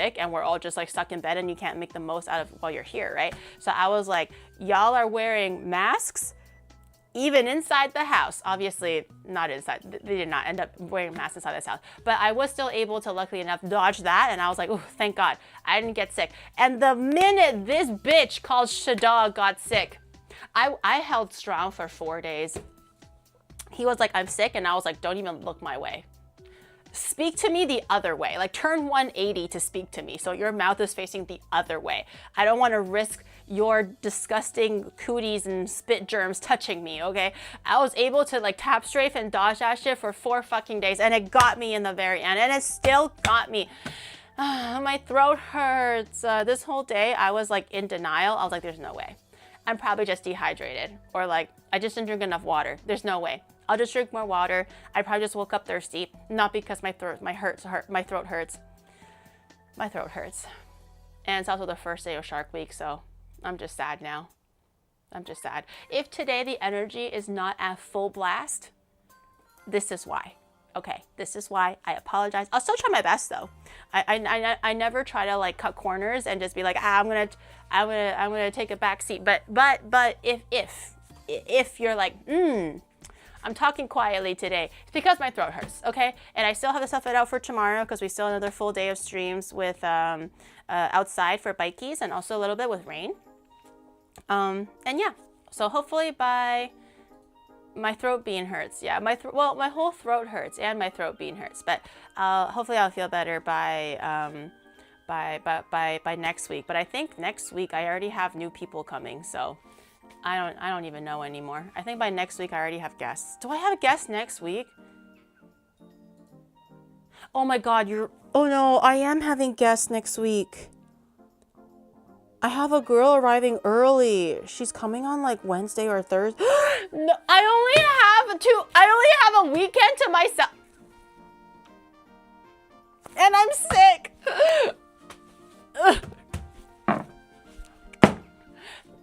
sick and we're all just like stuck in bed and you can't make the most out of while you're here, right? So I was like, y'all are wearing masks even inside the house. Obviously not inside, they did not end up wearing masks inside this house, but I was still able to, luckily enough, dodge that. And I was like, oh, thank God I didn't get sick. And the minute this bitch called Shada got sick, I held strong for 4 days. He was like, I'm sick. And I was like, don't even look my way. Speak to me the other way. Like turn 180 to speak to me. So your mouth is facing the other way. I don't want to risk your disgusting cooties and spit germs touching me, okay? I was able to like tap strafe and dodge that shit for 4 fucking days, and it got me in the very end, and it still got me. My throat hurts. This whole day I was like in denial. I was like, there's no way. I'm probably just dehydrated, or like I just didn't drink enough water. There's no way. I'll just drink more water. I probably just woke up thirsty, not because my throat hurts. My throat hurts. And it's also the first day of Shark Week, so I'm just sad now. I'm just sad. If today the energy is not at full blast, this is why. Okay, this is why. I apologize. I'll still try my best though. I never try to like cut corners and just be like, I'm gonna take a back seat. But if you're like, I'm talking quietly today, it's because my throat hurts, okay? And I still have the stuff out for tomorrow because we still have another full day of streams with outside for bikies and also a little bit with rain. And yeah, so hopefully by my throat bean hurts. Yeah, my whole throat hurts and my throat bean hurts. But hopefully I'll feel better by next week. But I think next week I already have new people coming, so I don't even know anymore. I think by next week I already have guests. Do I have a guest next week? Oh my God, oh no, I am having guests next week. I have a girl arriving early. She's coming on like Wednesday or Thursday. No, I only have a weekend to myself. And I'm sick.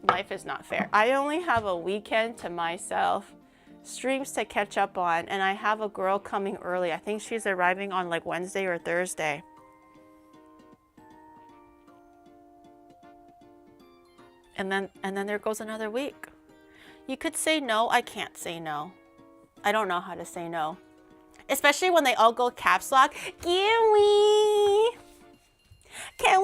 Life is not fair. I only have a weekend to myself, streams to catch up on, and I have a girl coming early. I think she's arriving on like Wednesday or Thursday. And then there goes another week. You could say no. I can't say no. I don't know how to say no. Especially when they all go caps lock. Can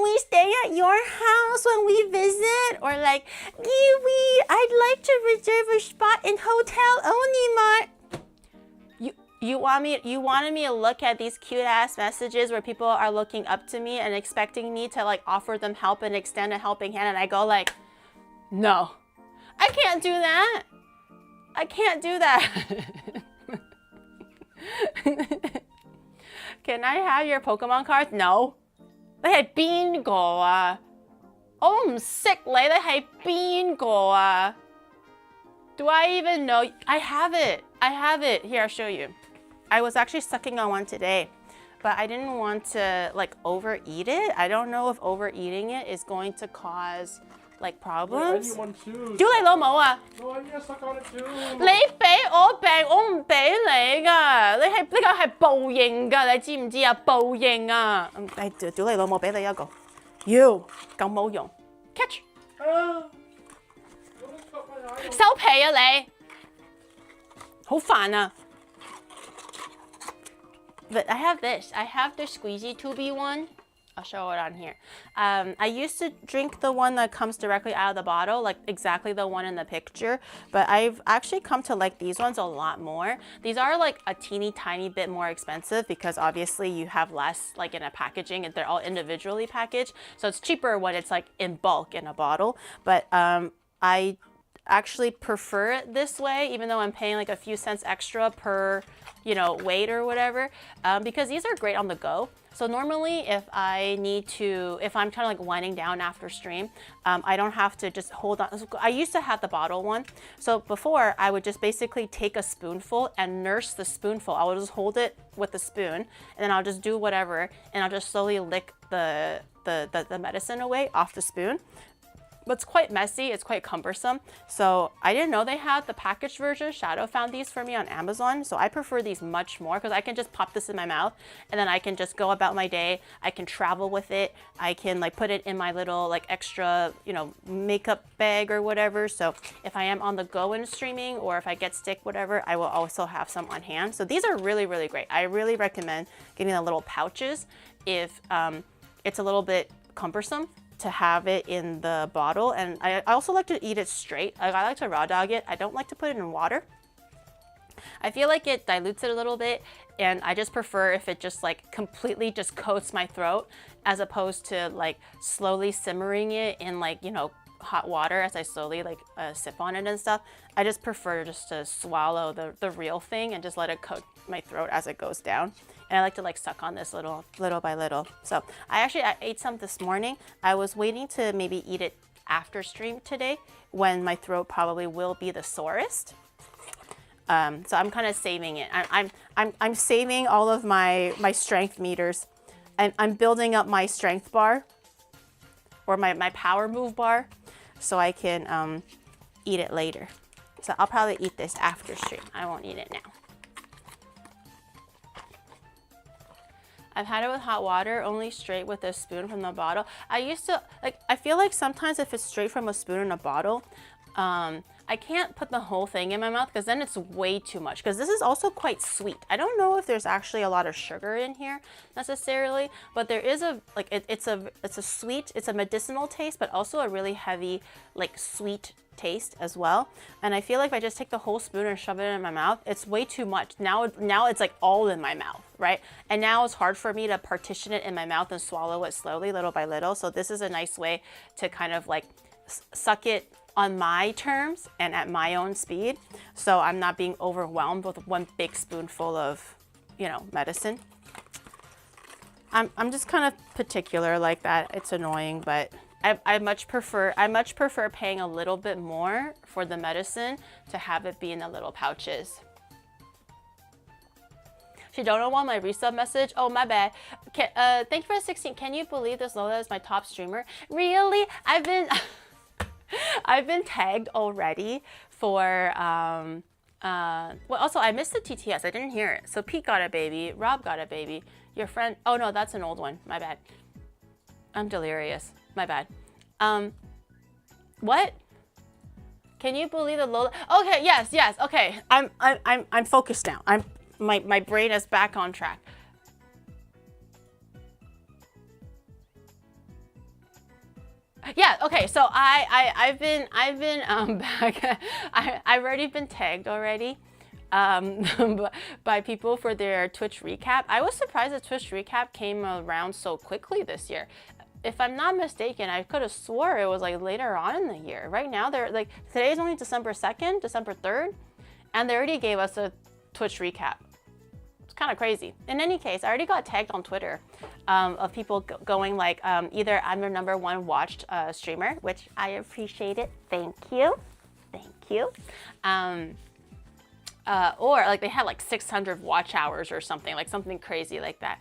we stay at your house when we visit? Or like, I'd like to reserve a spot in Hotel Onimar. You wanted me to look at these cute ass messages where people are looking up to me and expecting me to like offer them help and extend a helping hand, and I go like, no, I can't do that. I can't do that. Can I have your Pokemon cards? No. 你係邊個啊？我唔識你，你係邊個啊？ Do I even know? I have it. I have it. Here, I'll show you. I was actually sucking on one today, but I didn't want to like overeat it. I don't know if overeating it is going to cause like problems. I need one too. 屌你老母啊！ No, I need to suck on it too. 你俾我病，我唔俾你㗎。呢個係報應㗎，你知唔知啊？報應啊！屌你老母，俾你一個。妖，咁冇用。Catch。收皮啊你！好煩啊！ But I have this. I have the squeezy tubey one. I'll show it on here. I used to drink the one that comes directly out of the bottle, like exactly the one in the picture, but I've actually come to like these ones a lot more. These are like a teeny tiny bit more expensive because obviously you have less like in a packaging and they're all individually packaged. So it's cheaper when it's like in bulk in a bottle. But I actually prefer it this way, even though I'm paying like a few cents extra per, you know, weight or whatever, because these are great on the go. So normally if I'm kind of like winding down after stream, I don't have to just hold on. I used to have the bottle one. So before I would just basically take a spoonful and nurse the spoonful. I would just hold it with the spoon and then I'll just do whatever. And I'll just slowly lick the medicine away off the spoon. but it's quite messy. It's quite cumbersome. So I didn't know they had the packaged version. Shadow found these for me on Amazon. So I prefer these much more because I can just pop this in my mouth and then I can just go about my day. I can travel with it. I can like put it in my little like extra, you know, makeup bag or whatever. So if I am on the go and streaming, or if I get sick, whatever, I will also have some on hand. So these are really, really great. I really recommend getting the little pouches if it's a little bit cumbersome to have it in the bottle. And I also like to eat it straight. I like to raw dog it. I don't like to put it in water. I feel like it dilutes it a little bit, and I just prefer if it just like completely just coats my throat, as opposed to like slowly simmering it in like, you know, hot water as I slowly like sip on it and stuff. I just prefer just to swallow the real thing and just let it coat my throat as it goes down. And I like to like suck on this little by little. So I ate some this morning. I was waiting to maybe eat it after stream today when my throat probably will be the sorest. So I'm kind of saving it. I'm saving all of my strength meters. I'm building up my strength bar, or my power move bar, so I can eat it later. So I'll probably eat this after stream. I won't eat it now. I've had it with hot water, only straight with a spoon from the bottle. I used to, like, I feel like sometimes if it's straight from a spoon in a bottle, I can't put the whole thing in my mouth because then it's way too much, because this is also quite sweet. I don't know if there's actually a lot of sugar in here necessarily, but there is a, like, it's a sweet, it's a medicinal taste, but also a really heavy, like, sweet taste as well. And I feel like if I just take the whole spoon and shove it in my mouth, it's way too much. Now it's like all in my mouth, right? And now it's hard for me to partition it in my mouth and swallow it slowly, little by little. So this is a nice way to kind of like suck it on my terms and at my own speed, so I'm not being overwhelmed with one big spoonful of, you know, medicine. I'm just kind of particular like that. It's annoying, but I much prefer paying a little bit more for the medicine to have it be in the little pouches. She don't want my resub message. Oh, my bad. Thank you for the 16. Can you believe this Lola is my top streamer? Really? I've been tagged already for well, also I missed the TTS. I didn't hear it. So Pete got a baby, Rob got a baby, your friend, oh no, that's an old one. My bad. I'm delirious. My bad. What? Can you believe the Lola? Okay, yes. Okay. I'm focused now. My brain is back on track. Yeah, okay, so I've been back. I've already been tagged already by people for their Twitch recap. I was surprised the Twitch recap came around so quickly this year. If I'm not mistaken, I could have swore it was like later on in the year. Right now, they're like, today is only December 2nd, December 3rd, and they already gave us a Twitch recap. It's kind of crazy. In any case, I already got tagged on Twitter of people going like, either I'm your #1 watched streamer, which I appreciate it. Thank you. Or like they had like 600 watch hours or something, like something crazy like that.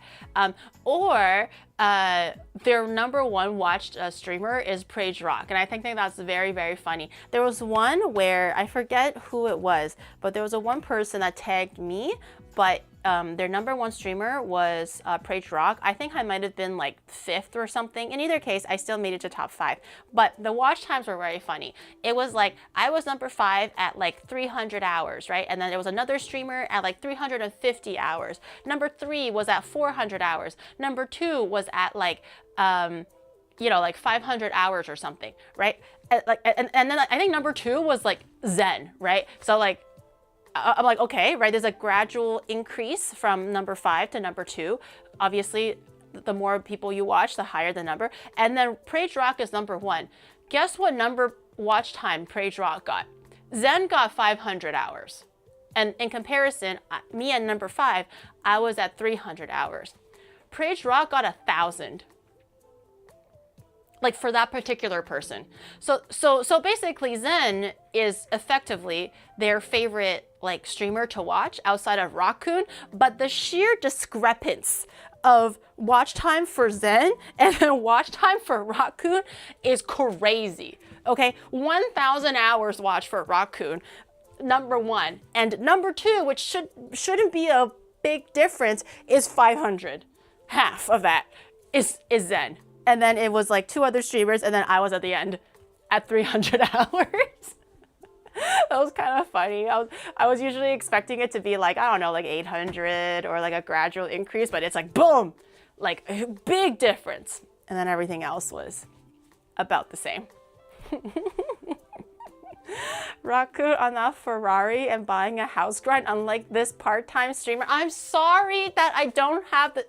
Or their #1 watched streamer is Praise Rock. And I think that's very, very funny. There was one where, I forget who it was, but there was one person that tagged me, but their #1 streamer was Praise Rock. I think I might have been like 5th or something. In either case, I still made it to top 5. But the watch times were very funny. It was like, I was #5 at like 300 hours, right? And then there was another streamer at like 350 hours. #3 was at 400 hours. #2 was at like, you know, like 500 hours or something, right? And then I think #2 was like Zen, right? So like, I'm like, okay, right? There's a gradual increase from #5 to #2. Obviously, the more people you watch, the higher the number. And then Praise Rock is #1. Guess what number watch time Praise Rock got? Zen got 500 hours. And in comparison, me at #5, I was at 300 hours. Praise Rock got 1,000. like for that particular person. So basically Zen is effectively their favorite like streamer to watch outside of Rockcoon, but the sheer discrepance of watch time for Zen and then watch time for Rockcoon is crazy. Okay, 1,000 hours watch for Rockcoon, number one, and number two, which shouldn't be a big difference, is 500. Half of that is Zen. And then it was like 2 other streamers, and then I was at the end at 300 hours. That was kind of funny. I was usually expecting it to be like, I don't know, like 800 or like a gradual increase, but it's like boom, like a big difference. And then everything else was about the same. Rockcoon on a Ferrari and buying a house grind, unlike this part-time streamer. I'm sorry that I don't have the...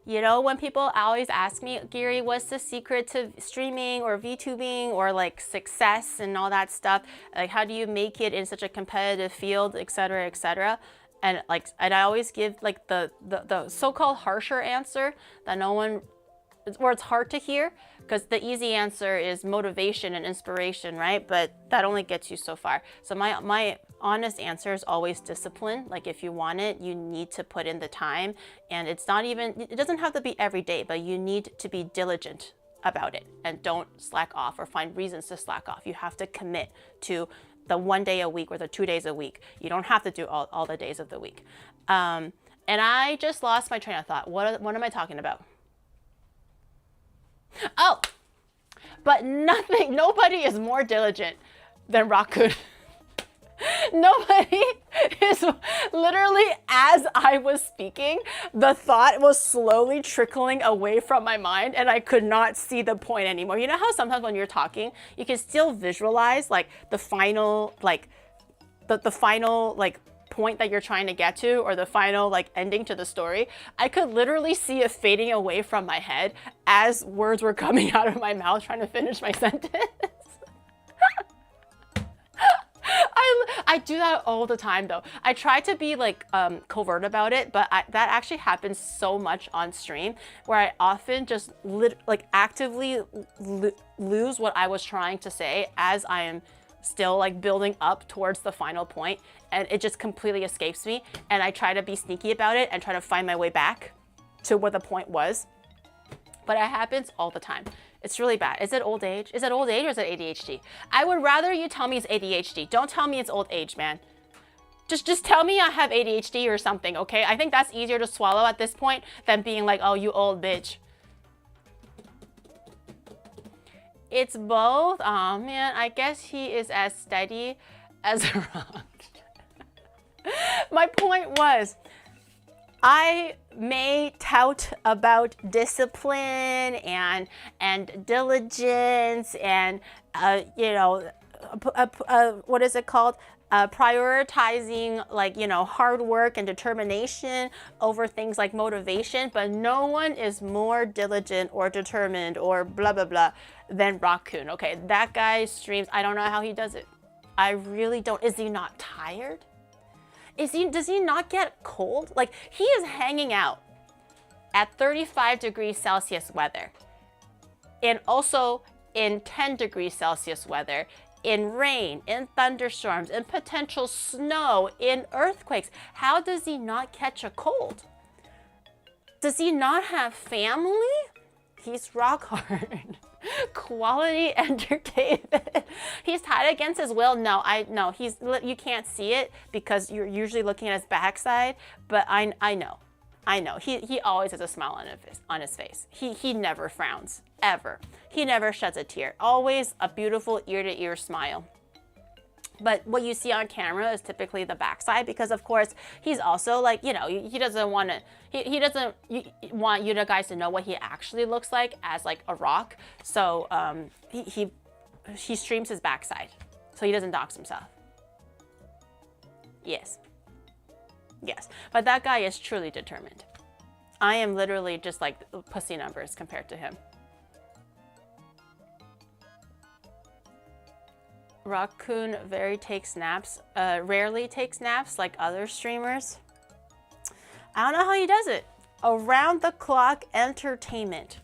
You know, when people always ask me, Gary, what's the secret to streaming or VTubing or like success and all that stuff? Like, how do you make it in such a competitive field, et cetera, et cetera? And I always give like the so-called harsher answer that no one, or it's hard to hear, because the easy answer is motivation and inspiration, right? But that only gets you so far. So my honest answer is always discipline. Like if you want it, you need to put in the time, and it doesn't have to be every day, but you need to be diligent about it and don't slack off or find reasons to slack off. You have to commit to the 1 day a week or the 2 days a week. You don't have to do all the days of the week. And I just lost my train of thought. What am I talking about? Oh, but nobody is more diligent than Rockcoon. Nobody is literally, as I was speaking, the thought was slowly trickling away from my mind and I could not see the point anymore. You know how sometimes when you're talking, you can still visualize like the final, like the final like point that you're trying to get to, or the final like ending to the story. I could literally see it fading away from my head as words were coming out of my mouth trying to finish my sentence. I do that all the time though. I try to be like covert about it, but that actually happens so much on stream where I often just actively lose what I was trying to say as I am still like building up towards the final point, and it just completely escapes me, and I try to be sneaky about it and try to find my way back to what the point was. But it happens all the time. It's really bad. Is it old age? Is it old age or is it ADHD? I would rather you tell me it's ADHD. Don't tell me it's old age, man. Just tell me I have ADHD or something, okay? I think that's easier to swallow at this point than being like, oh, you old bitch. It's both. Oh man, I guess he is as steady as a rock. My point was, I may tout about discipline and diligence and you know, what is it called? Prioritizing like, you know, hard work and determination over things like motivation, but no one is more diligent or determined or blah blah blah than Rockcoon. Okay, that guy streams. I don't know how he does it. I really don't. Is he not tired? Does he not get cold? Like, he is hanging out at 35 degrees Celsius weather, and also in 10 degrees Celsius weather, in rain, in thunderstorms, in potential snow, in earthquakes. How does he not catch a cold? Does he not have family? He's rock hard. Quality entertainment. He's tied against his will. No, you can't see it because you're usually looking at his backside, but I know. He always has a smile on his face. He never frowns, ever. He never sheds a tear. Always a beautiful ear-to-ear smile. But what you see on camera is typically the backside, because of course he's also like, you know, he doesn't want you guys to know what he actually looks like as like a rock. So he streams his backside, so he doesn't dox himself. Yes, but that guy is truly determined. I am literally just like pussy numbers compared to him. Rockcoon rarely takes naps like other streamers. I don't know how he does it. Around the clock entertainment.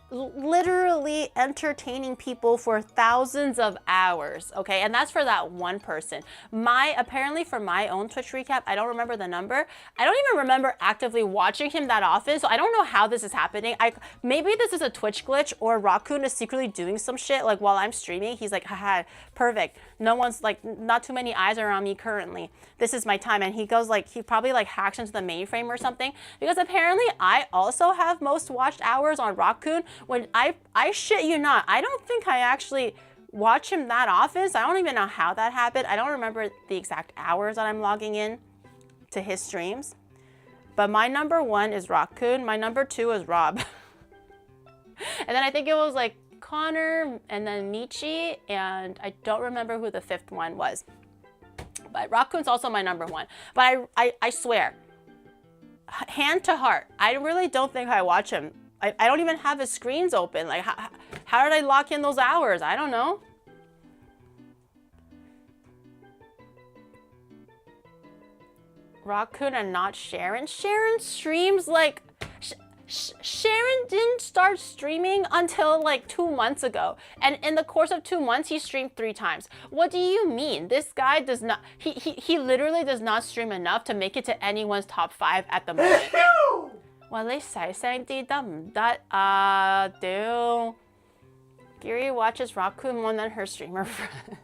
literally entertaining people for thousands of hours, okay? And that's for that one person. Apparently for my own Twitch recap, I don't remember the number. I don't even remember actively watching him that often, so I don't know how this is happening. Maybe this is a Twitch glitch, or Rockcoon is secretly doing some shit, like while I'm streaming, he's like, haha, perfect. No one's like, not too many eyes are on me currently. This is my time. And he goes like, he probably like hacks into the mainframe or something, because apparently I also have most watched hours on Rockcoon. When I shit you not, I don't think I actually watch him that often, so I don't even know how that happened. I don't remember the exact hours that I'm logging in to his streams. But my number 1 is Rockcoon. My number 2 is Rob. And then I think it was like Connor and then Michi, and I don't remember who the 5th one was. But Rockcoon's also my number 1. But I swear, hand to heart, I really don't think I watch him. I don't even have his screens open. Like, how did I lock in those hours? I don't know. Rockcoon and not Sharon. Sharon streams like... Sharon didn't start streaming until like 2 months ago. And in the course of 2 months, he streamed 3 times. What do you mean? This guy does not... He literally does not stream enough to make it to anyone's top 5 at the moment. 話你細聲啲得唔得啊？屌 Giri watches Rockcoon more than her streamer friend.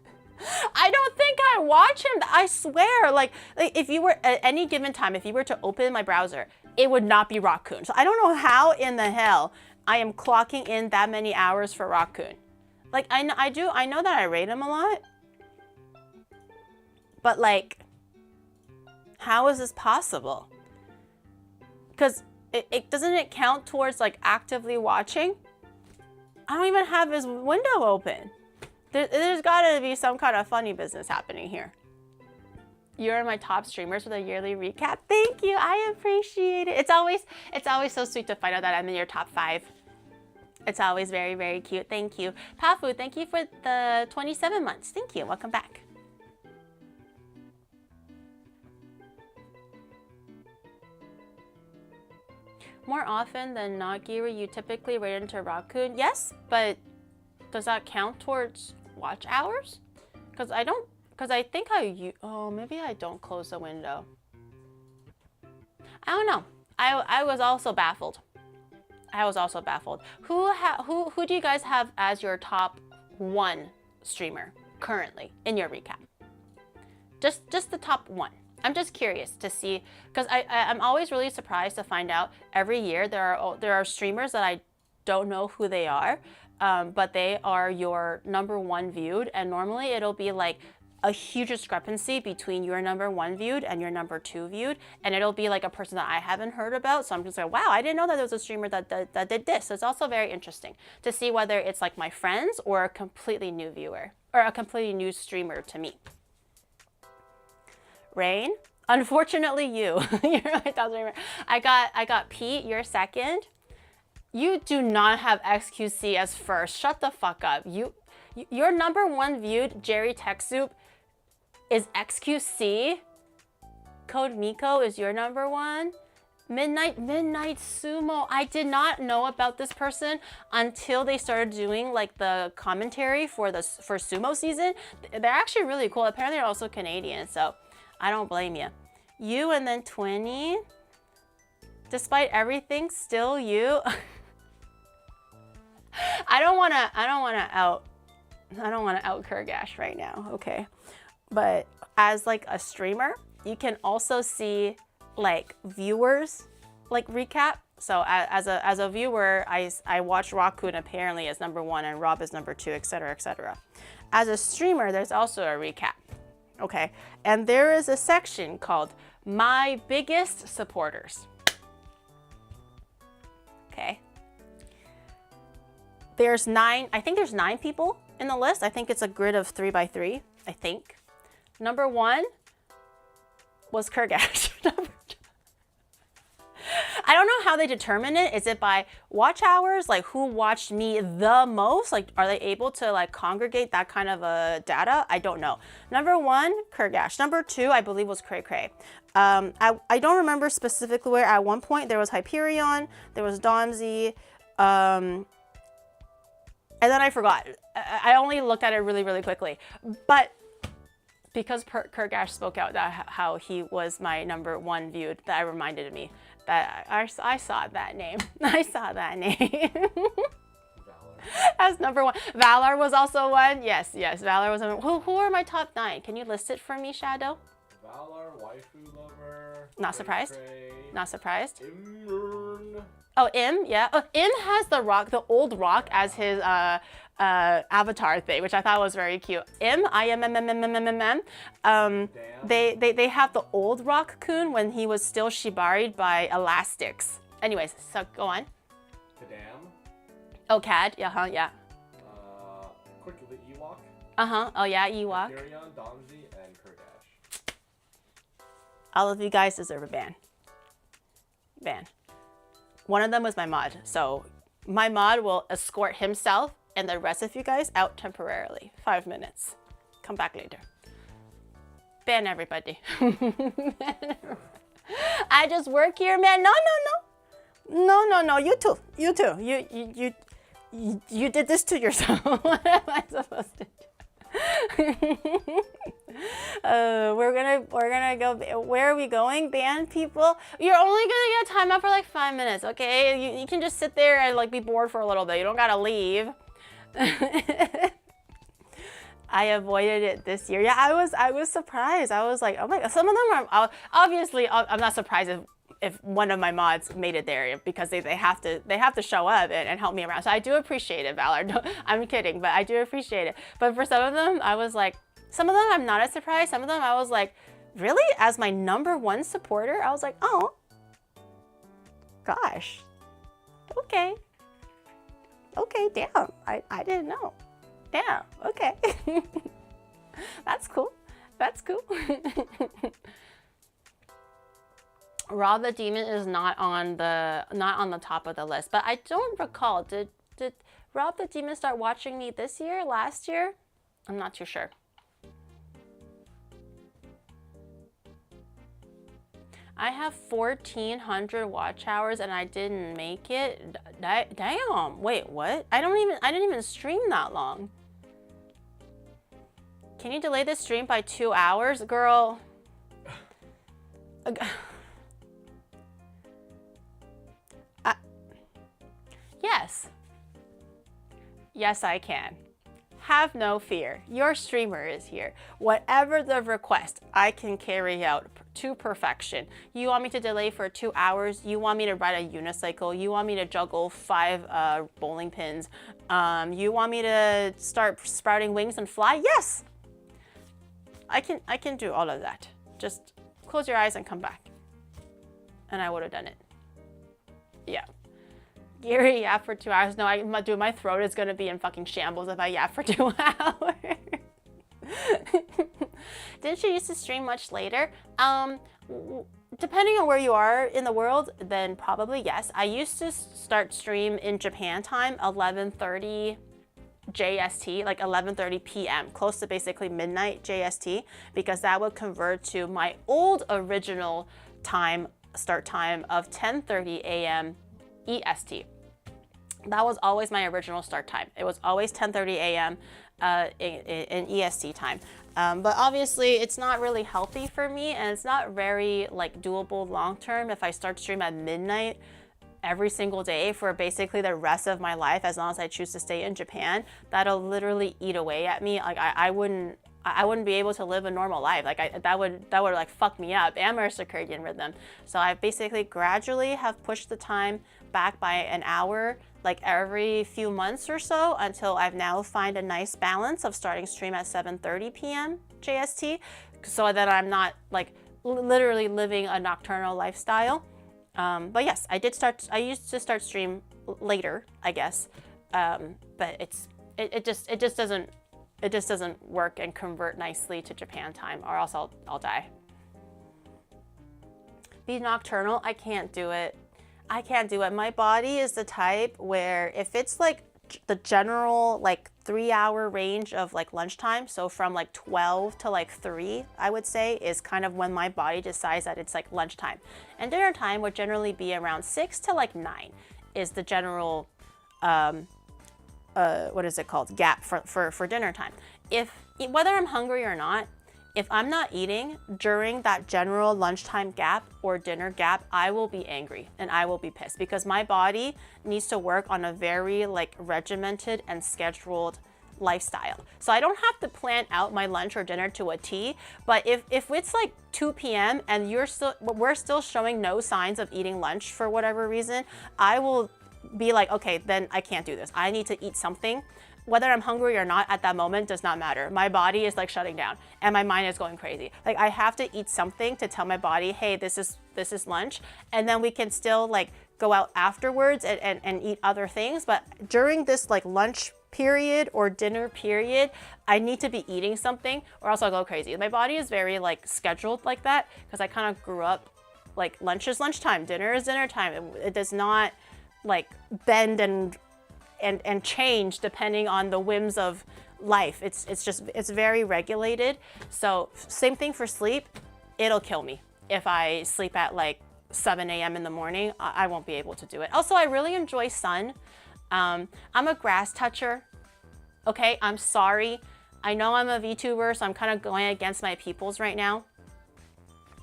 I don't think I watch him. I swear. Like if you were at any given time, if you were to open my browser, it would not be Rockcoon. So I don't know how in the hell I am clocking in that many hours for Rockcoon. Like I know that I rate him a lot. But like, how is this possible? Because it doesn't it count towards like actively watching? I don't even have his window open. There's gotta be some kind of funny business happening here. You're my top streamers with a yearly recap. Thank you, I appreciate it. It's always so sweet to find out that I'm in your top 5. It's always very, very cute. Thank you. Pafu, thank you for the 27 months. Thank you, welcome back. More often than not, Giri, you typically rate into Rockcoon. Yes, but does that count towards watch hours? Because I think oh, maybe I don't close the window. I don't know. I was also baffled. Who do you guys have as your top 1 streamer currently in your recap? Just the top 1. I'm just curious to see, because I'm always really surprised to find out every year there are streamers that I don't know who they are, but they are your number 1 viewed, and normally it'll be like a huge discrepancy between your number 1 viewed and your number 2 viewed, and it'll be like a person that I haven't heard about. So I'm just like, wow, I didn't know that there was a streamer that did this. So it's also very interesting to see whether it's like my friends or a completely new viewer or a completely new streamer to me. Rain, unfortunately you. You're my top streamer. I got Pete, you're second. You do not have XQC as first. Shut the fuck up. Your number 1 viewed Jerry Tech Soup is XQC. Code Miko is your number 1. Midnight Sumo. I did not know about this person until they started doing like the commentary for Sumo season. They're actually really cool. Apparently they're also Canadian, so I don't blame you. You and then 20. Despite everything, still you. I don't wanna out Kurgash right now, okay? But as like a streamer, you can also see like viewers like recap. So as a viewer, I watch Rockcoon apparently as number 1 and Rob is number 2, etc., etc. As a streamer, there's also a recap. Okay, and there is a section called My Biggest Supporters. Okay. I think there's 9 people in the list. I think it's a grid of 3 by 3, I think. Number 1 was Kurgash. I don't know how they determine it. Is it by watch hours? Like who watched me the most? Like are they able to like congregate that kind of data? I don't know. Number 1, Kurgash. Number 2, I believe was Cray Cray. I don't remember specifically where. At one point there was Hyperion, there was Domsy, And then I forgot. I only looked at it really, really quickly. But because Kurgash spoke out that how he was my #1 viewed, that reminded me that I saw that name. I saw that name. As #1. Valor was also one. Yes, Valor was one. Who are my top 9? Can you list it for me, Shadow? Valor, waifu lover. Not surprised. Not surprised. Imran. Oh, Im, yeah. Oh, Im has the rock, the old rock as his avatar thing, which I thought was very cute. Im, I-M-M-M-M-M-M-M. They have the old Rockcoon when he was still shibaried by elastics. Anyways, so go on. Kadam. Oh, Cad, yeah, yeah. Quickly, Ewok. Oh yeah, Ewok. Tyrion, Donzi, and Kurgash. All of you guys deserve a ban. Ban. One of them was my mod, so my mod will escort himself and the rest of you guys out temporarily. 5 minutes. Come back later. Ban everybody. I just work here, man. No. You too. You did this to yourself. What am I supposed to do? We're gonna go. Where are we going? Ban people? You're only gonna get time out for like 5 minutes, okay? You can just sit there and like be bored for a little bit. You don't gotta leave. I avoided it this year. Yeah, I was surprised. I was like, oh my god. Some of them are obviously. I'm not surprised if one of my mods made it there because they have to show up and help me around. So I do appreciate it, Valor. No, I'm kidding, but I do appreciate it. But for some of them, I was like. Some of them I'm not as surprised. Some of them I was like, really? As my #1 supporter? I was like, oh, gosh. Okay. Okay, damn. I didn't know. Damn, okay. That's cool. That's cool. Rob the Demon is not on the top of the list, but I don't recall. Did Rob the Demon start watching me this year, last year? I'm not too sure. I have 1,400 watch hours and I didn't make it. Damn. Wait, what? I didn't even stream that long. Can you delay this stream by 2 hours, girl? Yes. Yes, I can. Have no fear. Your streamer is here. Whatever the request, I can carry out to perfection. You want me to delay for 2 hours? You want me to ride a unicycle? You want me to juggle 5 bowling pins? You want me to start sprouting wings and fly? Yes! I can do all of that. Just close your eyes and come back. And I would have done it. Yeah. Gary, yap for 2 hours. No, my throat is gonna be in fucking shambles if I yap for 2 hours. Didn't you used to stream much later? Depending on where you are in the world, then probably yes. I used to start stream in Japan time, 11:30 JST, like 11:30 p.m., close to basically midnight JST, because that would convert to my old original time, start time of 10:30 a.m. EST. That was always my original start time. It was always 10:30 a.m. In EST time. But obviously it's not really healthy for me, and it's not very like doable long term if I start stream at midnight every single day for basically the rest of my life, as long as I choose to stay in Japan. That'll literally eat away at me. Like I wouldn't be able to live a normal life. Like that would like fuck me up and my circadian rhythm. So I basically gradually have pushed the time back by an hour, like every few months or so, until I've now find a nice balance of starting stream at 7:30 p.m. JST, so that I'm not like literally living a nocturnal lifestyle. But yes, I used to start stream later, I guess. But it just doesn't work and convert nicely to Japan time, or else I'll die. Be nocturnal, I can't do it. I can't do it. My body is the type where if it's like the general like 3-hour range of like lunchtime, so from like 12 to like 3, I would say, is kind of when my body decides that it's like lunchtime. And dinner time would generally be around 6 to like 9 is the general what is it called, gap for dinner time. Whether I'm hungry or not, if I'm not eating during that general lunchtime gap or dinner gap, I will be angry and I will be pissed because my body needs to work on a very like regimented and scheduled lifestyle. So I don't have to plan out my lunch or dinner to a T, but if it's like 2 p.m. and we're still showing no signs of eating lunch for whatever reason, I will be like, okay, then I can't do this. I need to eat something. Whether I'm hungry or not at that moment does not matter. My body is like shutting down and my mind is going crazy. Like I have to eat something to tell my body, hey, this is lunch. And then we can still like go out afterwards and eat other things. But during this like lunch period or dinner period, I need to be eating something or else I'll go crazy. My body is very like scheduled like that because I kind of grew up like lunch is lunchtime, dinner is dinner time. It does not like bend and change depending on the whims of life. It's very regulated. So same thing for sleep. It'll kill me if I sleep at like 7 a.m. in the morning. I won't be able to do it. Also, I really enjoy sun. I'm a grass toucher. Okay, I'm sorry. I know I'm a VTuber, so I'm kind of going against my peoples right now.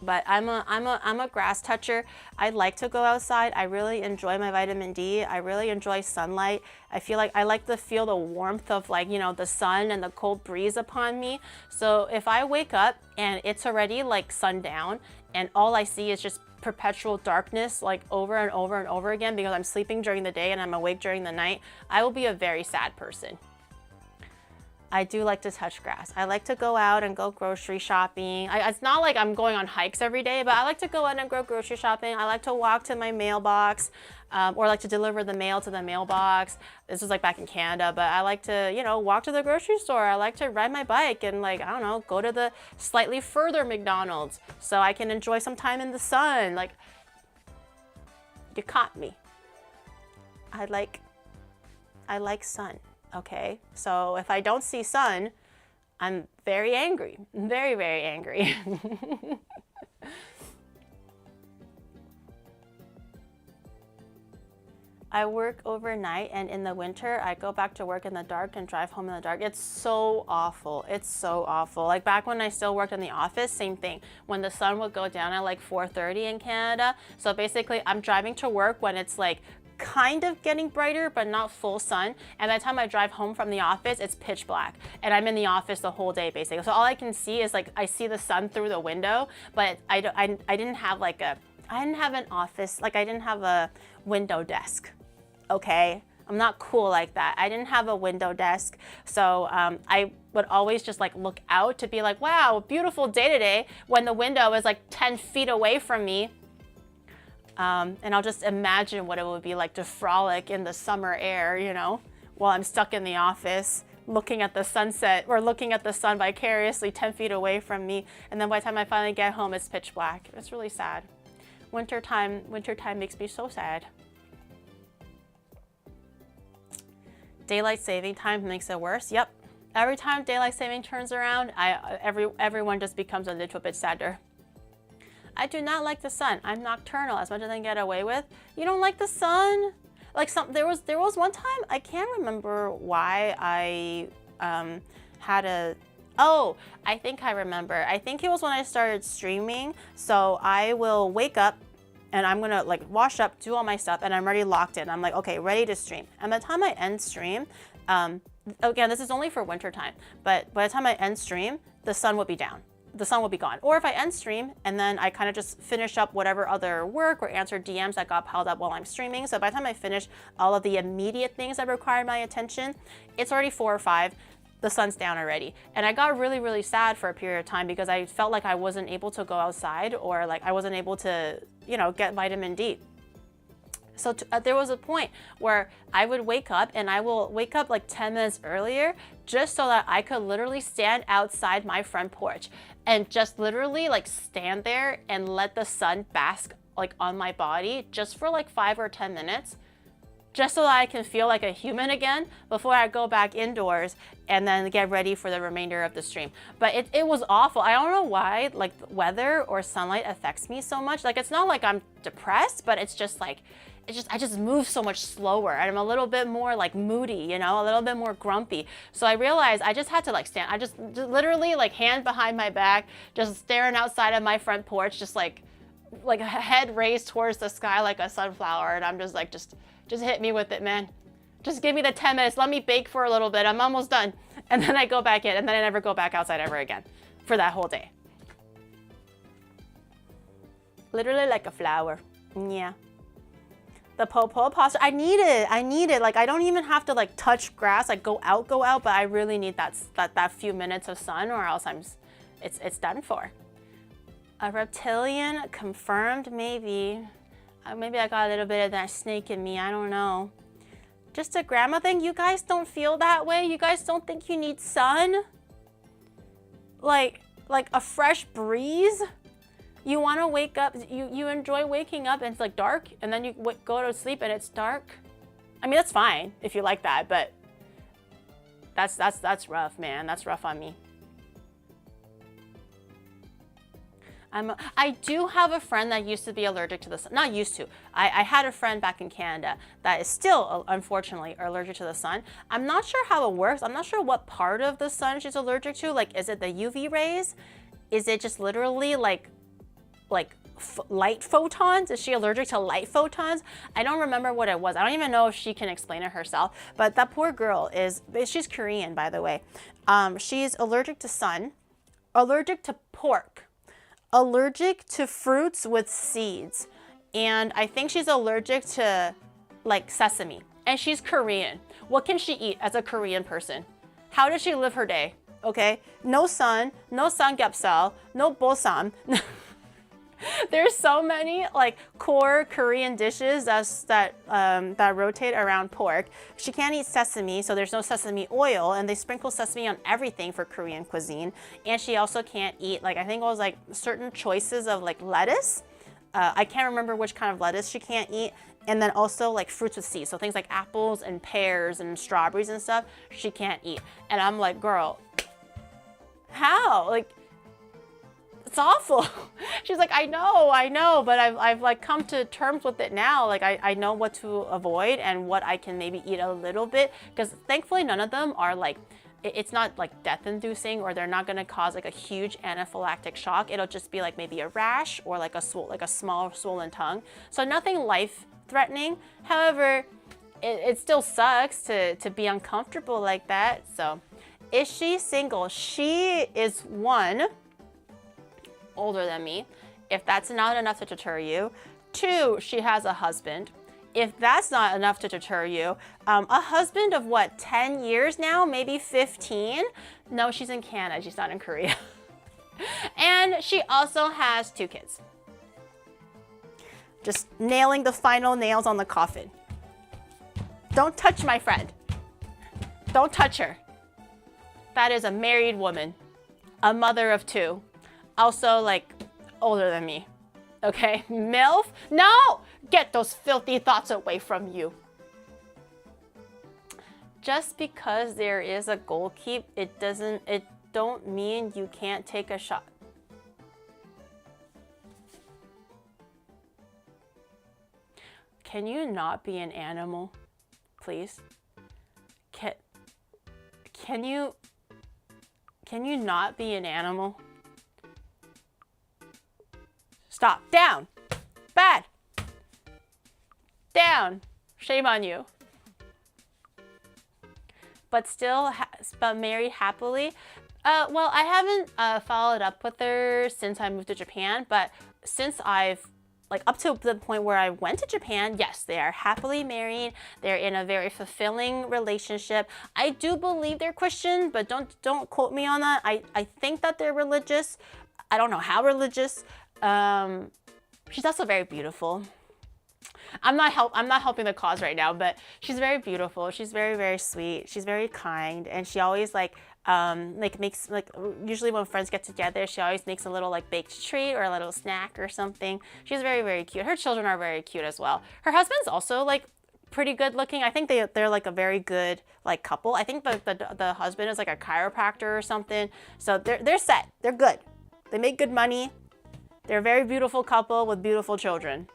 But I'm a grass toucher. I like to go outside. I really enjoy my vitamin D. I really enjoy sunlight. I feel like I like to feel the warmth of like, you know, the sun and the cold breeze upon me. So if I wake up and it's already like sundown and all I see is just perpetual darkness like over and over and over again because I'm sleeping during the day and I'm awake during the night, I will be a very sad person. I do like to touch grass. I like to go out and go grocery shopping. It's not like I'm going on hikes every day, but I like to go out and go grocery shopping. I like to walk to my mailbox or like to deliver the mail to the mailbox. This was like back in Canada, but I like to, you know, walk to the grocery store. I like to ride my bike and like, I don't know, go to the slightly further McDonald's so I can enjoy some time in the sun. Like, you caught me. I like sun. Okay, so if I don't see sun, I'm very angry, very, very angry. I work overnight and in the winter, I go back to work in the dark and drive home in the dark. It's so awful. It's so awful. Like back when I still worked in the office, same thing. When the sun would go down at like 4:30 in Canada. So basically I'm driving to work when it's like kind of getting brighter, but not full sun. And by the time I drive home from the office, it's pitch black. And I'm in the office the whole day, basically. So all I can see is like, I see the sun through the window, but I didn't have like I didn't have an office, like I didn't have a window desk, okay? I'm not cool like that. I didn't have a window desk. So I would always just like look out to be like, wow, beautiful day today, when the window is like 10 feet away from me. And I'll just imagine what it would be like to frolic in the summer air, you know, while I'm stuck in the office, looking at the sunset or looking at the sun vicariously 10 feet away from me. And then by the time I finally get home, it's pitch black. It's really sad. Wintertime makes me so sad. Daylight saving time makes it worse. Yep. Every time daylight saving turns around, everyone just becomes a little bit sadder. I do not like the sun. I'm nocturnal as much as I can get away with. You don't like the sun? Like there was one time, I can't remember why I I think I remember. I think it was when I started streaming. So I will wake up and I'm gonna like wash up, do all my stuff, and I'm already locked in. I'm like, okay, ready to stream. And by the time I end stream, again, this is only for winter time, but by the time I end stream, the sun will be down. The sun will be gone. Or if I end stream and then I kind of just finish up whatever other work or answer DMs that got piled up while I'm streaming. So by the time I finish all of the immediate things that require my attention, it's already 4 or 5. The sun's down already. And I got really, really sad for a period of time because I felt like I wasn't able to go outside or like I wasn't able to, you know, get vitamin D. So there was a point where I would wake up and I will wake up like 10 minutes earlier just so that I could literally stand outside my front porch and just literally like stand there and let the sun bask like on my body just for like 5 or 10 minutes, just so that I can feel like a human again before I go back indoors and then get ready for the remainder of the stream. But it was awful. I don't know why like weather or sunlight affects me so much. Like it's not like I'm depressed, but it's just like, I just move so much slower, and I'm a little bit more like moody, you know, a little bit more grumpy. So I realized I just had to like stand. I just literally like hand behind my back, just staring outside of my front porch, just like head raised towards the sky like a sunflower, and I'm just like, just hit me with it, man. Just give me the 10 minutes. Let me bake for a little bit. I'm almost done. And then I go back in, and then I never go back outside ever again for that whole day. Literally like a flower. Yeah. The Pom Pom pasta, I need it. Like, I don't even have to like touch grass, like go out, but I really need that few minutes of sun, or else it's done for. A reptilian confirmed, maybe. Maybe I got a little bit of that snake in me, I don't know. Just a grandma thing, you guys don't feel that way? You guys don't think you need sun? Like a fresh breeze? You want to wake up, you enjoy waking up and it's like dark, and then you go to sleep and it's dark? I mean, that's fine if you like that, but that's rough, man. That's rough on me. I do have a friend that used to be allergic to the sun. Not used to. I had a friend back in Canada that is still, unfortunately, allergic to the sun. I'm not sure how it works. I'm not sure what part of the sun she's allergic to. Like, is it the UV rays? Is it just literally like light photons? Is she allergic to light photons? I don't remember what it was. I don't even know if she can explain it herself. But that poor girl she's Korean, by the way. She's allergic to sun, allergic to pork, allergic to fruits with seeds, and I think she's allergic to like sesame. And she's Korean. What can she eat as a Korean person? How does she live her day? Okay, no sun, no samgyeopsal, no bosam. There's so many like core Korean dishes that rotate around pork. She can't eat sesame, so there's no sesame oil, and they sprinkle sesame on everything for Korean cuisine. And she also can't eat, like, I think it was like certain choices of like lettuce. I can't remember which kind of lettuce she can't eat. And then also like fruits with seeds, so things like apples and pears and strawberries and stuff, she can't eat. And I'm like, girl, how? Like, it's awful. She's like, I know, but I've like come to terms with it now. Like, I know what to avoid and what I can maybe eat a little bit, because thankfully none of them are like, it's not like death inducing, or they're not going to cause like a huge anaphylactic shock. It'll just be like maybe a rash or like a small swollen tongue. So nothing life threatening. However, it still sucks to be uncomfortable like that. So is she single? She is one, older than me, if that's not enough to deter you. 2, she has a husband. If that's not enough to deter you, a husband of what, 10 years now, maybe 15? No, she's in Canada, she's not in Korea. And she also has 2 kids. Just nailing the final nails on the coffin. Don't touch my friend. Don't touch her. That is a married woman, a mother of 2. Also, like, older than me, okay? MILF? No! Get those filthy thoughts away from you. Just because there is a goal keep, it don't mean you can't take a shot. Can you not be an animal, please? Can you not be an animal? Stop. Down. Bad. Down. Shame on you. But still, but married happily. Well, I haven't followed up with her since I moved to Japan, but since I've, like, up to the point where I went to Japan, yes, they are happily married. They're in a very fulfilling relationship. I do believe they're Christian, but don't quote me on that. I think that they're religious. I don't know how religious. She's also very beautiful. I'm not helping the cause right now, but she's very beautiful. She's very, very sweet. She's very kind, and she always makes usually when friends get together, she always makes a little like baked treat or a little snack or something. She's very, very cute. Her children are very cute as well. Her husband's also like pretty good looking. I think they're like a very good like couple. I think the husband is like a chiropractor or something. So they're set. They're good. They make good money. They're a very beautiful couple with beautiful children.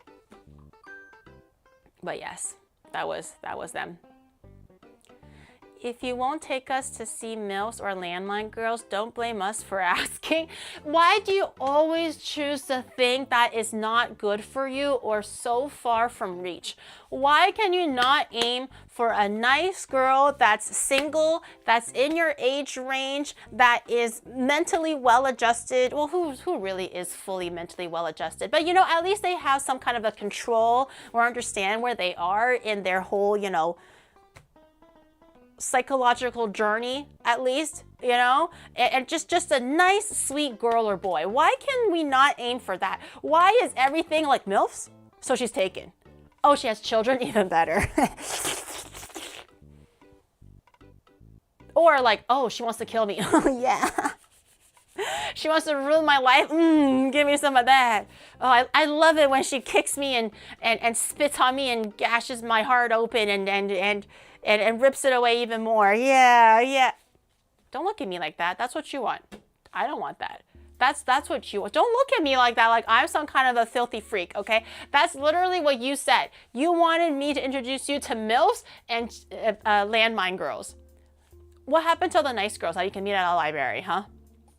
But yes, that was them. If you won't take us to see MILFs or landmine girls, don't blame us for asking. Why do you always choose to think that is not good for you or so far from reach? Why can you not aim for a nice girl that's single, that's in your age range, that is mentally well adjusted? Well, who really is fully mentally well adjusted? But you know, at least they have some kind of a control or understand where they are in their whole, you know, psychological journey, at least, you know, and just a nice sweet girl or boy. Why can we not aim for that? Why is everything like MILFs? So she's taken. Oh, she has children? Even better. Or like, oh, she wants to kill me. Oh yeah. She wants to ruin my life. Give me some of that. Oh, I love it when she kicks me and spits on me and gashes my heart open and rips it away even more. Yeah. Don't look at me like that. That's what you want. I don't want that. That's what you want. Don't look at me like that, like I'm some kind of a filthy freak, okay? That's literally what you said. You wanted me to introduce you to MILFs and landmine girls. What happened to the nice girls that you can meet at a library, huh?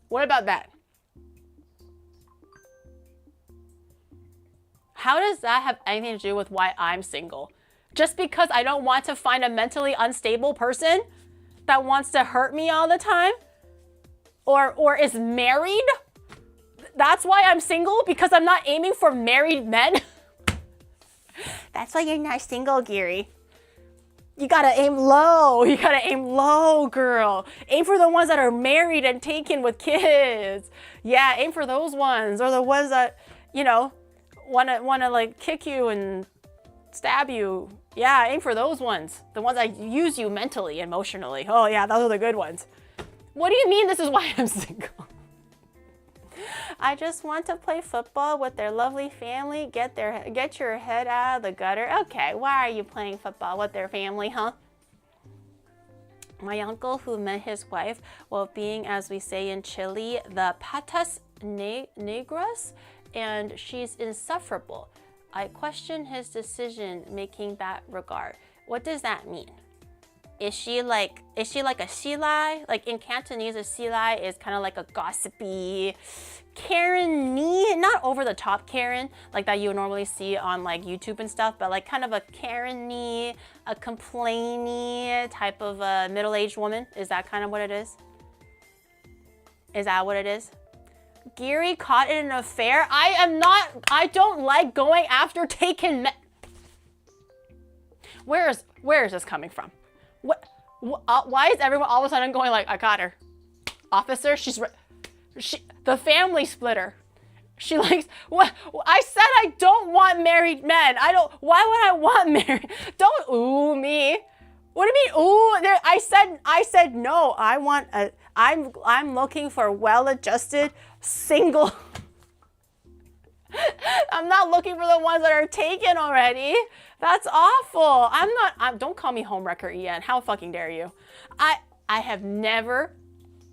What about that? How does that have anything to do with why I'm single? Just because I don't want to find a mentally unstable person that wants to hurt me all the time? Or is married? That's why I'm single? Because I'm not aiming for married men? That's why you're not single, Gary. You gotta aim low. You gotta aim low, girl. Aim for the ones that are married and taken with kids. Yeah, aim for those ones. Or the ones that, you know, wanna like kick you and stab you. Yeah, aim for those ones. The ones that use you mentally, emotionally. Oh yeah, those are the good ones. What do you mean this is why I'm single? I just want to play football with their lovely family. Get your head out of the gutter. Okay, why are you playing football with their family, huh? My uncle who met his wife while being, as we say in Chile, the patas negras, and she's insufferable. I question his decision making that regard. What does that mean? Is she like a silai? Like in Cantonese, a silai is kind of like a gossipy Karen-y, not over the top Karen, like that you would normally see on like YouTube and stuff, but like kind of a Karen-y, a complainy type of a middle-aged woman. Is that kind of what it is? Is that what it is? Gary caught in an affair? I don't like going after taken men. Where is this coming from? Why is everyone all of a sudden going like, I caught her? Officer, the family splitter. She likes, what? I said I don't want married men. Why would I want married? Don't ooh me. What do you mean ooh? I said no. I'm looking for well-adjusted, single. I'm not looking for the ones that are taken already. That's awful. Don't call me homewrecker, Ian. How fucking dare you? I have never,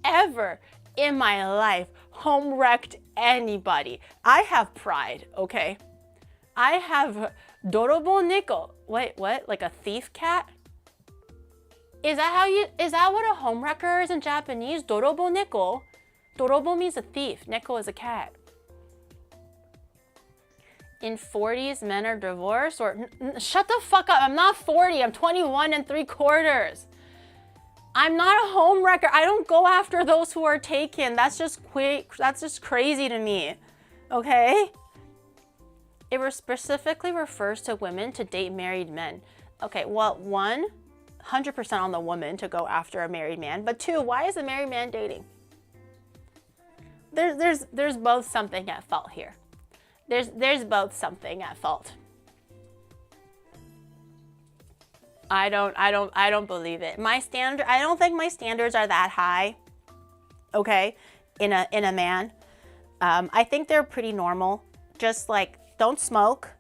ever in my life home-wrecked anybody. I have pride, okay? I have dorobo nickel. Wait, what? Like a thief cat? Is that what a homewrecker is in Japanese? Dorobo nickel. Dorobo means a thief. Neko is a cat. In 40s, men are divorced? Or shut the fuck up. I'm not 40. I'm 21 3/4. I'm not a homewrecker. I don't go after those who are taken. That's just crazy to me. Okay? It specifically refers to women to date married men. Okay, well, 100% on the woman to go after a married man. But 2, why is a married man dating? There's both something at fault here. There's both something at fault. I don't believe it. I don't think my standards are that high. Okay, in a man. I think they're pretty normal. Just like don't smoke.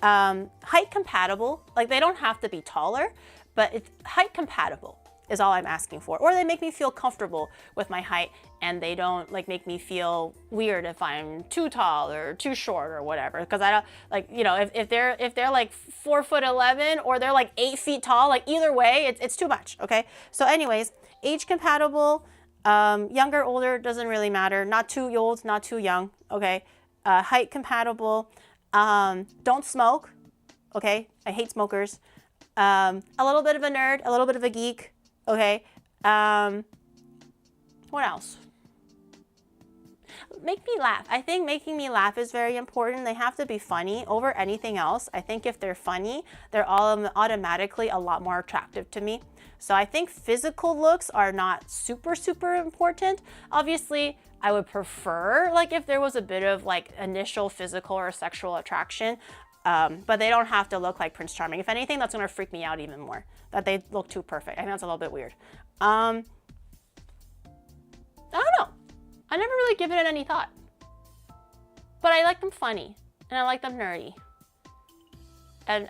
Height compatible. Like they don't have to be taller, but it's height compatible is all I'm asking for. Or they make me feel comfortable with my height, and they don't like make me feel weird if I'm too tall or too short or whatever. Because I don't like, you know, if they're like 4'11" or they're like 8 feet tall, like either way, it's too much. Okay. So anyways, age compatible, younger, older, doesn't really matter. Not too old, not too young. Okay. Height compatible. Don't smoke. Okay. I hate smokers. A little bit of a nerd, a little bit of a geek. Okay. What else? Make me laugh. I think making me laugh is very important. They have to be funny over anything else. I think if they're funny, they're all automatically a lot more attractive to me. So I think physical looks are not super, super important. Obviously, I would prefer like if there was a bit of like initial physical or sexual attraction, but they don't have to look like Prince Charming. If anything, that's gonna freak me out even more, that they look too perfect. I think that's a little bit weird. I don't know. I never really given it any thought, but I like them funny and I like them nerdy. And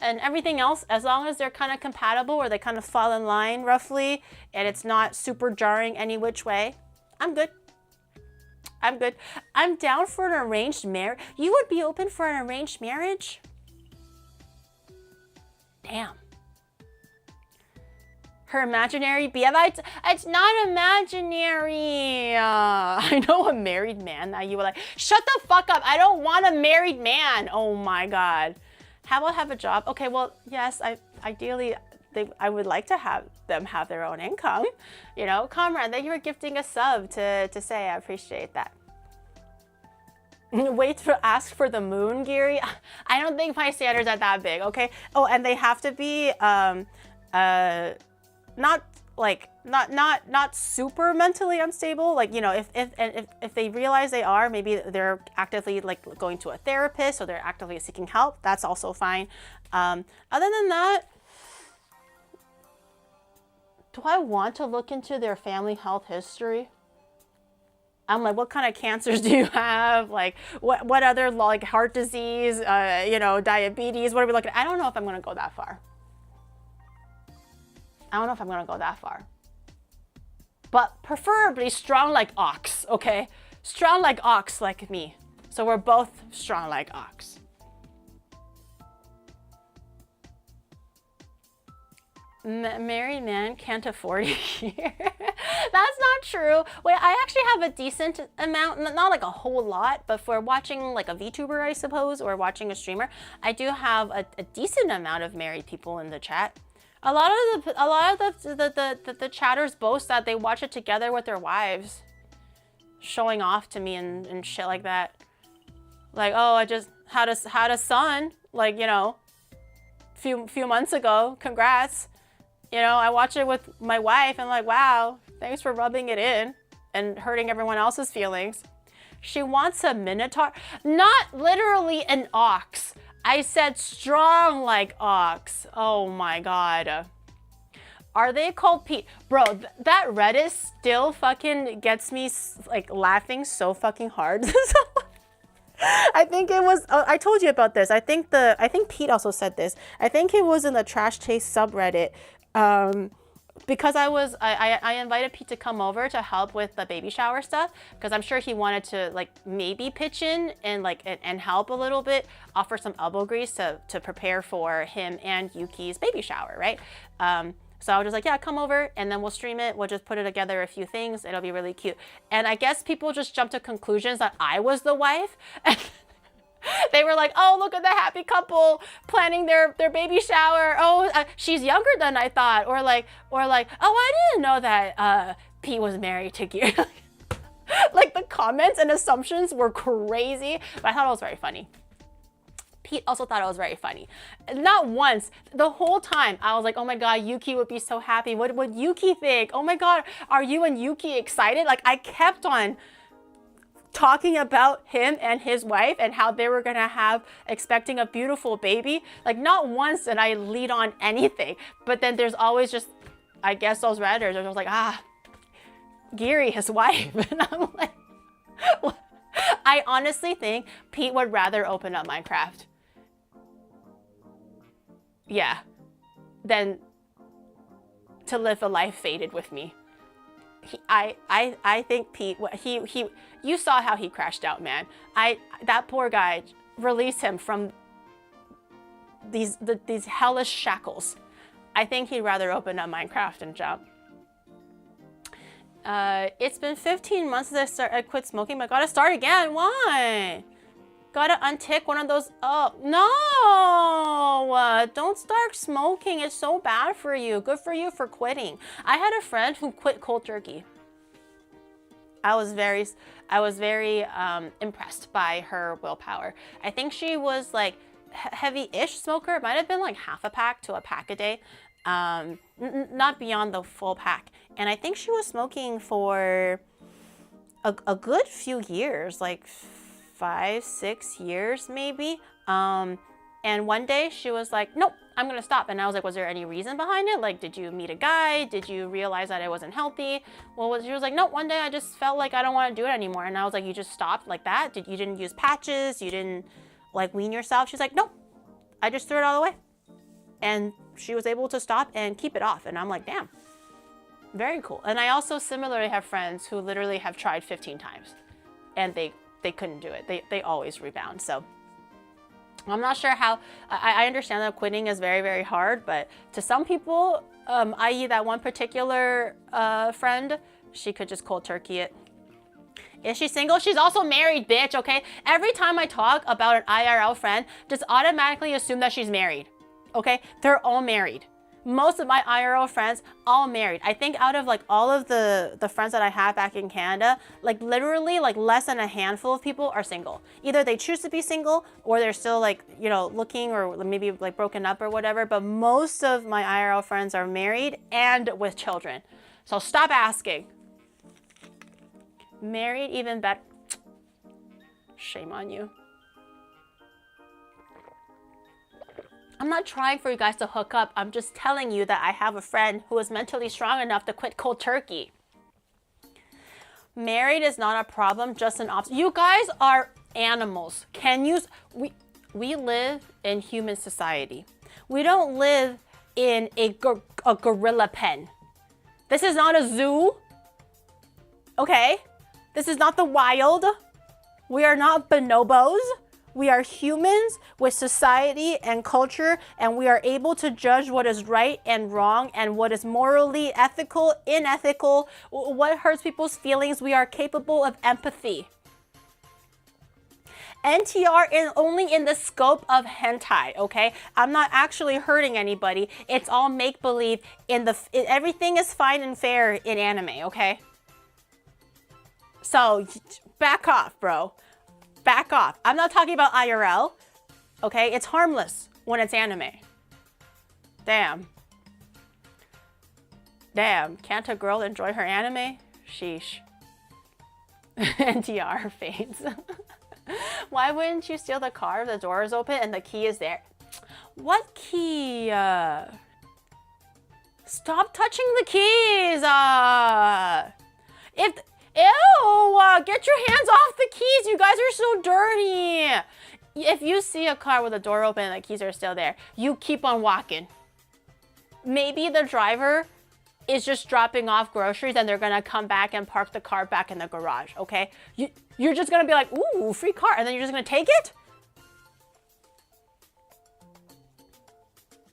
and everything else, as long as they're kind of compatible or they kind of fall in line roughly, and it's not super jarring any which way, I'm good. I'm good. I'm down for an arranged marriage. You would be open for an arranged marriage? Damn. Her imaginary BFI, it's not imaginary. I know a married man that you were like, shut the fuck up. I don't want a married man. Oh my God. How about have a job? Okay, well, yes, ideally, I would like to have them have their own income. You know, comrade, thank you for gifting a sub to say, I appreciate that. Wait to ask for the moon, Geary. I don't think my standards are that big, okay? Oh, and they have to be not super mentally unstable. Like, you know, if they realize they are, maybe they're actively like going to a therapist or they're actively seeking help, that's also fine. Other than that, do I want to look into their family health history? I'm like, what kind of cancers do you have? Like, what other, like, heart disease, you know, diabetes, what are we looking at? I don't know if I'm going to go that far. I don't know if I'm going to go that far. But preferably strong like ox, okay? Strong like ox like me. So we're both strong like ox. Married man can't afford it here. That's not true. Wait, I actually have a decent amount, not like a whole lot, but for watching like a VTuber, I suppose, or watching a streamer, I do have a decent amount of married people in the chat. A lot of the chatters boast that they watch it together with their wives, showing off to me and shit like that. Like, oh, I just had a son, like, you know, few months ago. Congrats. You know, I watch it with my wife and like, wow, thanks for rubbing it in and hurting everyone else's feelings. She wants a minotaur, not literally an ox. I said strong like ox. Oh my God. Are they called Pete? Bro, that Reddit still fucking gets me like laughing so fucking hard. I think it was, I told you about this. I think Pete also said this. I think it was in the Trash Chase subreddit. Because I invited Pete to come over to help with the baby shower stuff, because I'm sure he wanted to like maybe pitch in and like and help a little bit, offer some elbow grease to prepare for him and Yuki's baby shower, right? So I was just like, yeah, come over and then we'll stream it. We'll just put it together a few things. It'll be really cute. And I guess people just jumped to conclusions that I was the wife. They were like, oh, look at the happy couple planning their baby shower. Oh, she's younger than I thought. Or like, oh, I didn't know that Pete was married to Gear. Like the comments and assumptions were crazy, but I thought it was very funny. Pete also thought it was very funny. Not once, the whole time, I was like, oh my God, Yuki would be so happy. What would Yuki think? Oh my God, are you and Yuki excited? Like I kept on talking about him and his wife and how they were gonna expecting a beautiful baby. Like not once did I lead on anything, but then there's always just, I guess those Redditors, they're just like, Geary, his wife. And I'm like, what? I honestly think Pete would rather open up Minecraft. Yeah. Than to live a life fated with me. I think Pete, you saw how he crashed out, man. That poor guy, release him from these hellish shackles. I think he'd rather open up Minecraft and jump. It's been 15 months since I quit smoking, but gotta start again. Why? Gotta untick one of those. Oh, no! Don't start smoking. It's so bad for you. Good for you for quitting. I had a friend who quit cold turkey. I was very impressed by her willpower. I think she was like heavy-ish smoker. It might have been like half a pack to a pack a day. Not beyond the full pack. And I think she was smoking for a good few years, like 5-6 years maybe. And one day she was like, nope, I'm gonna stop. And I was like, was there any reason behind it? Like, did you meet a guy? Did you realize that it wasn't healthy? Well, she was like, nope, one day I just felt like I don't want to do it anymore. And I was like, you just stopped like that? You didn't use patches? You didn't like wean yourself? She's like, nope, I just threw it all away. And she was able to stop and keep it off. And I'm like, damn, very cool. And I also similarly have friends who literally have tried 15 times and they couldn't do it. They always rebound. So I'm not sure how, I understand that quitting is very, very hard, but to some people, i.e. that one particular friend, she could just cold turkey it. Is she single? She's also married, bitch, okay? Every time I talk about an IRL friend, just automatically assume that she's married, okay? They're all married. Most of my IRL friends, all married. I think out of like all of the friends that I have back in Canada, like literally like less than a handful of people are single. Either they choose to be single or they're still like, you know, looking or maybe like broken up or whatever. But most of my IRL friends are married and with children. So stop asking. Married, even better. Shame on you. I'm not trying for you guys to hook up. I'm just telling you that I have a friend who is mentally strong enough to quit cold turkey. Married is not a problem, just an option. You guys are animals. We live in human society. We don't live in a gorilla pen. This is not a zoo. Okay? This is not the wild. We are not bonobos. We are humans with society and culture, and we are able to judge what is right and wrong and what is morally ethical, unethical, what hurts people's feelings. We are capable of empathy. NTR is only in the scope of hentai, okay? I'm not actually hurting anybody. It's all make-believe. Everything is fine and fair in anime, okay? So back off, bro. Back off. I'm not talking about IRL, okay? It's harmless when it's anime. Damn. Damn, can't a girl enjoy her anime? Sheesh. NTR fades. Why wouldn't you steal the car if the door is open and the key is there? What key? Stop touching the keys! Get your hands off the keys. You guys are so dirty. If you see a car with the door open and the keys are still there, you keep on walking. Maybe the driver is just dropping off groceries and they're gonna come back and park the car back in the garage, okay? You're just gonna be like, ooh, free car, and then you're just gonna take it?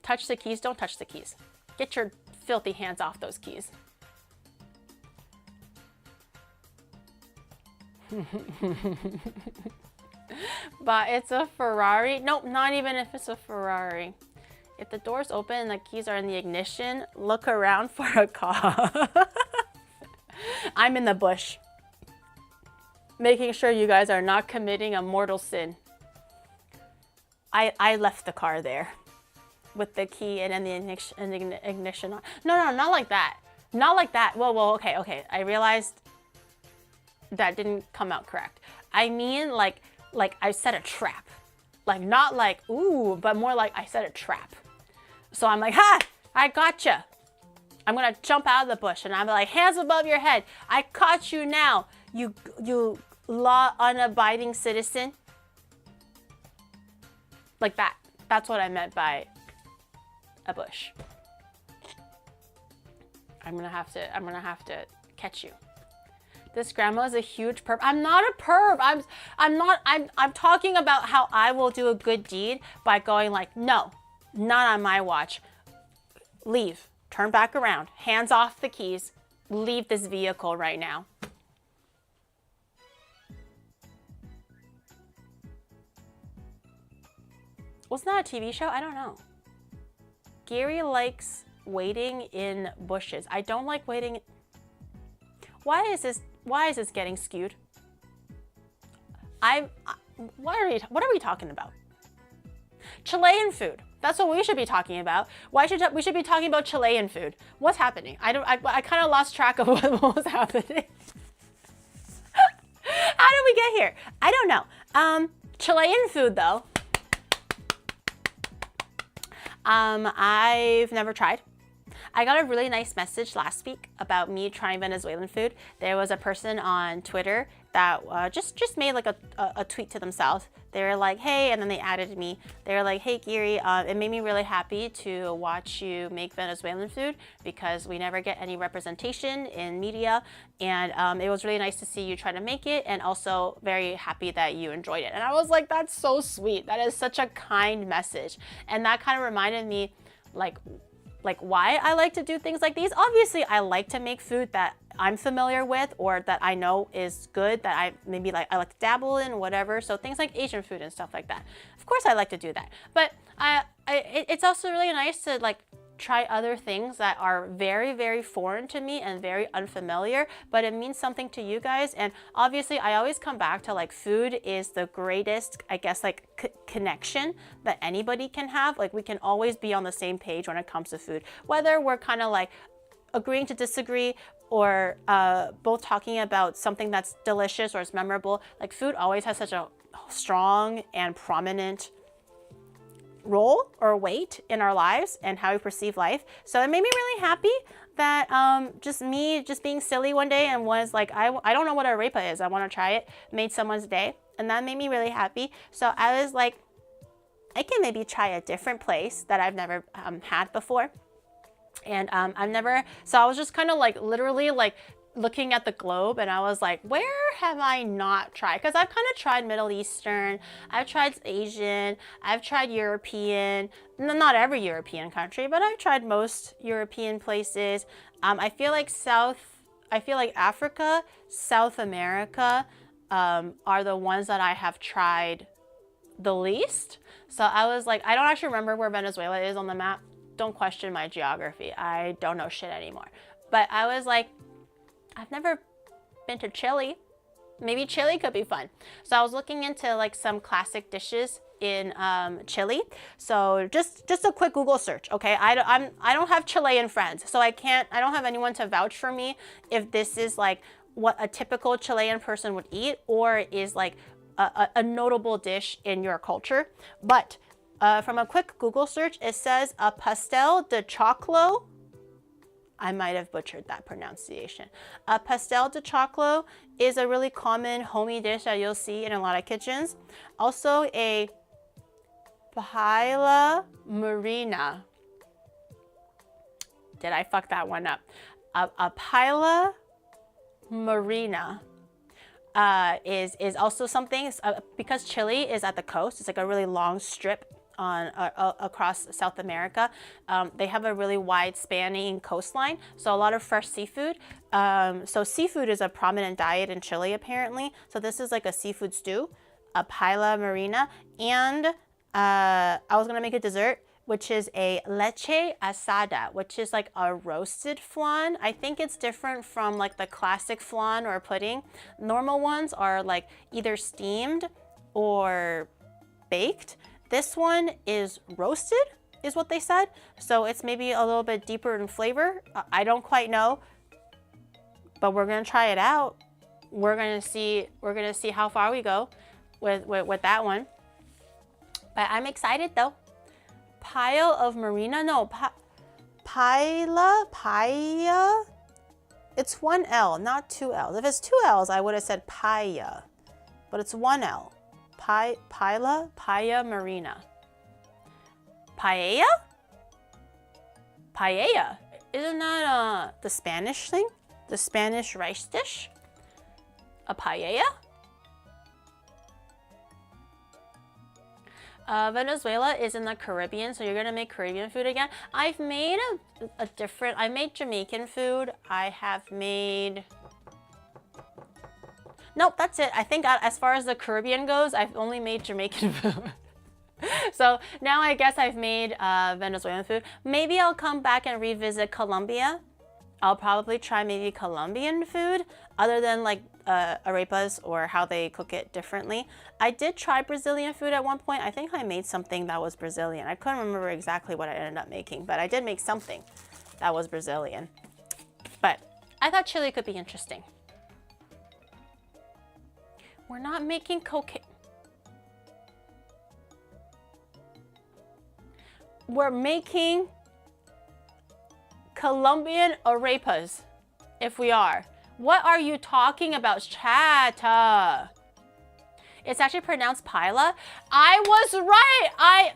Touch the keys, don't touch the keys. Get your filthy hands off those keys. But it's a Ferrari. Nope, not even if it's a Ferrari. If the door's open and the keys are in the ignition, look around for a car. I'm in the bush, making sure you guys are not committing a mortal sin. I left the car there with the key and the ignition on. No, not like that. Not like that. Well, okay. I realized that didn't come out correct. I mean, like I set a trap. Like, not like, ooh, but more like I set a trap. So I'm like, ha, I gotcha. I'm gonna jump out of the bush and I'm like, hands above your head. I caught you now, you law unabiding citizen. Like that. That's what I meant by a bush. I'm gonna have to catch you. This grandma is a huge perv. I'm not a perv. I'm talking about how I will do a good deed by going like, no, not on my watch. Leave. Turn back around. Hands off the keys. Leave this vehicle right now. Wasn't that a TV show? I don't know. Gary likes waiting in bushes. I don't like waiting. Why is this getting skewed? What are we talking about? Chilean food. That's what we should be talking about. We should be talking about Chilean food. What's happening? I kind of lost track of what was happening. How did we get here? I don't know. Chilean food though. I've never tried. I got a really nice message last week about me trying Venezuelan food. There was a person on Twitter that just made like a tweet to themselves. They were like, hey, and then they added me. They were like, hey, Giri, it made me really happy to watch you make Venezuelan food because we never get any representation in media. And it was really nice to see you try to make it and also very happy that you enjoyed it. And I was like, that's so sweet. That is such a kind message. And that kind of reminded me like why I like to do things like these. Obviously, I like to make food that I'm familiar with or that I know is good, that I like to dabble in, whatever. So things like Asian food and stuff like that. Of course, I like to do that. But it's also really nice to like try other things that are very, very foreign to me and very unfamiliar, but it means something to you guys. And obviously I always come back to like food is the greatest, I guess, like connection that anybody can have. Like we can always be on the same page when it comes to food, whether we're kind of like agreeing to disagree or both talking about something that's delicious or is memorable. Like food always has such a strong and prominent role or weight in our lives and how we perceive life. So it made me really happy that just being silly one day and was like, I don't know what a arepa is. I want to try it. Made someone's day. And that made me really happy. So I was like, I can maybe try a different place that I've never had before. And so I was just kind of like literally like looking at the globe and I was like, where have I not tried? Because I've kind of tried Middle Eastern, I've tried Asian, I've tried European, not every European country, but I've tried most European places. I feel like Africa, South America are the ones that I have tried the least. So I was like, I don't actually remember where Venezuela is on the map. Don't question my geography. I don't know shit anymore. But I was like, I've never been to Chile. Maybe Chile could be fun. So I was looking into like some classic dishes in Chile. So just a quick Google search, okay? I don't have Chilean friends, so I don't have anyone to vouch for me if this is like what a typical Chilean person would eat or is like a notable dish in your culture. But from a quick Google search, it says a pastel de choclo. I might have butchered that pronunciation. A pastel de choclo is a really common homey dish that you'll see in a lot of kitchens. Also a Paila Marina. Did I fuck that one up? A Paila Marina is also something, because Chile is at the coast, it's like a really long strip on across South America. They have a really wide spanning coastline, so a lot of fresh seafood. So seafood is a prominent diet in Chile apparently. So this is like a seafood stew, a paella marina, and I was gonna make a dessert, which is a leche asada, which is like a roasted flan. I think it's different from like the classic flan or pudding. Normal ones are like either steamed or baked. This one is roasted, is what they said. So it's maybe a little bit deeper in flavor. I don't quite know, but we're gonna try it out. We're gonna see how far we go with that one. But I'm excited though. Pile of Marina, no, Paila. It's one L, not two L's. If it's two L's, I would have said Paella, but it's one L. Paella Marina. Paella? Paella. Isn't that the Spanish thing? The Spanish rice dish? A paella? Venezuela is in the Caribbean, so you're gonna make Caribbean food again. I've made I made Jamaican food. I have made, nope, that's it. I think as far as the Caribbean goes, I've only made Jamaican food. So now I guess I've made Venezuelan food. Maybe I'll come back and revisit Colombia. I'll probably try maybe Colombian food other than like arepas or how they cook it differently. I did try Brazilian food at one point. I think I made something that was Brazilian. I couldn't remember exactly what I ended up making, but I did make something that was Brazilian. But I thought Chile could be interesting. We're not making cocaine. We're making Colombian arepas, if we are. What are you talking about, chat? It's actually pronounced Paila. I was right.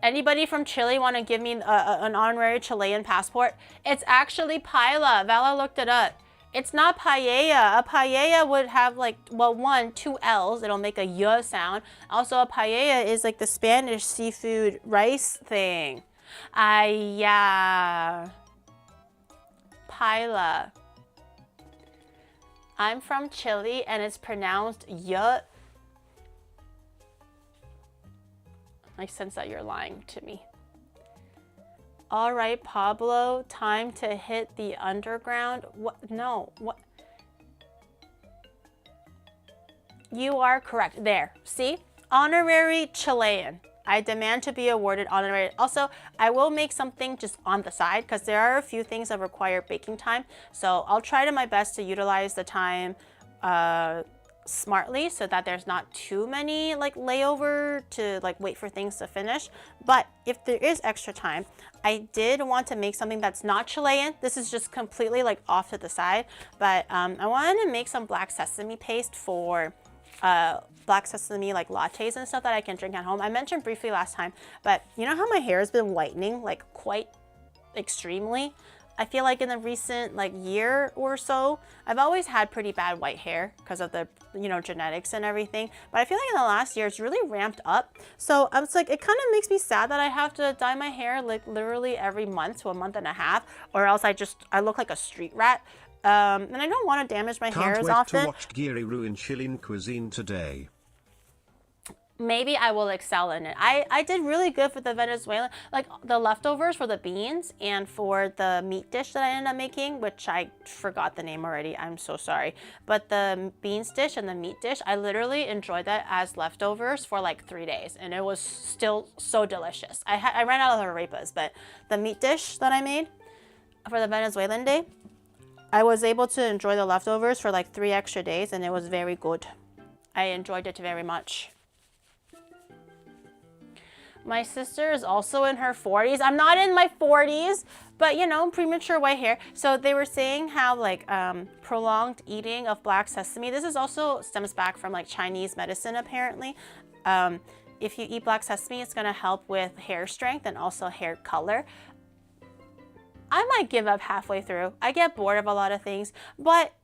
Anybody from Chile want to give me an honorary Chilean passport? It's actually Paila. Vala looked it up. It's not paella. A paella would have like, well, two L's. It'll make a y sound. Also, a paella is like the Spanish seafood rice thing. Yeah. Paila. I'm from Chile and it's pronounced y. I sense that you're lying to me. All right, Pablo, time to hit the underground. What? No, what? You are correct. There, see? Honorary Chilean. I demand to be awarded honorary. Also, I will make something just on the side because there are a few things that require baking time. So I'll try to my best to utilize the time smartly so that there's not too many like layover to like wait for things to finish. But if there is extra time, I did want to make something that's not Chilean. This is just completely like off to the side. But I wanted to make some black sesame paste for black sesame like lattes and stuff that I can drink at home. I mentioned briefly last time, but you know how my hair has been whitening like quite extremely? I feel like in the recent like year or so, I've always had pretty bad white hair because of the, you know, genetics and everything. But I feel like in the last year, it's really ramped up. So I was like, it kind of makes me sad that I have to dye my hair like literally every month to a month and a half, or else I look like a street rat. And I don't want to damage my hair as often. Can't wait to watch Giri ruin Chilean cuisine today. Maybe I will excel in it. I did really good for the Venezuelan, like the leftovers for the beans and for the meat dish that I ended up making, which I forgot the name already. I'm so sorry. But the beans dish and the meat dish, I literally enjoyed that as leftovers for like 3 days. And it was still so delicious. I ran out of the arepas, but the meat dish that I made for the Venezuelan day, I was able to enjoy the leftovers for like 3 extra days and it was very good. I enjoyed it very much. My sister is also in her 40s. I'm not in my 40s, but you know, premature white hair. So they were saying how like prolonged eating of black sesame, this is also stems back from like Chinese medicine apparently. If you eat black sesame, it's gonna help with hair strength and also hair color. I might give up halfway through. I get bored of a lot of things, but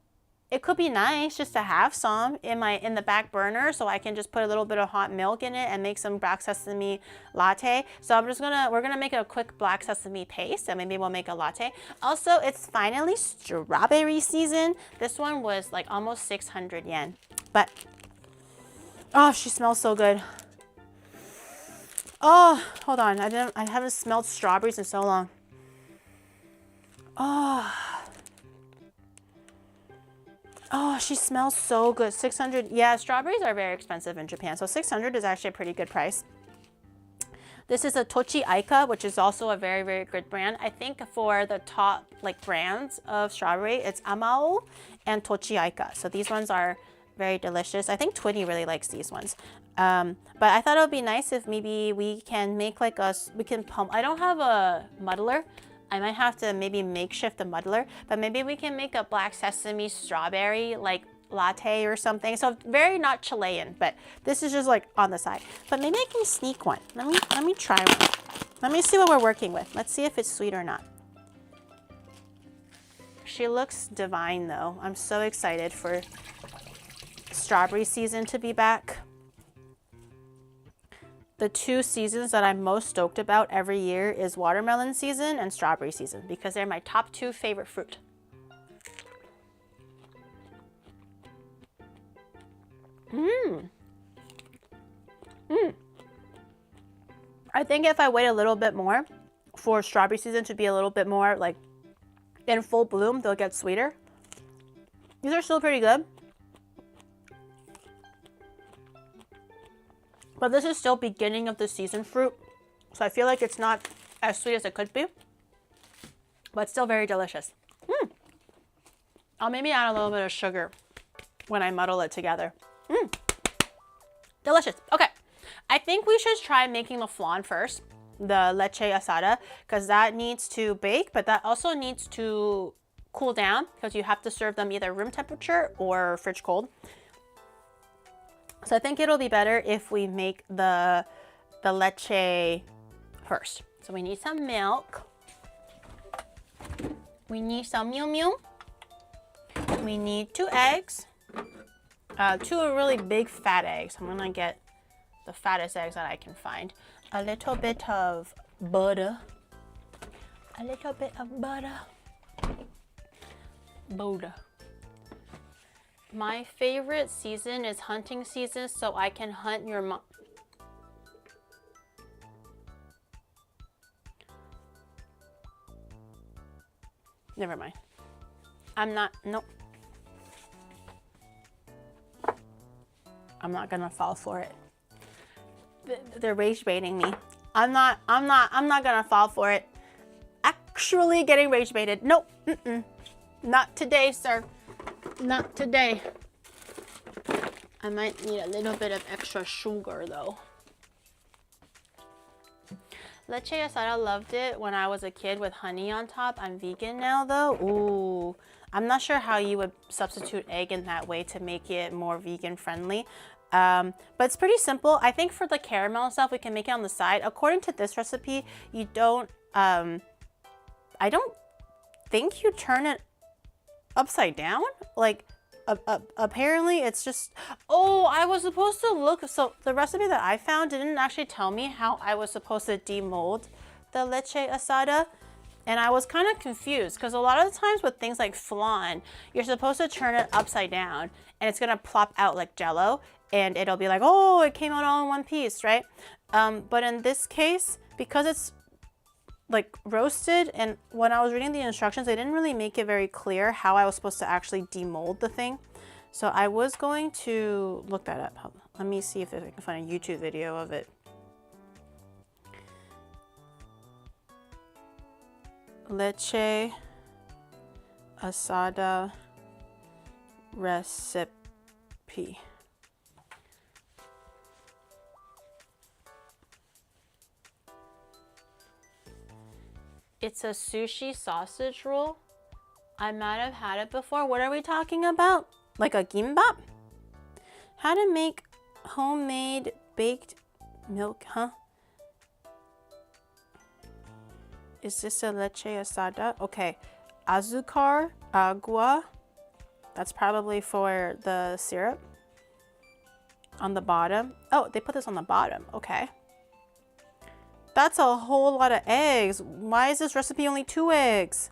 it could be nice just to have some in the back burner so I can just put a little bit of hot milk in it and make some black sesame latte. So we're gonna make a quick black sesame paste and maybe we'll make a latte. Also, it's finally strawberry season. This one was like almost 600 yen, but oh, she smells so good. Oh, hold on, I haven't smelled strawberries in so long. Oh, she smells so good. 600. Yeah, strawberries are very expensive in Japan. So 600 is actually a pretty good price. This is a Tochi Aika, which is also a very, very good brand. I think for the top like brands of strawberry, it's Amao and Tochi Aika. So these ones are very delicious. I think Twitty really likes these ones. But I thought it would be nice if maybe we can make like I don't have a muddler. I might have to maybe makeshift a muddler, but maybe we can make a black sesame strawberry like latte or something. So very not Chilean, but this is just like on the side. But maybe I can sneak one. Let me try one. Let me see what we're working with. Let's see if it's sweet or not. She looks divine though. I'm so excited for strawberry season to be back. The two seasons that I'm most stoked about every year is watermelon season and strawberry season because they're my top two favorite fruit. I think if I wait a little bit more for strawberry season to be a little bit more like in full bloom, they'll get sweeter. These are still pretty good. But this is still beginning of the season fruit. So I feel like it's not as sweet as it could be. But still very delicious. I'll maybe add a little bit of sugar when I muddle it together. Delicious. Okay. I think we should try making the flan first. The Leche Asada. Because that needs to bake. But that also needs to cool down. Because you have to serve them either room temperature or fridge cold. So I think it'll be better if we make the leche first. So we need some milk. We need some mew mew. We need 2 eggs. 2 really big fat eggs. I'm gonna get the fattest eggs that I can find. A little bit of butter. A little bit of butter. Butter. My favorite season is hunting season, so I can hunt your mom. Never mind. I'm not, nope. I'm not gonna fall for it. They're rage baiting me. I'm not gonna fall for it. Actually getting rage baited. Nope, not today, sir. Not today. I might need a little bit of extra sugar though. Leche Asada, loved it when I was a kid with honey on top. I'm vegan now though. Ooh. I'm not sure how you would substitute egg in that way to make it more vegan friendly. But it's pretty simple. I think for the caramel stuff, we can make it on the side. According to this recipe, you don't, I don't think you turn it upside down. Like, apparently it's just, oh, I was supposed to look, so the recipe that I found didn't actually tell me how I was supposed to demold the Leche Asada. And I was kind of confused because a lot of the times with things like flan, you're supposed to turn it upside down and it's gonna plop out like jello and it'll be like, oh, it came out all in one piece, right? But in this case, because it's like roasted, and when I was reading the instructions, they didn't really make it very clear how I was supposed to actually demold the thing. So I was going to look that up. Let me see if I can find a YouTube video of it. Leche Asada recipe. It's a sushi sausage roll. I might have had it before. What are we talking about? Like a gimbap? How to make homemade baked milk, huh? Is this a leche asada? Okay. Azúcar, agua. That's probably for the syrup. On the bottom. Oh, they put this on the bottom. Okay. That's a whole lot of eggs. Why is this recipe only 2 eggs?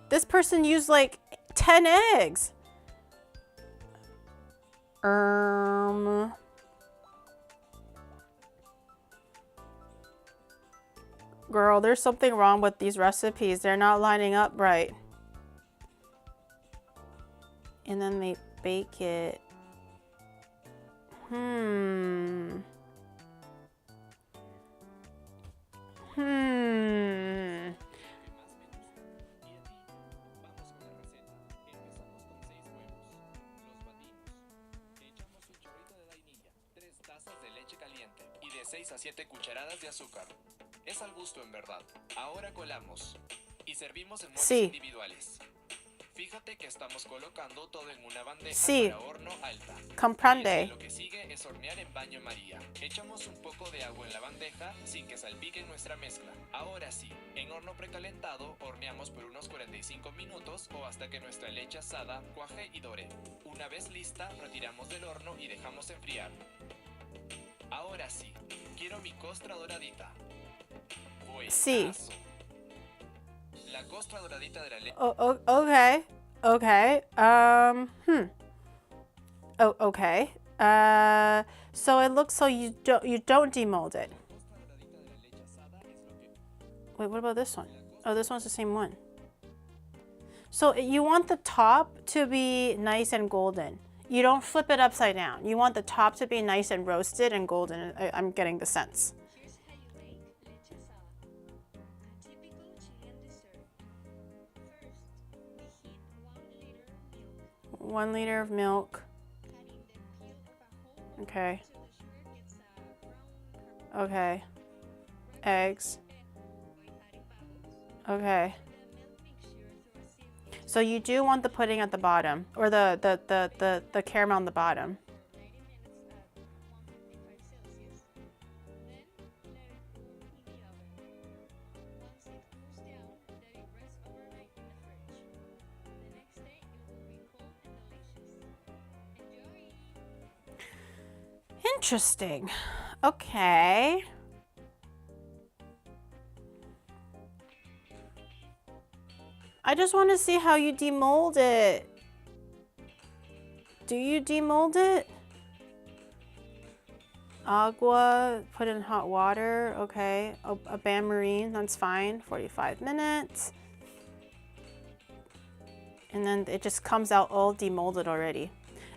This person used like 10 eggs. Girl, there's something wrong with these recipes. They're not lining up right. And then they bake it. De leche caliente y de 6 a 7 cucharadas de azúcar. Es al gusto en verdad. Ahora colamos y servimos en moldes individuales. Fíjate que estamos colocando todo en una bandeja para horno alta. Comprende. Lo que sigue es hornear en baño María. Echamos un poco de agua en la bandeja sin que salpique nuestra mezcla. Ahora sí, en horno precalentado horneamos por unos 45 minutos o hasta que nuestra leche asada cuaje y dore. Una vez lista, retiramos del horno y dejamos enfriar. Ahora sí, quiero mi costra doradita. Sí. Buenazo. La costra doradita de la leche. Okay. Okay. Oh, okay. So it looks so you don't demold it. Wait, what about this one? Oh, this one's the same one. So you want the top to be nice and golden. You don't flip it upside down. You want the top to be nice and roasted and golden. I'm getting the sense. Here's how you make leche asada, a typical Chilean dessert. First, we heat 1 liter of 1 liter of milk, milk. adding the peel of a whole Okay. till the sugar gets a brown purple. Okay. Eggs. Then avoid adding bubbles. Okay. The milk mixture through a sieve So you do want the pudding at the bottom, or the caramel on the bottom. for 30 minutes at 155 Celsius. Then let it cool in the oven. Once it cools down, let it rest overnight in the fridge. The next day it will be cold and delicious. Enjoy! Interesting. Okay. I just want to see how you demold it. Do you demold it? Agua, put in hot water. Okay. A bain-marie, that's fine. 45 minutes. And then it just comes out all demolded already.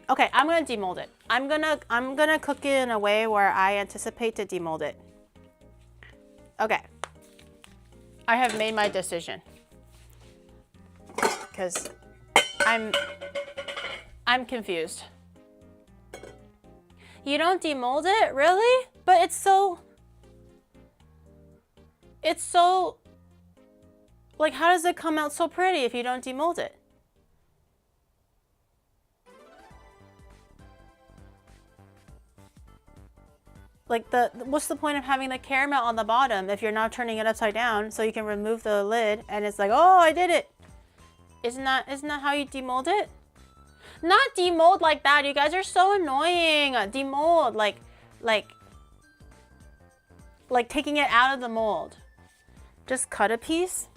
Okay, I'm gonna demold it. I'm gonna cook it in a way where I anticipate to demold it. Okay. I have made my decision. Because I'm confused. You don't demold it? Really? But it's so like, how does it come out so pretty if you don't demold it? Like, what's the point of having the caramel on the bottom if you're not turning it upside down so you can remove the lid and it's like, oh, I did it. Isn't that how you demold it? Not demold like that. You guys are so annoying. Demold, like taking it out of the mold. Just cut a piece.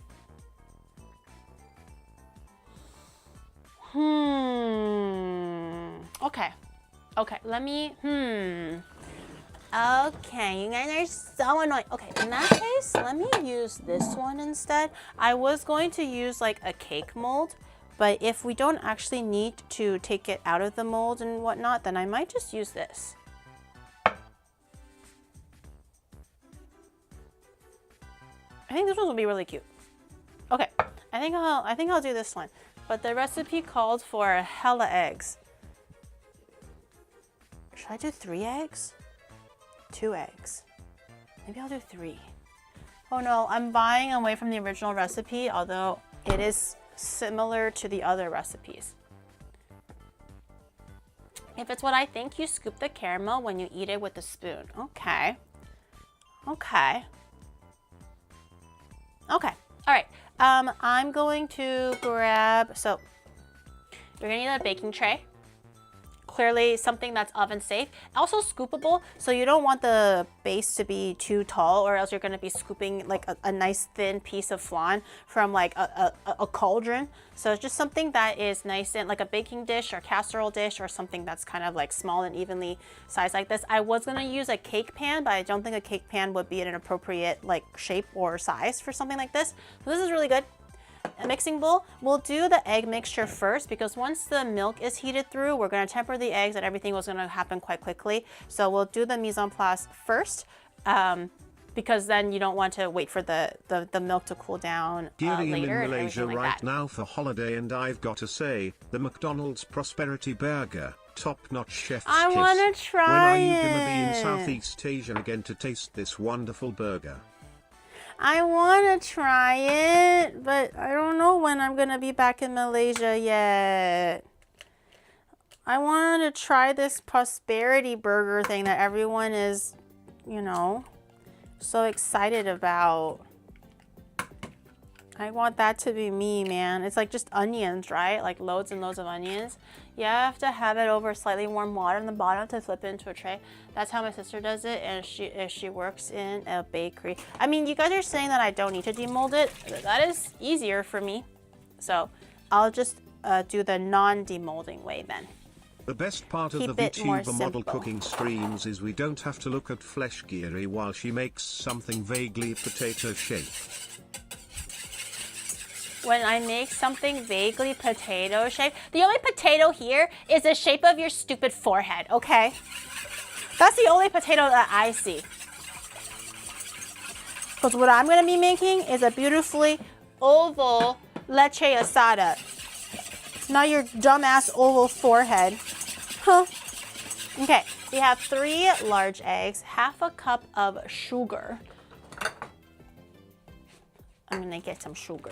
Okay. Okay, let me, Okay, you guys are so annoying. Okay, in that case, let me use this one instead. I was going to use like a cake mold, but if we don't actually need to take it out of the mold and whatnot, then I might just use this. I think this one will be really cute. Okay, I think I'll do this one. But the recipe called for hella eggs. Should I do 3 eggs? 2 eggs. Maybe I'll do 3. Oh no, I'm buying away from the original recipe, although it is similar to the other recipes. If it's what I think, you scoop the caramel when you eat it with a spoon. Okay. Okay. Okay. All right. I'm going to grab, so you're gonna need a baking tray. Clearly something that's oven safe. Also scoopable, so you don't want the base to be too tall or else you're gonna be scooping like a nice thin piece of flan from like a cauldron. So it's just something that is nice and like a baking dish or casserole dish or something that's kind of like small and evenly sized like this. I was gonna use a cake pan, but I don't think a cake pan would be an appropriate like shape or size for something like this. So this is really good. A mixing bowl, we'll do the egg mixture first because once the milk is heated through, we're going to temper the eggs and everything was going to happen quite quickly. So we'll do the mise en place first because then you don't want to wait for the milk to cool down Here I am later in and Malaysia everything like right that. now for holiday, and I've got to say, the McDonald's Prosperity Burger, top-notch chef's I kiss. want to When try are you gonna be in it. Southeast Asia again to taste this wonderful burger? I want to try it, but I don't know when I'm going to be back in Malaysia yet. I want to try this prosperity burger thing that everyone is, you know, so excited about. I want that to be me, man. It's like just onions, right? Like loads and loads of onions. You have to have it over slightly warm water on the bottom to flip it into a tray. That's how my sister does it, and she works in a bakery. I mean, you guys are saying that I don't need to demold it. That is easier for me. So I'll just do the non-demolding way then. The best part of Keep the it more VTuber model simple. cooking streams is we don't have to look at Fleshgiri while she makes something vaguely potato shaped. When I make something vaguely potato shaped, the only potato here is the shape of your stupid forehead, okay? That's the only potato that I see. Because what I'm gonna be making is a beautifully oval leche asada. Not your dumbass oval forehead. Huh. Okay, we have 3 large eggs, half a cup of sugar. I'm gonna get some sugar.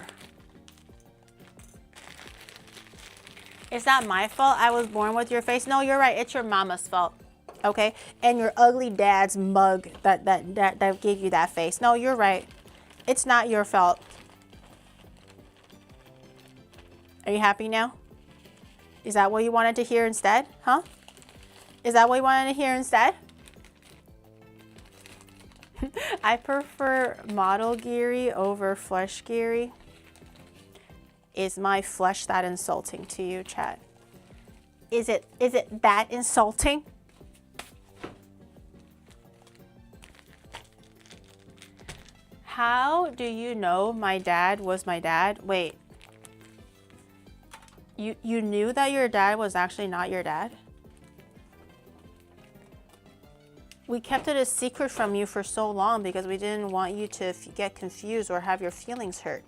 It's not my fault I was born with your face. No, you're right. It's your mama's fault. Okay? And your ugly dad's mug that gave you that face. No, you're right. It's not your fault. Are you happy now? Is that what you wanted to hear instead? Huh? Is that what you wanted to hear instead? I prefer model giri over flesh giri. Is my flesh that insulting to you, chat? Is it that insulting? How do you know my dad was my dad? Wait. You knew that your dad was actually not your dad? We kept it a secret from you for so long because we didn't want you to get confused or have your feelings hurt.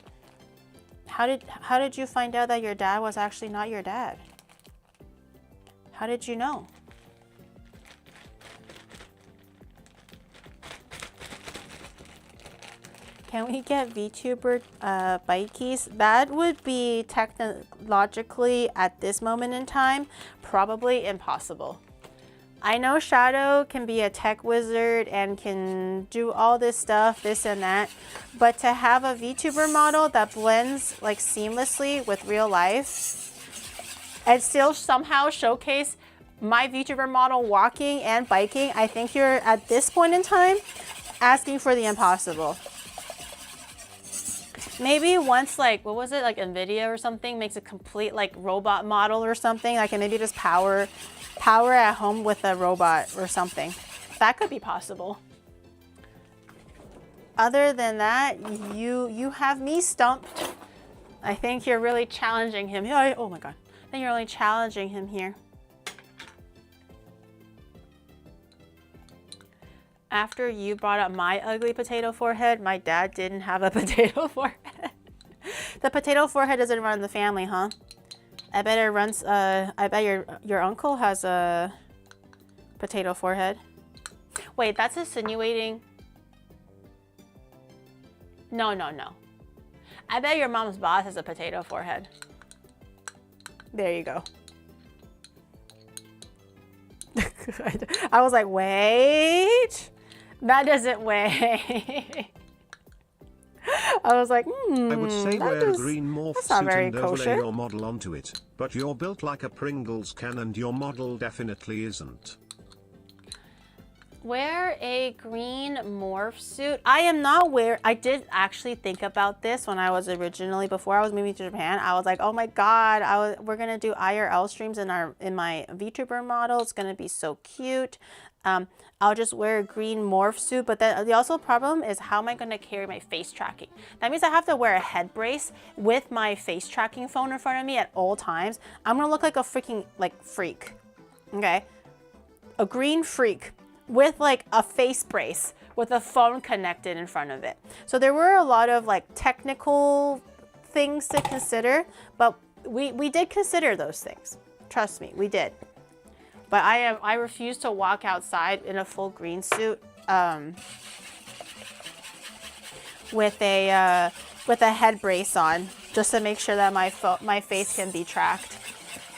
How did you find out that your dad was actually not your dad? How did you know? Can we get VTuber bite keys? That would be technologically, at this moment in time, probably impossible. I know Shadow can be a tech wizard and can do all this stuff, this and that, but to have a VTuber model that blends like seamlessly with real life and still somehow showcase my VTuber model walking and biking, I think you're at this point in time asking for the impossible. Maybe once, like, what was it, like NVIDIA or something makes a complete like robot model or something, I can maybe just power at home with a robot or something. That could be possible. Other than that, you have me stumped. I think you're really challenging him. Oh my god. I think you're really challenging him here. After you brought up my ugly potato forehead, my dad didn't have a potato forehead. The potato forehead doesn't run in the family, huh? I bet it runs, I bet your uncle has a potato forehead. Wait, that's insinuating. No. I bet your mom's boss has a potato forehead. There you go. I was like, wait, that doesn't wait. I was like, I would say wear a green morph that's not suit very and overlay kosher. your model onto it, but you're built like a Pringles can and your model definitely isn't. Wear a green morph suit. I am not wearing. I did actually think about this when I was originally, before I was moving to Japan. I was like, oh my god, we're gonna do IRL streams in my VTuber model. It's gonna be so cute. I'll just wear a green morph suit, but then the also problem is, how am I gonna carry my face tracking? That means I have to wear a head brace with my face tracking phone in front of me at all times. I'm gonna look like a freaking freak, okay? A green freak with like a face brace with a phone connected in front of it. So there were a lot of like technical things to consider, but we did consider those things. Trust me, we did. But I refuse to walk outside in a full green suit with a head brace on, just to make sure that my face can be tracked.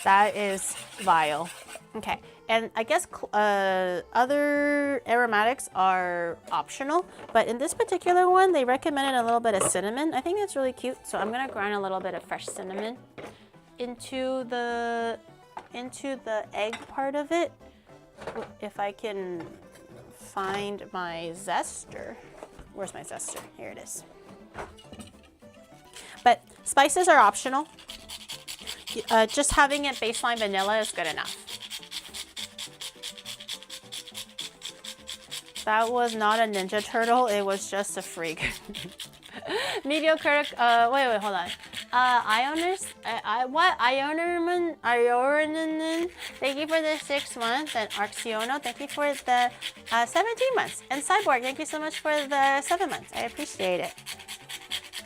That is vile. Okay, And I guess other aromatics are optional, but in this particular one, they recommended a little bit of cinnamon. I think that's really cute. So I'm gonna grind a little bit of fresh cinnamon into the egg part of it. If I can find my zester. Where's my zester? Here it is. But spices are optional. Just having it baseline vanilla is good enough. That was not a Ninja Turtle, it was just a freak. Mediocre, wait, hold on. Ioners, Ionerman, thank you for the 6 months. And Arxiono, thank you for the 17 months. And Cyborg, thank you so much for the 7 months. I appreciate it.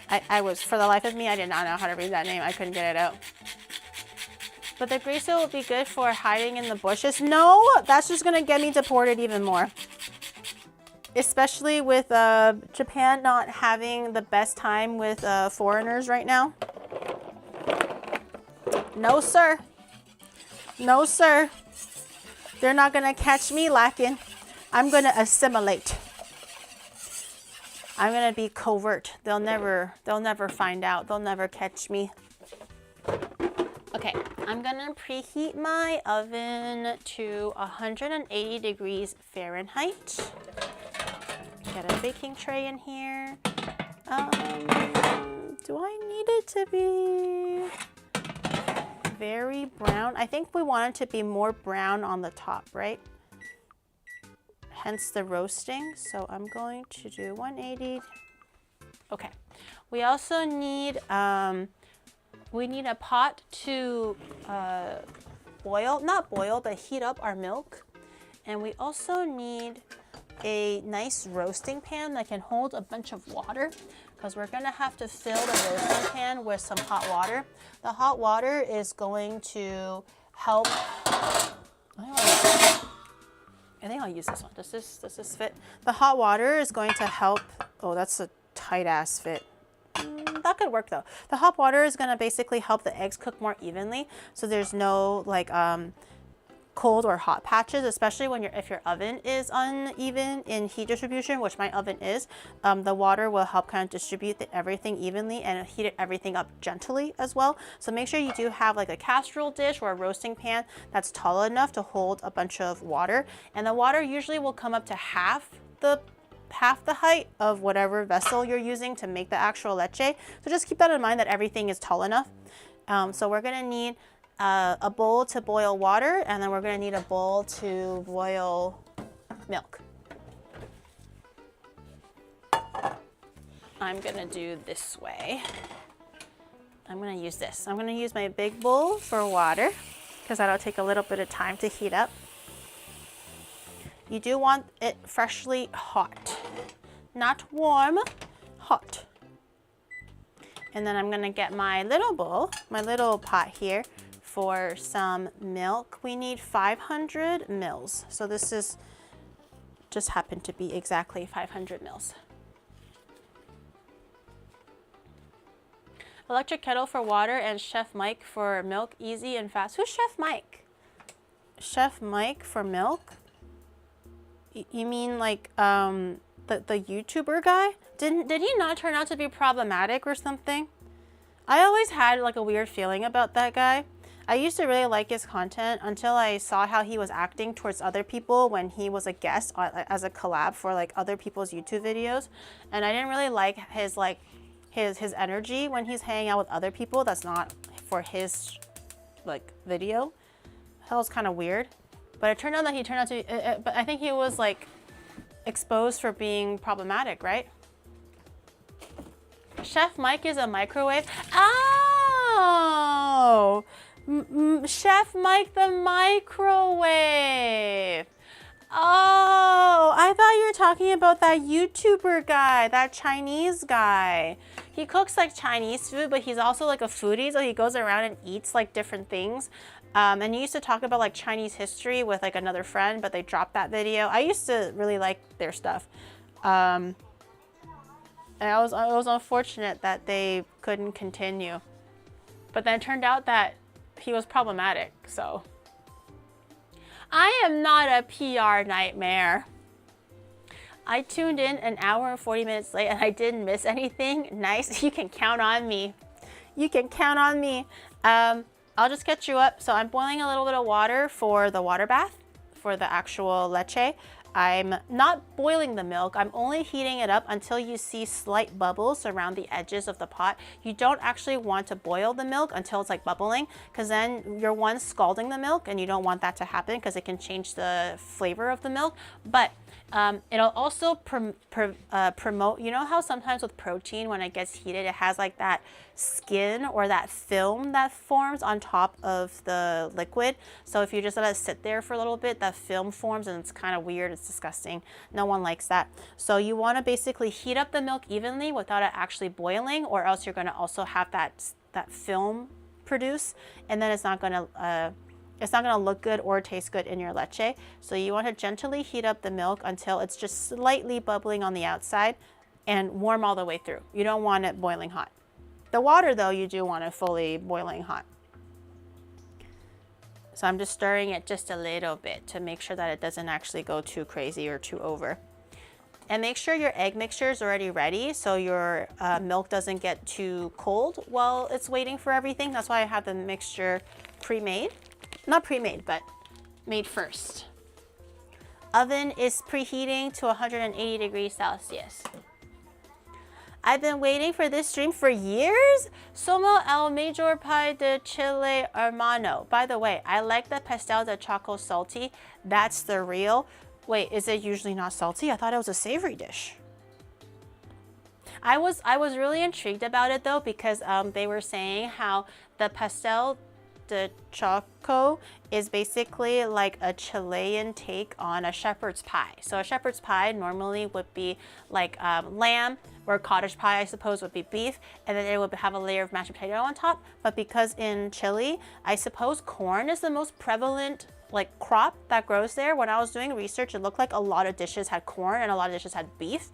I was, for the life of me, I did not know how to read that name. I couldn't get it out. But the grease will be good for hiding in the bushes. No, that's just gonna get me deported even more. Especially with Japan not having the best time with foreigners right now. No, sir. No, sir. They're not gonna catch me lacking. I'm gonna assimilate. I'm gonna be covert. They'll never find out. They'll never catch me. Okay, I'm gonna preheat my oven to 180 degrees Fahrenheit. Get a baking tray in here. Do I need it to be very brown? I think we want it to be more brown on the top, right? Hence the roasting. So I'm going to do 180. Okay. We also need a pot to not boil, but heat up our milk. And we also need a nice roasting pan that can hold a bunch of water, because we're gonna have to fill the roasting pan with some hot water. The hot water is going to help. I think I'll use this one. Does this fit? The hot water is going to help. Oh, that's a tight ass fit. That could work though. The hot water is gonna basically help the eggs cook more evenly, so there's no like cold or hot patches, especially when if your oven is uneven in heat distribution, which my oven is. The water will help kind of distribute everything evenly and heat everything up gently as well. So make sure you do have like a casserole dish or a roasting pan that's tall enough to hold a bunch of water, and the water usually will come up to half the height of whatever vessel you're using to make the actual leche. So just keep that in mind that everything is tall enough. So we're gonna need a bowl to boil water, and then we're gonna need a bowl to boil milk. I'm gonna do this way. I'm gonna use this. I'm gonna use my big bowl for water, because that'll take a little bit of time to heat up. You do want it freshly hot, not warm, hot. And then I'm gonna get my little bowl, my little pot here, for some milk. We need 500 mils. So this is just happened to be exactly 500 mils. Electric kettle for water and Chef Mike for milk, easy and fast. Who's Chef Mike? Chef Mike for milk? You mean like the YouTuber guy? Did he not turn out to be problematic or something? I always had like a weird feeling about that guy. I used to really like his content until I saw how he was acting towards other people when he was a guest as a collab for like other people's YouTube videos, and I didn't really like his energy when he's hanging out with other people. That's not for his like video. That was kind of weird. But it turned out that he turned out to be, but I think he was like exposed for being problematic, right? Chef Mike is a microwave. Oh! Chef Mike the microwave. Oh, I thought you were talking about that YouTuber guy, that Chinese guy. He cooks like Chinese food, but he's also like a foodie, so he goes around and eats like different things. And he used to talk about like Chinese history with like another friend, but they dropped that video. I used to really like their stuff. And I was unfortunate that they couldn't continue. But then it turned out that he was problematic, so. I am not a PR nightmare. I tuned in an hour and 40 minutes late and I didn't miss anything. Nice. You can count on me. You can count on me. I'll just catch you up. So I'm boiling a little bit of water for the water bath, for the actual leche. I'm not boiling the milk. I'm only heating it up until you see slight bubbles around the edges of the pot. You don't actually want to boil the milk until it's like bubbling, because then you're one scalding the milk and you don't want that to happen because it can change the flavor of the milk. But it'll also promote, you know how sometimes with protein, when it gets heated, it has like that skin or that film that forms on top of the liquid. So if you just let it sit there for a little bit, that film forms and it's kind of weird. It's disgusting. No one likes that. So you want to basically heat up the milk evenly without it actually boiling, or else you're going to also have that film produce, and then it's not going to look good or taste good in your leche. So you want to gently heat up the milk until it's just slightly bubbling on the outside and warm all the way through. You don't want it boiling hot. The water though, you do want it fully boiling hot. So I'm just stirring it just a little bit to make sure that it doesn't actually go too crazy or too over. And make sure your egg mixture is already ready so your milk doesn't get too cold while it's waiting for everything. That's why I have the mixture pre-made. Not pre-made, but made first. Oven is preheating to 180 degrees Celsius. I've been waiting for this stream for years. Somos el mayor pie de Chile hermano. By the way, I like the Pastel de Choclo salty. That's the real. Wait, is it usually not salty? I thought it was a savory dish. I was really intrigued about it though, because they were saying how the Pastel de Choclo is basically like a Chilean take on a shepherd's pie. So a shepherd's pie normally would be like lamb, or cottage pie I suppose would be beef, and then it would have a layer of mashed potato on top. But because in Chile, I suppose corn is the most prevalent like crop that grows there. When I was doing research, it looked like a lot of dishes had corn and a lot of dishes had beef,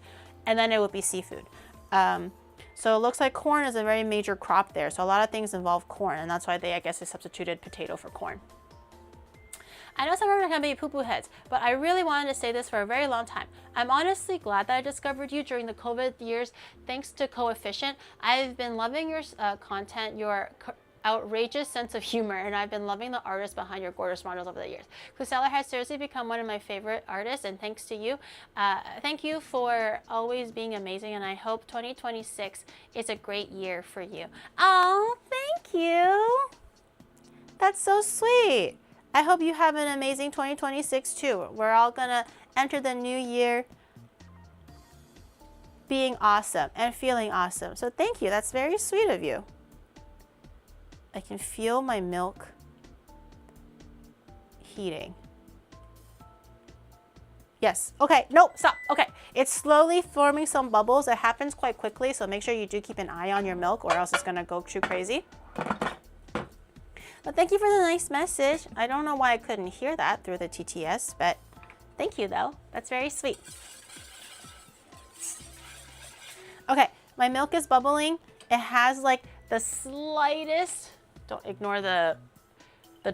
and then it would be seafood. So it looks like corn is a very major crop there. So a lot of things involve corn, and that's why I guess they substituted potato for corn. I know some of them can be poo-poo heads, but I really wanted to say this for a very long time. I'm honestly glad that I discovered you during the COVID years, thanks to Coefficient. I've been loving your content, your outrageous sense of humor, and I've been loving the artists behind your gorgeous models over the years. Kusela has seriously become one of my favorite artists, and thanks to you. Thank you for always being amazing, and I hope 2026 is a great year for you. Oh, thank you. That's so sweet. I hope you have an amazing 2026 too. We're all gonna enter the new year being awesome and feeling awesome. So thank you, that's very sweet of you. I can feel my milk heating. Yes, okay, no, stop, okay. It's slowly forming some bubbles. It happens quite quickly, so make sure you do keep an eye on your milk or else it's gonna go too crazy. But thank you for the nice message. I don't know why I couldn't hear that through the TTS, but thank you though. That's very sweet. Okay, my milk is bubbling. It has like the slightest, don't ignore the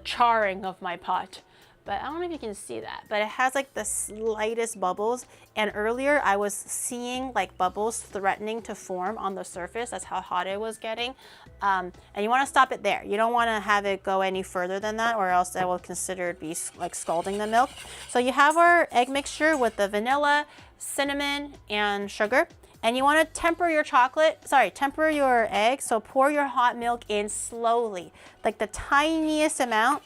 charring of my pot, but I don't know if you can see that, but it has like the slightest bubbles. And earlier I was seeing like bubbles threatening to form on the surface. That's how hot it was getting. And you want to stop it there. You don't want to have it go any further than that, or else that will consider it be like scalding the milk. So you have our egg mixture with the vanilla, cinnamon, and sugar. And you want to temper your egg. So pour your hot milk in slowly, like the tiniest amount,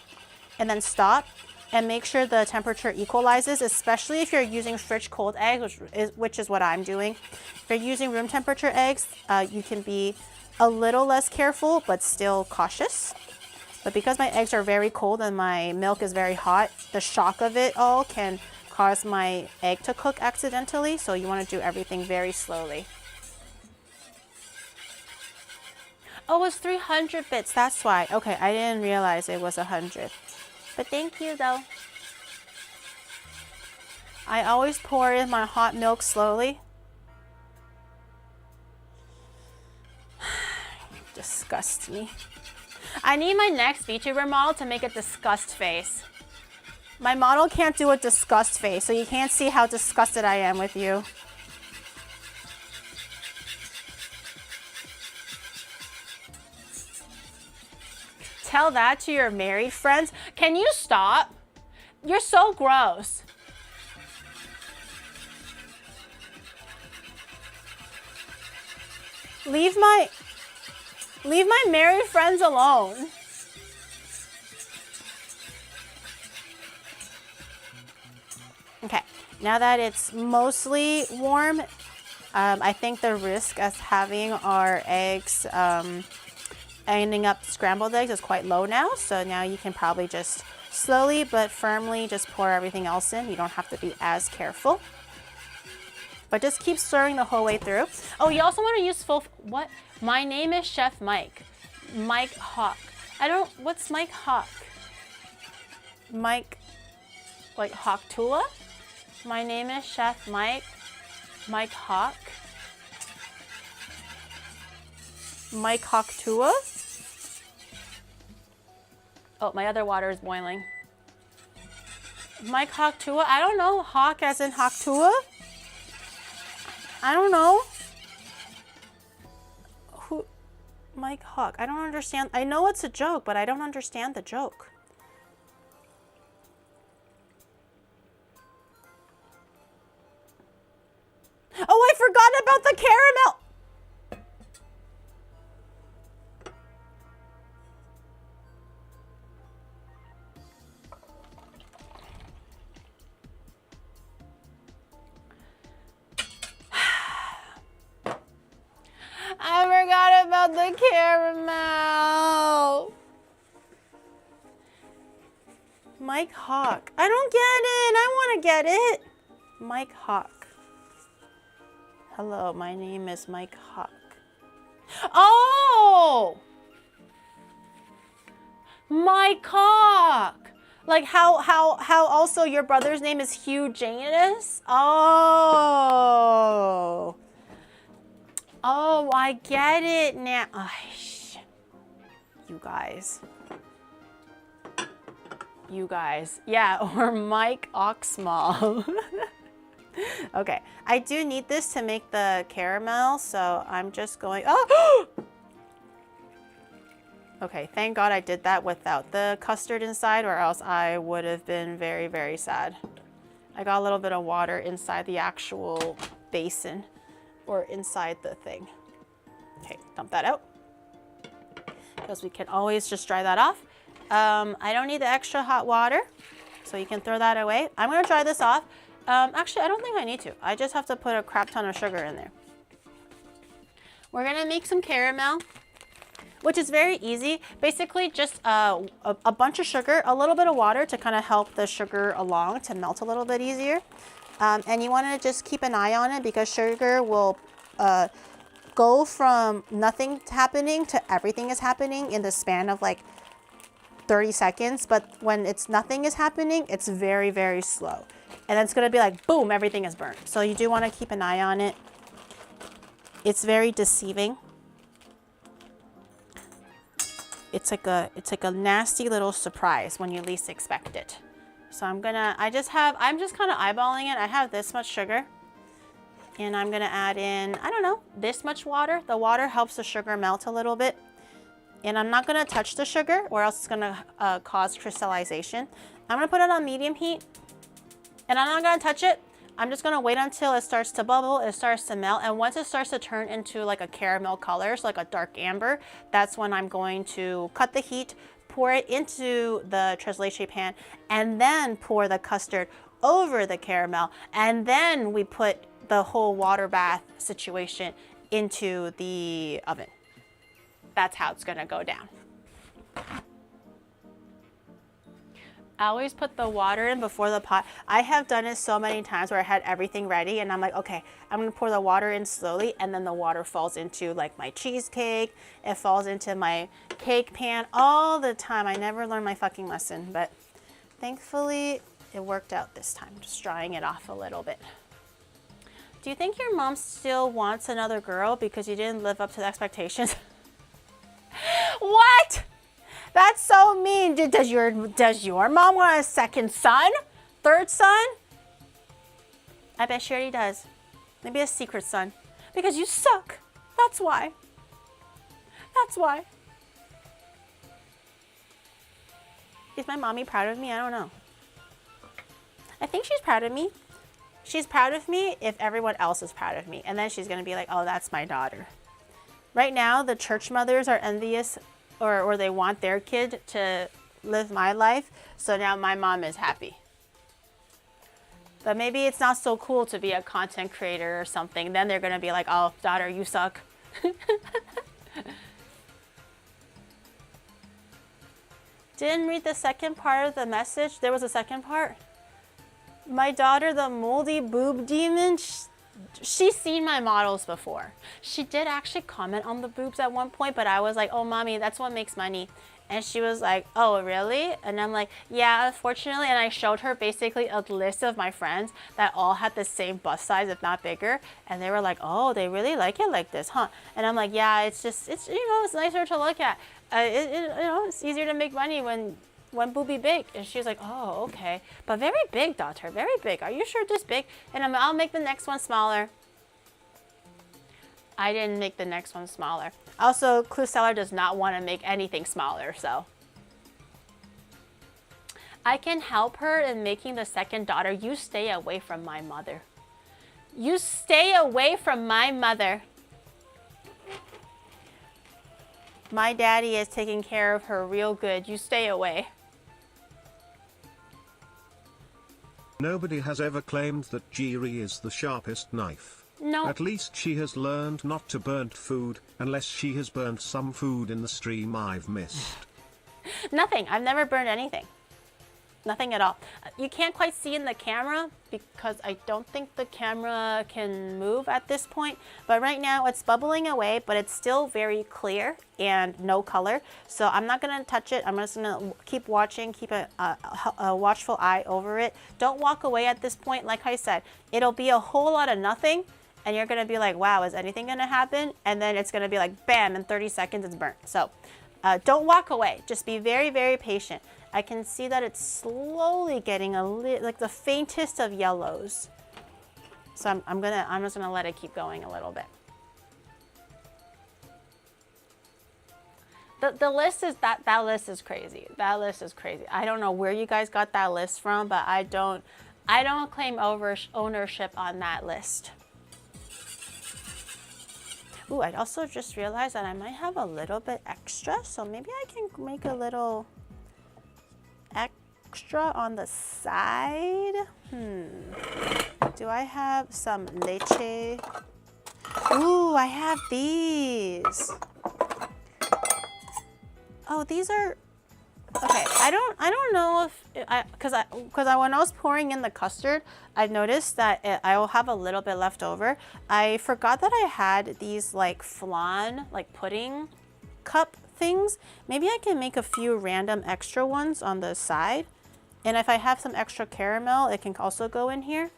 and then stop. And make sure the temperature equalizes, especially if you're using fridge cold eggs, which is what I'm doing. If you're using room temperature eggs, you can be a little less careful, but still cautious. But because my eggs are very cold and my milk is very hot, the shock of it all can cause my egg to cook accidentally. So you want to do everything very slowly. Oh, it's 300 bits, that's why. Okay, I didn't realize it was 100. But thank you though. I always pour in my hot milk slowly. Disgusts me. I need my next VTuber model to make a disgust face. My model can't do a disgust face, so you can't see how disgusted I am with you. Tell that to your married friends. Can you stop? You're so gross. Leave my married friends alone. Okay, now that it's mostly warm, I think the risk of having our eggs ending up scrambled eggs is quite low now. So now you can probably just slowly but firmly just pour everything else in. You don't have to be as careful. But just keep stirring the whole way through. Oh, you also want to use what? My name is Chef Mike. Mike Hawk. What's Mike Hawk? Mike, like Hawk Tula? My name is Chef Mike. Mike Hawk. Mike Hawk Tua. Oh, my other water is boiling. Mike Hawk Tua? I don't know. Hawk as in Hawk Tua? I don't know. Who? Mike Hawk. I don't understand. I know it's a joke, but I don't understand the joke. Oh, I forgot about the caramel. I forgot about the caramel. Mike Hawk. I don't get it. I want to get it. Mike Hawk. Hello, my name is Mike Hawk. Oh! Mike Hawk. Like how also your brother's name is Hugh Janus? Oh. Oh, I get it now. Oh, you guys. You guys. Yeah, or Mike Oxmall. Okay, I do need this to make the caramel, so I'm just going, oh! Okay, thank God I did that without the custard inside, or else I would have been very, very sad. I got a little bit of water inside the actual basin, or inside the thing. Okay, dump that out, because we can always just dry that off. I don't need the extra hot water, so you can throw that away. I'm gonna dry this off. Actually, I don't think I need to. I just have to put a crap ton of sugar in there. We're gonna make some caramel, which is very easy. Basically, just a bunch of sugar, a little bit of water to kind of help the sugar along to melt a little bit easier. And you wanna just keep an eye on it, because sugar will go from nothing happening to everything is happening in the span of like 30 seconds. But when nothing is happening, it's very, very slow. And it's gonna be like, boom, everything is burnt. So you do wanna keep an eye on it. It's very deceiving. It's like a nasty little surprise when you least expect it. So I'm just kind of eyeballing it. I have this much sugar, and I'm gonna add in, I don't know, this much water. The water helps the sugar melt a little bit. And I'm not gonna touch the sugar, or else it's gonna cause crystallization. I'm gonna put it on medium heat. And I'm not gonna touch it. I'm just gonna wait until it starts to bubble, it starts to melt, and once it starts to turn into like a caramel color, so like a dark amber, that's when I'm going to cut the heat, pour it into the tres leche pan, and then pour the custard over the caramel, and then we put the whole water bath situation into the oven. That's how it's gonna go down. I always put the water in before the pot. I have done it so many times where I had everything ready and I'm like, okay, I'm gonna pour the water in slowly, and then the water falls into like my cheesecake, it falls into my cake pan all the time. I never learned my fucking lesson, but thankfully it worked out this time, just drying it off a little bit. Do you think your mom still wants another girl because you didn't live up to the expectations? What? That's so mean. Does your mom want a second son? Third son? I bet she already does. Maybe a secret son. Because you suck. That's why. That's why. Is my mommy proud of me? I don't know. I think she's proud of me. She's proud of me if everyone else is proud of me. And then she's going to be like, oh, that's my daughter. Right now, the church mothers are envious or they want their kid to live my life. So now my mom is happy. But maybe it's not so cool to be a content creator or something. Then they're going to be like, oh, daughter, you suck. Didn't read the second part of the message. There was a second part. My daughter, the moldy boob demon, she's seen my models before. She did actually comment on the boobs at one point, but I was like, oh, mommy, that's what makes money. And she was like, oh, really? And I'm like, yeah, unfortunately. And I showed her basically a list of my friends that all had the same bust size, if not bigger. And they were like, oh, they really like it like this, huh? And I'm like, yeah, it's nicer to look at. It's easier to make money when boobie big. And she's like, oh, okay. But very big, daughter, very big. Are you sure this big? And I'll make the next one smaller. I didn't make the next one smaller. Also, Clue Seller does not want to make anything smaller, so. I can help her in making the second daughter. You stay away from my mother. You stay away from my mother. My daddy is taking care of her real good. You stay away. Nobody has ever claimed that Jiri is the sharpest knife. No. At least she has learned not to burn food, unless she has burnt some food in the stream I've missed. Nothing. I've never burned anything. Nothing at all. You can't quite see in the camera because I don't think the camera can move at this point. But right now it's bubbling away, but it's still very clear and no color. So I'm not going to touch it. I'm just going to keep watching, keep a watchful eye over it. Don't walk away at this point. Like I said, it'll be a whole lot of nothing. And you're going to be like, wow, is anything going to happen? And then it's going to be like, bam, in 30 seconds it's burnt. So don't walk away. Just be very, very patient. I can see that it's slowly getting like the faintest of yellows. So I'm just gonna let it keep going a little bit. The list is that list is crazy. That list is crazy. I don't know where you guys got that list from, but I don't claim ownership on that list. Ooh, I also just realized that I might have a little bit extra, so maybe I can make a little extra on the side. Do I have some leche? Ooh, I have these. Oh, these are okay. I don't know if because when I was pouring in the custard, I noticed that I will have a little bit left over. I forgot that I had these like flan, like pudding cup things. Maybe I can make a few random extra ones on the side. And if I have some extra caramel, it can also go in here.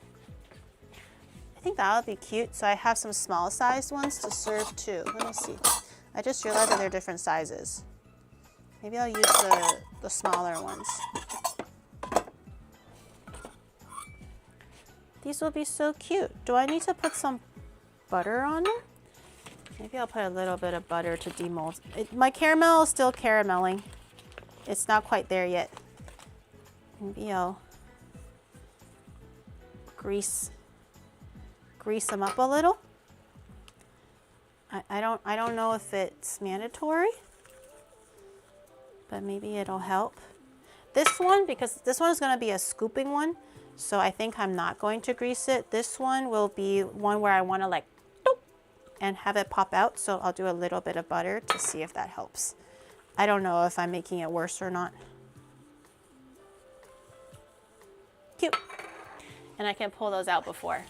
I think that would be cute. So I have some small sized ones to serve too. Let me see. I just realized that they're different sizes. Maybe I'll use the smaller ones. These will be so cute. Do I need to put some butter on them? Maybe I'll put a little bit of butter to demold. My caramel is still caramelling. It's not quite there yet. Maybe I'll grease them up a little. I don't know if it's mandatory, but maybe it'll help. This one, because this one is going to be a scooping one, so I think I'm not going to grease it. This one will be one where I want to like doop, and have it pop out, so I'll do a little bit of butter to see if that helps. I don't know if I'm making it worse or not. Cute. And I can pull those out before.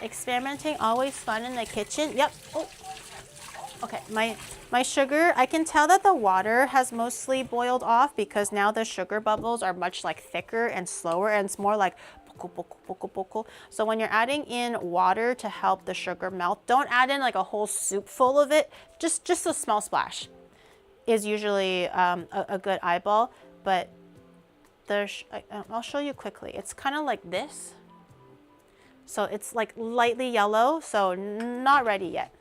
Experimenting, always fun in the kitchen. Yep. Oh. Okay, my sugar, I can tell that the water has mostly boiled off because now the sugar bubbles are much like thicker and slower, and it's more like Poco, poco, poco, poco. So when you're adding in water to help the sugar melt, don't add in like a whole soup full of it. Just a small splash is usually a good eyeball. But I'll show you quickly. It's kind of like this. So it's like lightly yellow, so not ready yet.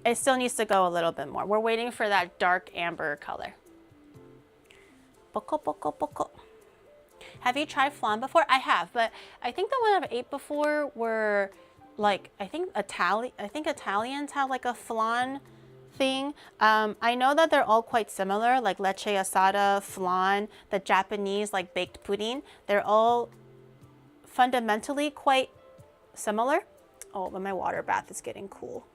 It still needs to go a little bit more. We're waiting for that dark amber color. Poco, poco, poco. Have you tried flan before? I have, but I think the one I've ate before were like, I think Italians have like a flan thing. I know that they're all quite similar, like leche asada, flan, the Japanese like baked pudding. They're all fundamentally quite similar. Oh, but my water bath is getting cool.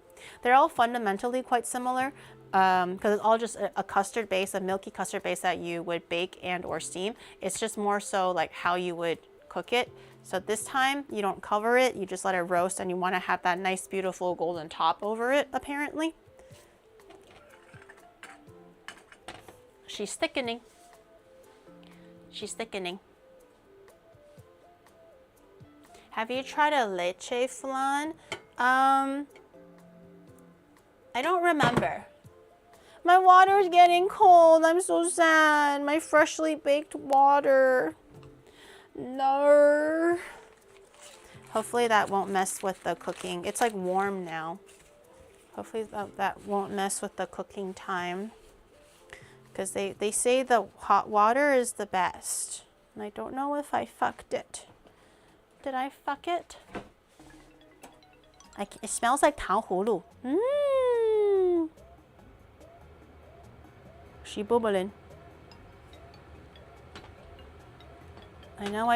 They're all fundamentally quite similar because it's all just a custard base, a milky custard base that you would bake and or steam. It's just more so like how you would cook it. So this time you don't cover it, you just let it roast, and you want to have that nice beautiful golden top over it apparently. She's thickening. She's thickening. Have you tried a leche flan? I don't remember. My water is getting cold. I'm so sad. My freshly baked water. No. Hopefully that won't mess with the cooking. It's like warm now. Hopefully that won't mess with the cooking time. Because they say the hot water is the best. And I don't know if I fucked it. Did I fuck it? It smells like 糖葫芦. She bubbling. I know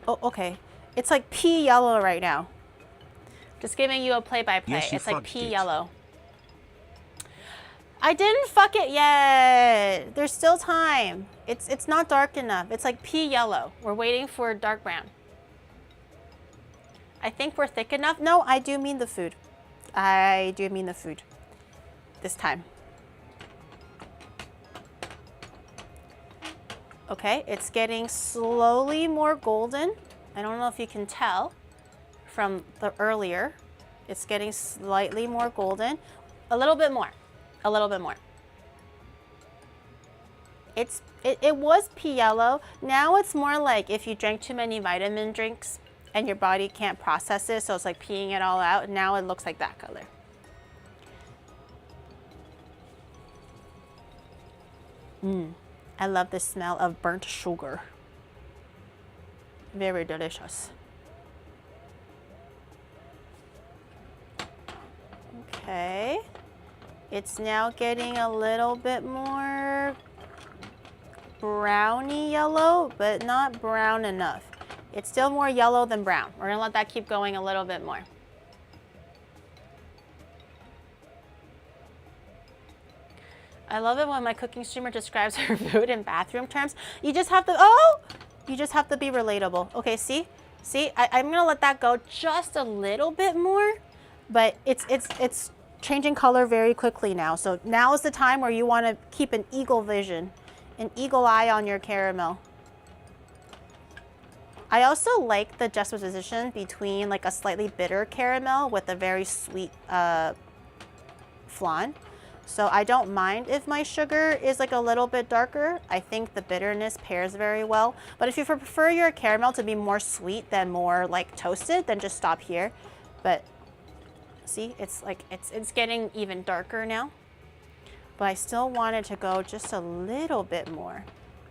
oh, okay. It's like pea yellow right now. Just giving you a play-by-play. Yes, it's like pea it. yellow. I didn't fuck it yet. There's still time. It's not dark enough. It's like pea yellow. We're waiting for dark brown. I think we're thick enough. No, I do mean the food. I do mean the food. This time. Okay, it's getting slowly more golden. I don't know if you can tell from the earlier. It's getting slightly more golden. A little bit more. A little bit more. It was pea yellow. Now it's more like if you drank too many vitamin drinks and your body can't process it, so it's like peeing it all out. Now it looks like that color. I love the smell of burnt sugar. Very delicious. Okay. It's now getting a little bit more browny yellow, but not brown enough. It's still more yellow than brown. We're gonna let that keep going a little bit more. I love it when my cooking streamer describes her food in bathroom terms. You just have to, you just have to be relatable. Okay, see? I'm gonna let that go just a little bit more, but it's changing color very quickly now. So now is the time where you wanna keep an eagle vision, an eagle eye on your caramel. I also like the juxtaposition between like a slightly bitter caramel with a very sweet flan. So I don't mind if my sugar is like a little bit darker. I think the bitterness pairs very well. But if you prefer your caramel to be more sweet than more like toasted, then just stop here. But see, it's like it's getting even darker now. But I still want it to go just a little bit more.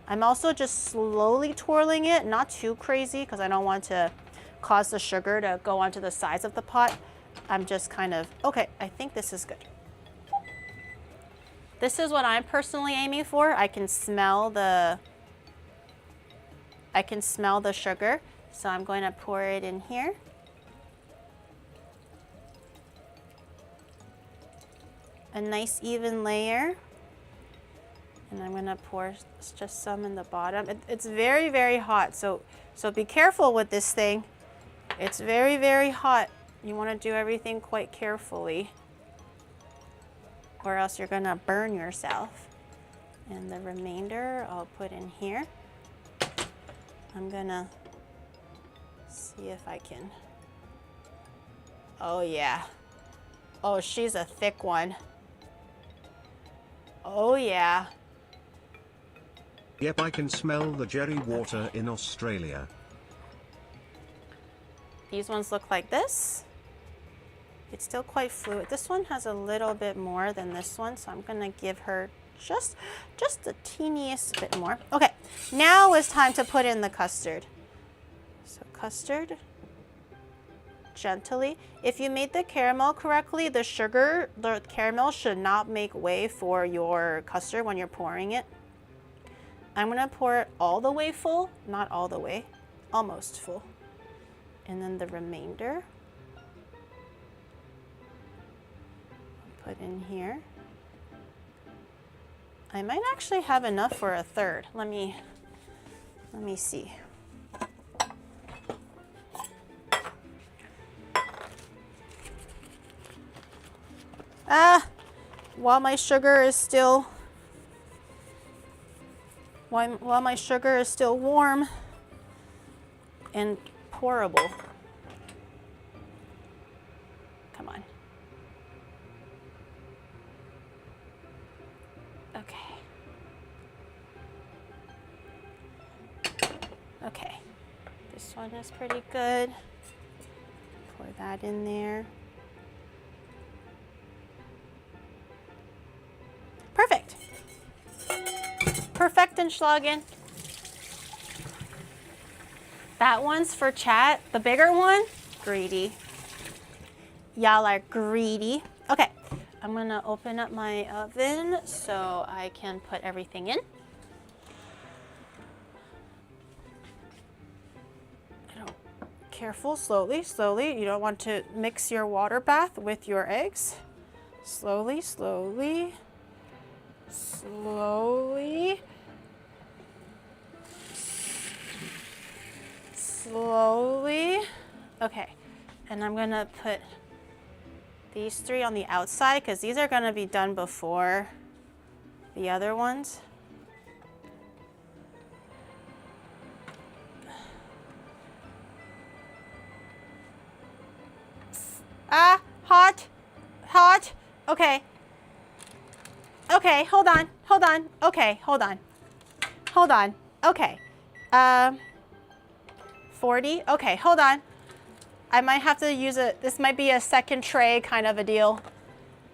I'm also just slowly twirling it, not too crazy because I don't want to cause the sugar to go onto the sides of the pot. I'm just kind of, okay, I think this is good. This is what I'm personally aiming for. I can smell the sugar. So I'm going to pour it in here. A nice even layer. And I'm gonna pour just some in the bottom. It's very, very hot, so be careful with this thing. It's very, very hot. You wanna do everything quite carefully, or else you're gonna burn yourself. And the remainder I'll put in here. I'm gonna see if I can. Oh yeah. Oh, she's a thick one. Oh yeah. Yep, I can smell the jerry water in Australia. These ones look like this. It's still quite fluid. This one has a little bit more than this one, so I'm gonna give her just the teeniest bit more. Okay, now it's time to put in the custard. So custard, gently. If you made the caramel correctly, the caramel should not make way for your custard when you're pouring it. I'm gonna pour it all the way full, not all the way, almost full. And then the remainder, put in here. I might actually have enough for a third. Let me see. While my sugar is still warm and pourable. Come on. Okay. Okay. This one is pretty good. Pour that in there. Perfect. Perfektenschlagen. That one's for chat. The bigger one, greedy. Y'all are greedy. Okay, I'm gonna open up my oven so I can put everything in. Careful, slowly, slowly. You don't want to mix your water bath with your eggs. Slowly, slowly. Slowly. Slowly. Okay, and I'm gonna put these three on the outside because these are gonna be done before the other ones. Hot, hot. Okay. Okay, hold on, hold on. Okay, hold on. Hold on. Okay. 40. Okay, hold on. I might have to use this might be a second tray kind of a deal.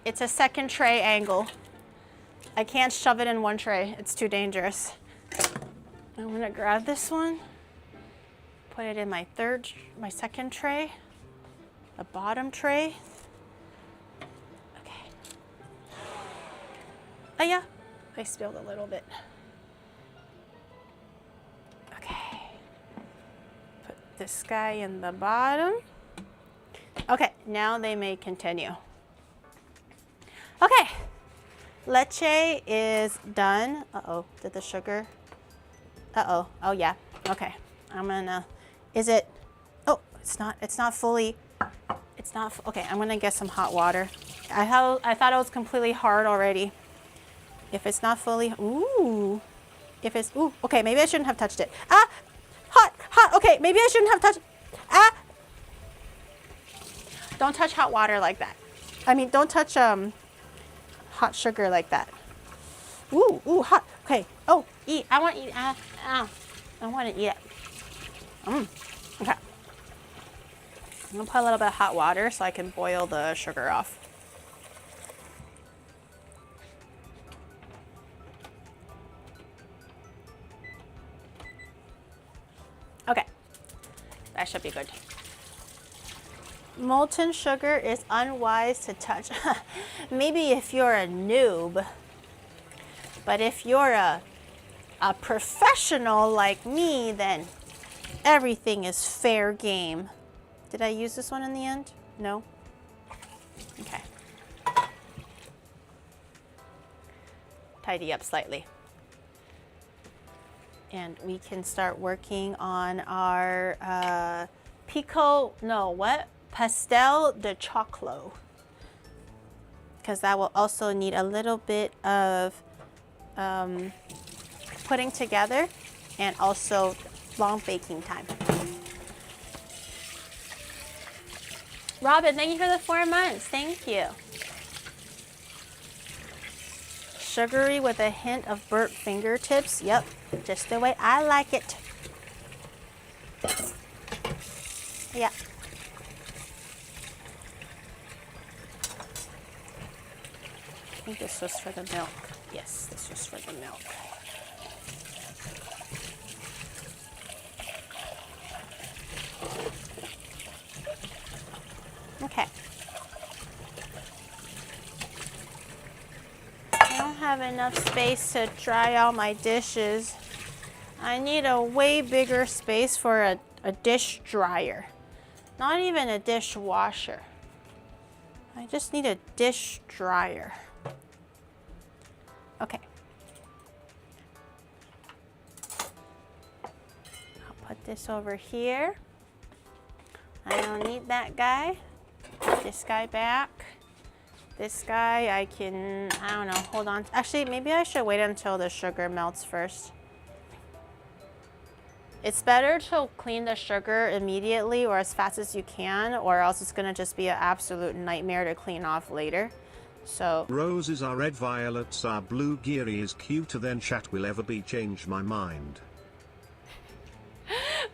It's a second tray angle. I can't shove it in one tray. It's too dangerous. I'm gonna grab this one, put it in my second tray, the bottom tray. Okay. Oh yeah, I spilled a little bit. Okay. Put this guy in the bottom. Okay, now they may continue. Okay, leche is done. Uh-oh, did the sugar? Uh-oh, oh yeah, okay. I'm gonna, oh, it's not fully, okay, I'm gonna get some hot water. I thought it was completely hard already. If it's not fully, ooh, okay, maybe I shouldn't have touched it. Hot, okay, maybe I shouldn't have touched, Don't touch hot water like that. I mean, don't touch hot sugar like that. Ooh, hot. Okay. Oh, eat. I want to eat. I want to eat it. Okay. I'm gonna put a little bit of hot water so I can boil the sugar off. Okay. That should be good. Molten sugar is unwise to touch. Maybe if you're a noob, but if you're a professional like me, then everything is fair game. Did I use this one in the end? No? Okay. Tidy up slightly. And we can start working on our Pastel de Choclo, because that will also need a little bit of putting together and also long baking time. Robin, thank you for the 4 months. Thank you. Sugary with a hint of burnt fingertips. Yep, just the way I like it. Yeah. I think this was for the milk. Yes, this was for the milk. Okay. I don't have enough space to dry all my dishes. I need a way bigger space for a dish dryer. Not even a dishwasher. I just need a dish dryer. Okay. I'll put this over here. I don't need that guy. Put this guy back. This guy I can, I don't know, hold on. Actually, maybe I should wait until the sugar melts first. It's better to clean the sugar immediately or as fast as you can, or else it's gonna just be an absolute nightmare to clean off later. So Roses are red, violets are blue, Geary is cuter than chat will ever be, change my mind.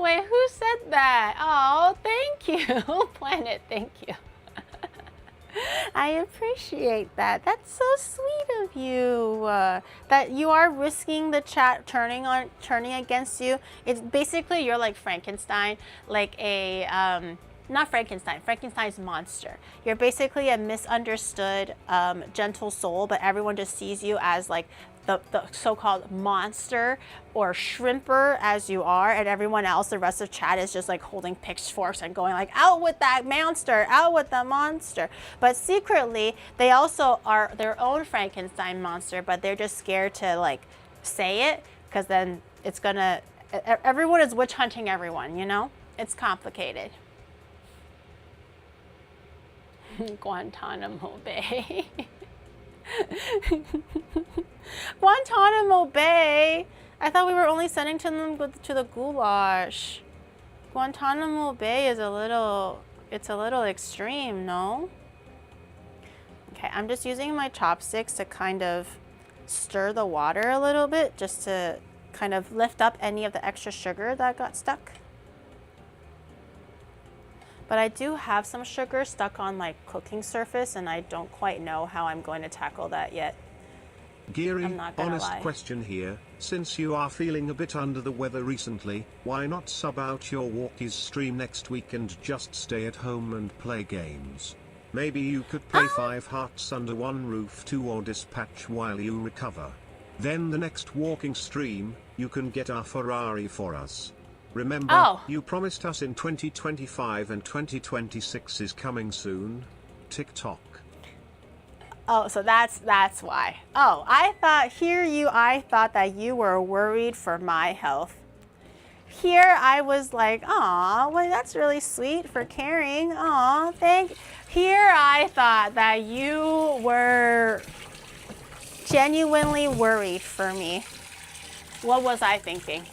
wait, who said that? Oh, thank you, Planet, thank you. I appreciate that. That's so sweet of you. That you are risking the chat turning against you. It's basically you're like Frankenstein, like a not Frankenstein, Frankenstein's monster. You're basically a misunderstood gentle soul, but everyone just sees you as like the so-called monster or shrimper as you are, and everyone else, the rest of chat is just like holding pitchforks and going like, out with that monster, out with the monster. But secretly, they also are their own Frankenstein monster, but they're just scared to like say it, because then it's gonna, everyone is witch hunting everyone, you know? It's complicated. Guantanamo Bay. Guantanamo Bay. I thought we were only sending to them to the goulash. Guantanamo Bay is it's a little extreme, no? Okay, I'm just using my chopsticks to kind of stir the water a little bit, just to kind of lift up any of the extra sugar that got stuck. But I do have some sugar stuck on my cooking surface, and I don't quite know how I'm going to tackle that yet. Geary, I'm not gonna honest lie. question here, since you are feeling a bit under the weather recently, why not sub out your walkies stream next week and just stay at home and play games? Maybe you could play 5 Hearts Under One Roof 2 or Dispatch while you recover. Then the next walking stream, you can get our Ferrari for us. Remember, you promised us in 2025 and 2026 is coming soon. TikTok. Oh, so that's why. Oh, I thought that you were worried for my health. Here I was like, aw, well, that's really sweet for caring. Aw, Here I thought that you were genuinely worried for me. What was I thinking?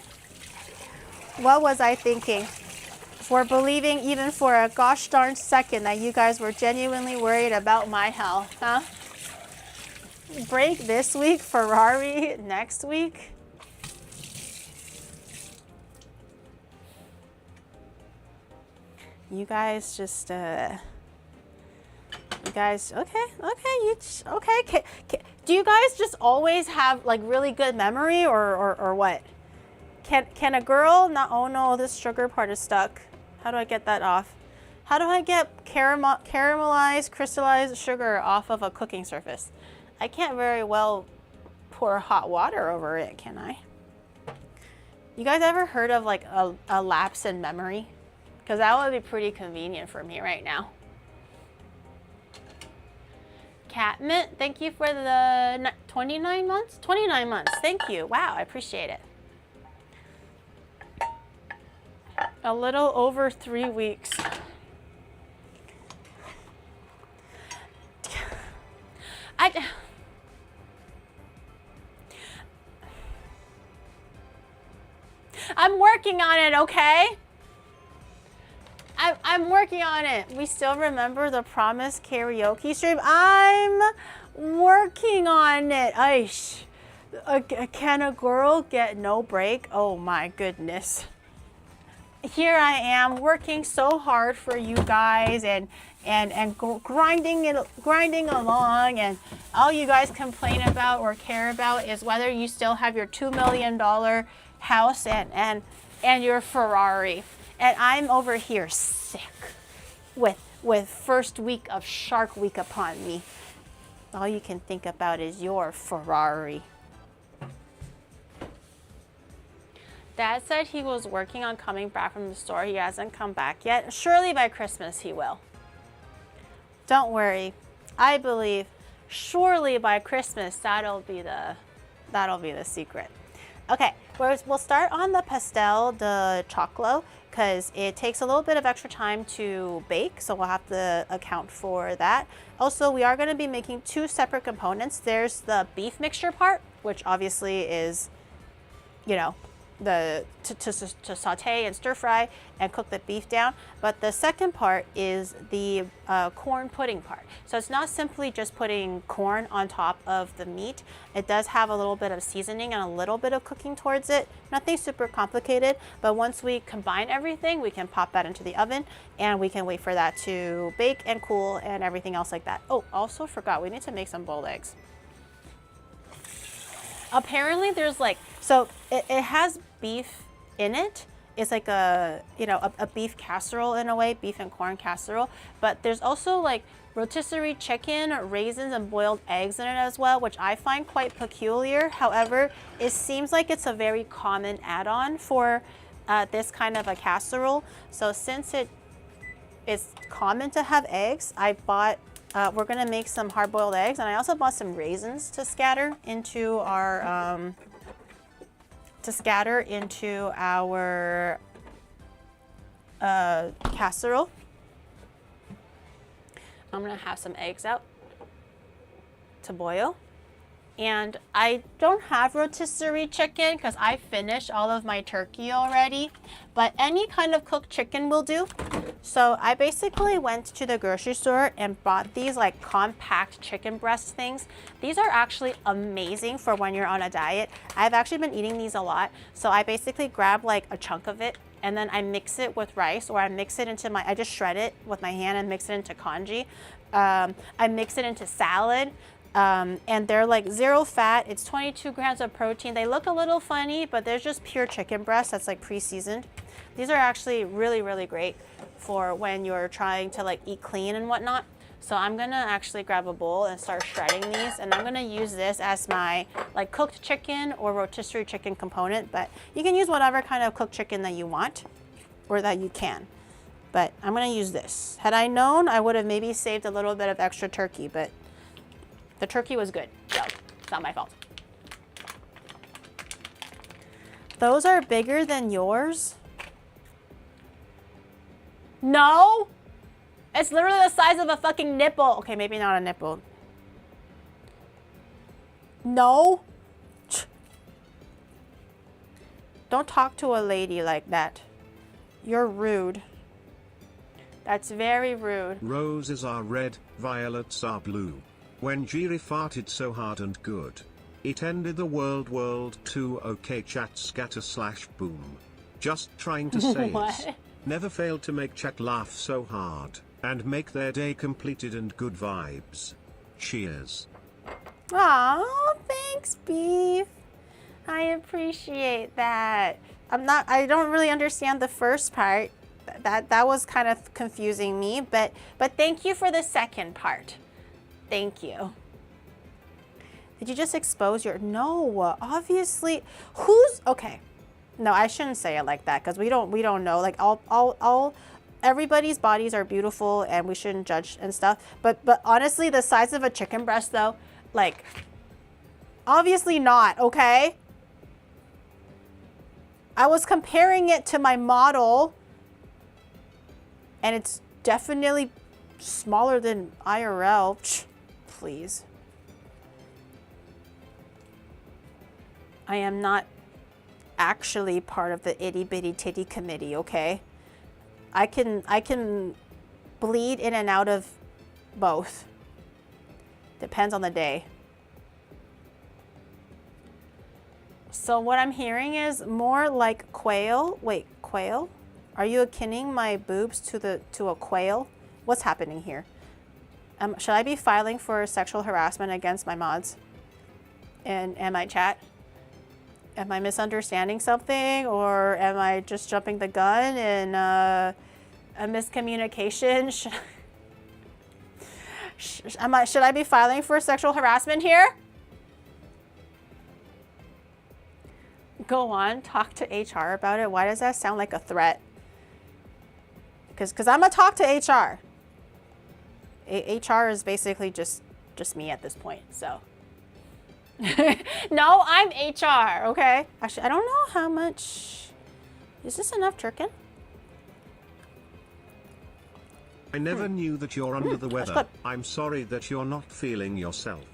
What was I thinking? For believing even for a gosh darn second that you guys were genuinely worried about my health, huh? Break this week, Ferrari next week? You guys just, okay, do you guys just always have like really good memory or what? Can a girl not, oh no, this sugar part is stuck. How do I get that off? How do I get caramelized, crystallized sugar off of a cooking surface? I can't very well pour hot water over it, can I? You guys ever heard of like a lapse in memory? Because that would be pretty convenient for me right now. Catmint, thank you for the 29 months? 29 months, thank you. Wow, I appreciate it. A little over 3 weeks. I'm working on it, okay? I'm working on it. We still remember the promised karaoke stream. I'm working on it. Aish. Can a girl get no break? Oh my goodness. Here I am working so hard for you guys and grinding along, and all you guys complain about or care about is whether you still have your $2 million house and your Ferrari. And I'm over here sick with first week of Shark Week upon me. All you can think about is your Ferrari. Dad said he was working on coming back from the store. He hasn't come back yet. Surely by Christmas he will. Don't worry. I believe surely by Christmas that'll be the secret. Okay, we'll start on the Pastel de Choclo because it takes a little bit of extra time to bake, so we'll have to account for that. Also, we are going to be making two separate components. There's the beef mixture part, which obviously is, you know, to saute and stir fry and cook the beef down, but the second part is the corn pudding part. So it's not simply just putting corn on top of the meat. It does have a little bit of seasoning and a little bit of cooking towards it. Nothing super complicated, but once we combine everything, we can pop that into the oven and we can wait for that to bake and cool and everything else like that. Oh, also forgot, we need to make some boiled eggs. Apparently there's like, so it has beef in it. It's like a, you know, a beef casserole in a way, beef and corn casserole. But there's also like rotisserie chicken, raisins, and boiled eggs in it as well, which I find quite peculiar. However, it seems like it's a very common add-on for this kind of a casserole. So since it's common to have eggs, I bought we're gonna make some hard-boiled eggs, and I also bought some raisins to scatter into our casserole. I'm gonna have some eggs out to boil. And I don't have rotisserie chicken because I finished all of my turkey already, but any kind of cooked chicken will do. So I basically went to the grocery store and bought these like compact chicken breast things. These are actually amazing for when you're on a diet. I've actually been eating these a lot. So I basically grab like a chunk of it and then I mix it with rice, or I mix it into I just shred it with my hand and mix it into congee. I mix it into salad. And they're like 0 fat. It's 22 grams of protein. They look a little funny, but they're just pure chicken breast that's like pre-seasoned. These are actually really, really great for when you're trying to like eat clean and whatnot. So I'm gonna actually grab a bowl and start shredding these, and I'm gonna use this as my like cooked chicken or rotisserie chicken component, but you can use whatever kind of cooked chicken that you want or that you can. But I'm gonna use this. Had I known, I would have maybe saved a little bit of extra turkey, but the turkey was good, so it's not my fault. Those are bigger than yours? No! It's literally the size of a fucking nipple. Okay, maybe not a nipple. No? Don't talk to a lady like that. You're rude. That's very rude. Roses are red, violets are blue. When Jiri farted so hard and good, it ended the world 2 okay chat scatter / boom. Just trying to say it. Never failed to make chat laugh so hard, and make their day completed and good vibes. Cheers. Aw, thanks, Beef. I appreciate that. I don't really understand the first part. That was kind of confusing me, but thank you for the second part. Thank you. Did you just expose your... No, obviously. Okay. No, I shouldn't say it like that because we don't know. Like everybody's bodies are beautiful and we shouldn't judge and stuff. But honestly, the size of a chicken breast though, like obviously not, okay? I was comparing it to my model and it's definitely smaller than IRL. Please. I am not actually part of the itty bitty titty committee, okay? I can bleed in and out of both. Depends on the day. So what I'm hearing is more like quail. Wait, quail? Are you akinning my boobs to a quail? What's happening here? Should I be filing for sexual harassment against my mods in my chat? Am I misunderstanding something, or am I just jumping the gun and a miscommunication? Should I be filing for sexual harassment here? Go on, talk to HR about it. Why does that sound like a threat? Because I'm gonna talk to HR. HR is basically just me at this point, so. No, I'm HR, okay? Actually, I don't know how much. Is this enough chicken? I never knew that you're under the weather. I'm sorry that you're not feeling yourself.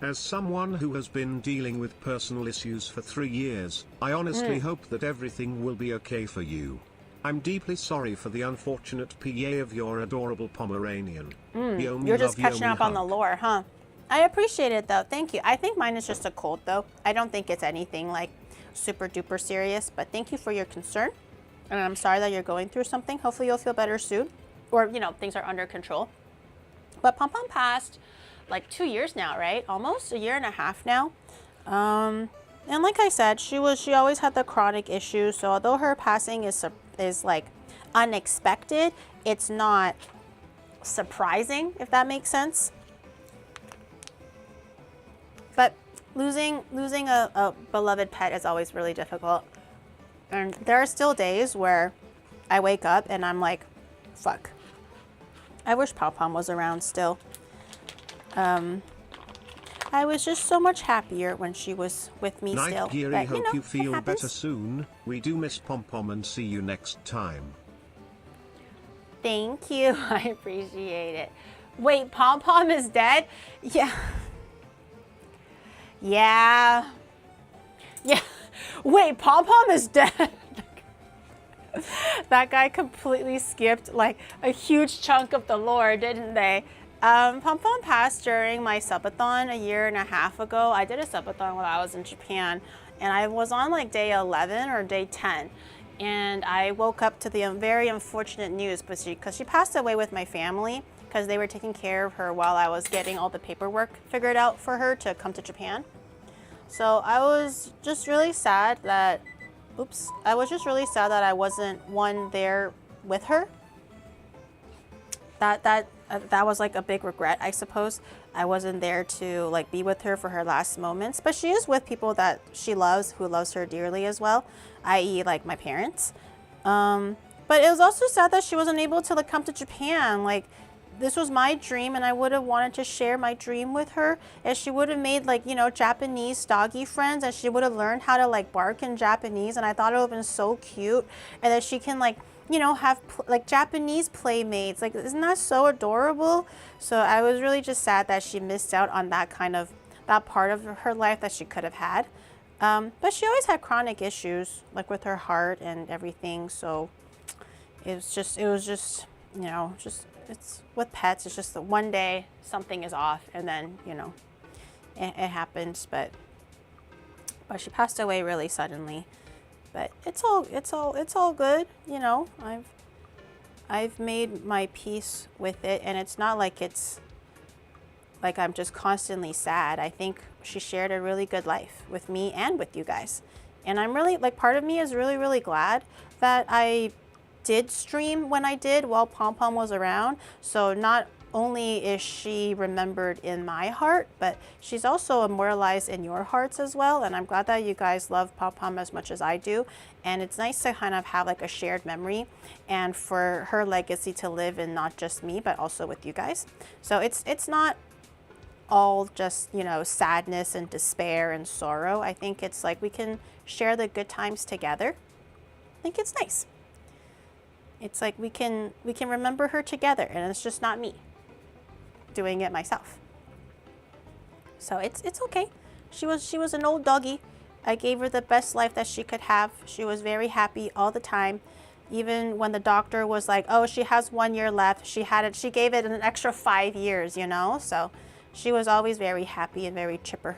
As someone who has been dealing with personal issues for 3 years, I honestly hope that everything will be okay for you. I'm deeply sorry for the unfortunate PA of your adorable Pomeranian. You're just catching up on the lore, huh? I appreciate it though, thank you. I think mine is just a cold though. I don't think it's anything like super duper serious, but thank you for your concern. And I'm sorry that you're going through something. Hopefully you'll feel better soon. Or, you know, things are under control. But Pom Pom passed like 2 years now, right? Almost a year and a half now. And like I said, she always had the chronic issues. So although her passing is like unexpected, it's not surprising, if that makes sense. But losing a beloved pet is always really difficult. And there are still days where I wake up and I'm like, fuck. I wish Pom Pom was around still. I was just so much happier when she was with me Night, still. Geary, But, hope you feel it happens. better soon. We do miss Pom Pom and see you next time. Thank you. I appreciate it. Wait, Pom Pom is dead? Yeah. Yeah. Yeah. Wait, Pom Pom is dead. That guy completely skipped like a huge chunk of the lore, didn't they? Pom Pom passed during my subathon a year and a half ago. I did a subathon while I was in Japan, and I was on like day 11 or day 10. And I woke up to the very unfortunate news, because she passed away with my family because they were taking care of her while I was getting all the paperwork figured out for her to come to Japan. So I was just really sad that, I I wasn't one there with her. That was like a big regret, I suppose. I wasn't there to like be with her for her last moments, but she is with people that she loves, who loves her dearly as well, i.e. like my parents. But it was also sad that she wasn't able to like come to Japan. Like, this was my dream, and I would have wanted to share my dream with her, and she would have made like, you know, Japanese doggy friends, and she would have learned how to like bark in Japanese, and I thought it would have been so cute, and that she can like, you know, have like Japanese playmates. Like, isn't that so adorable? So I was really just sad that she missed out on that part of her life that she could have had. But she always had chronic issues, like with her heart and everything. So it was just, you know, it's with pets, it's just that one day something is off, and then, you know, it happens. But she passed away really suddenly. But it's all good, you know. I've made my peace with it, and it's not like it's like I'm just constantly sad. I think she shared a really good life with me and with you guys. And I'm really, like, part of me is really, really glad that I did stream when I did while Pom Pom was around. So not only is she remembered in my heart, but she's also immortalized in your hearts as well. And I'm glad that you guys love Pom Pom as much as I do. And it's nice to kind of have like a shared memory, and for her legacy to live in not just me, but also with you guys. So it's not all just, you know, sadness and despair and sorrow. I think it's like we can share the good times together. I think it's nice. It's like we can remember her together, and it's just not me doing it myself. So it's okay. She was an old doggy, I gave her the best life that she could have. She was very happy all the time. Even when the doctor was like, oh, she has 1 year left, she gave it an extra 5 years, you know? So she was always very happy and very chipper.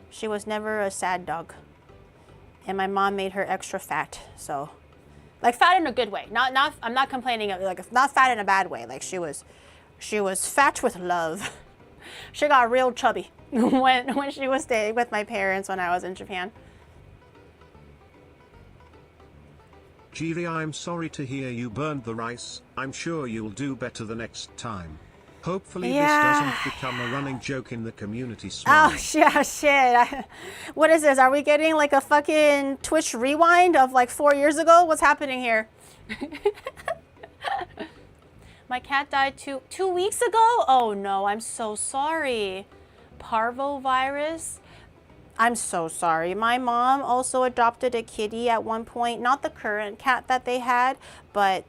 She was never a sad dog. And my mom made her extra fat, so like fat in a good way. I'm not complaining, like not fat in a bad way. Like she was fat with love. She got real chubby when she was staying with my parents when I was in Japan. Jiri, I'm sorry to hear you burned the rice. I'm sure you'll do better the next time. Hopefully this doesn't become a running joke in the community swirl. Oh, yeah, shit. What is this? Are we getting like a fucking Twitch rewind of like 4 years ago? What's happening here? My cat died two weeks ago? Oh no, I'm so sorry. Parvovirus? I'm so sorry. My mom also adopted a kitty at one point. Not the current cat that they had, but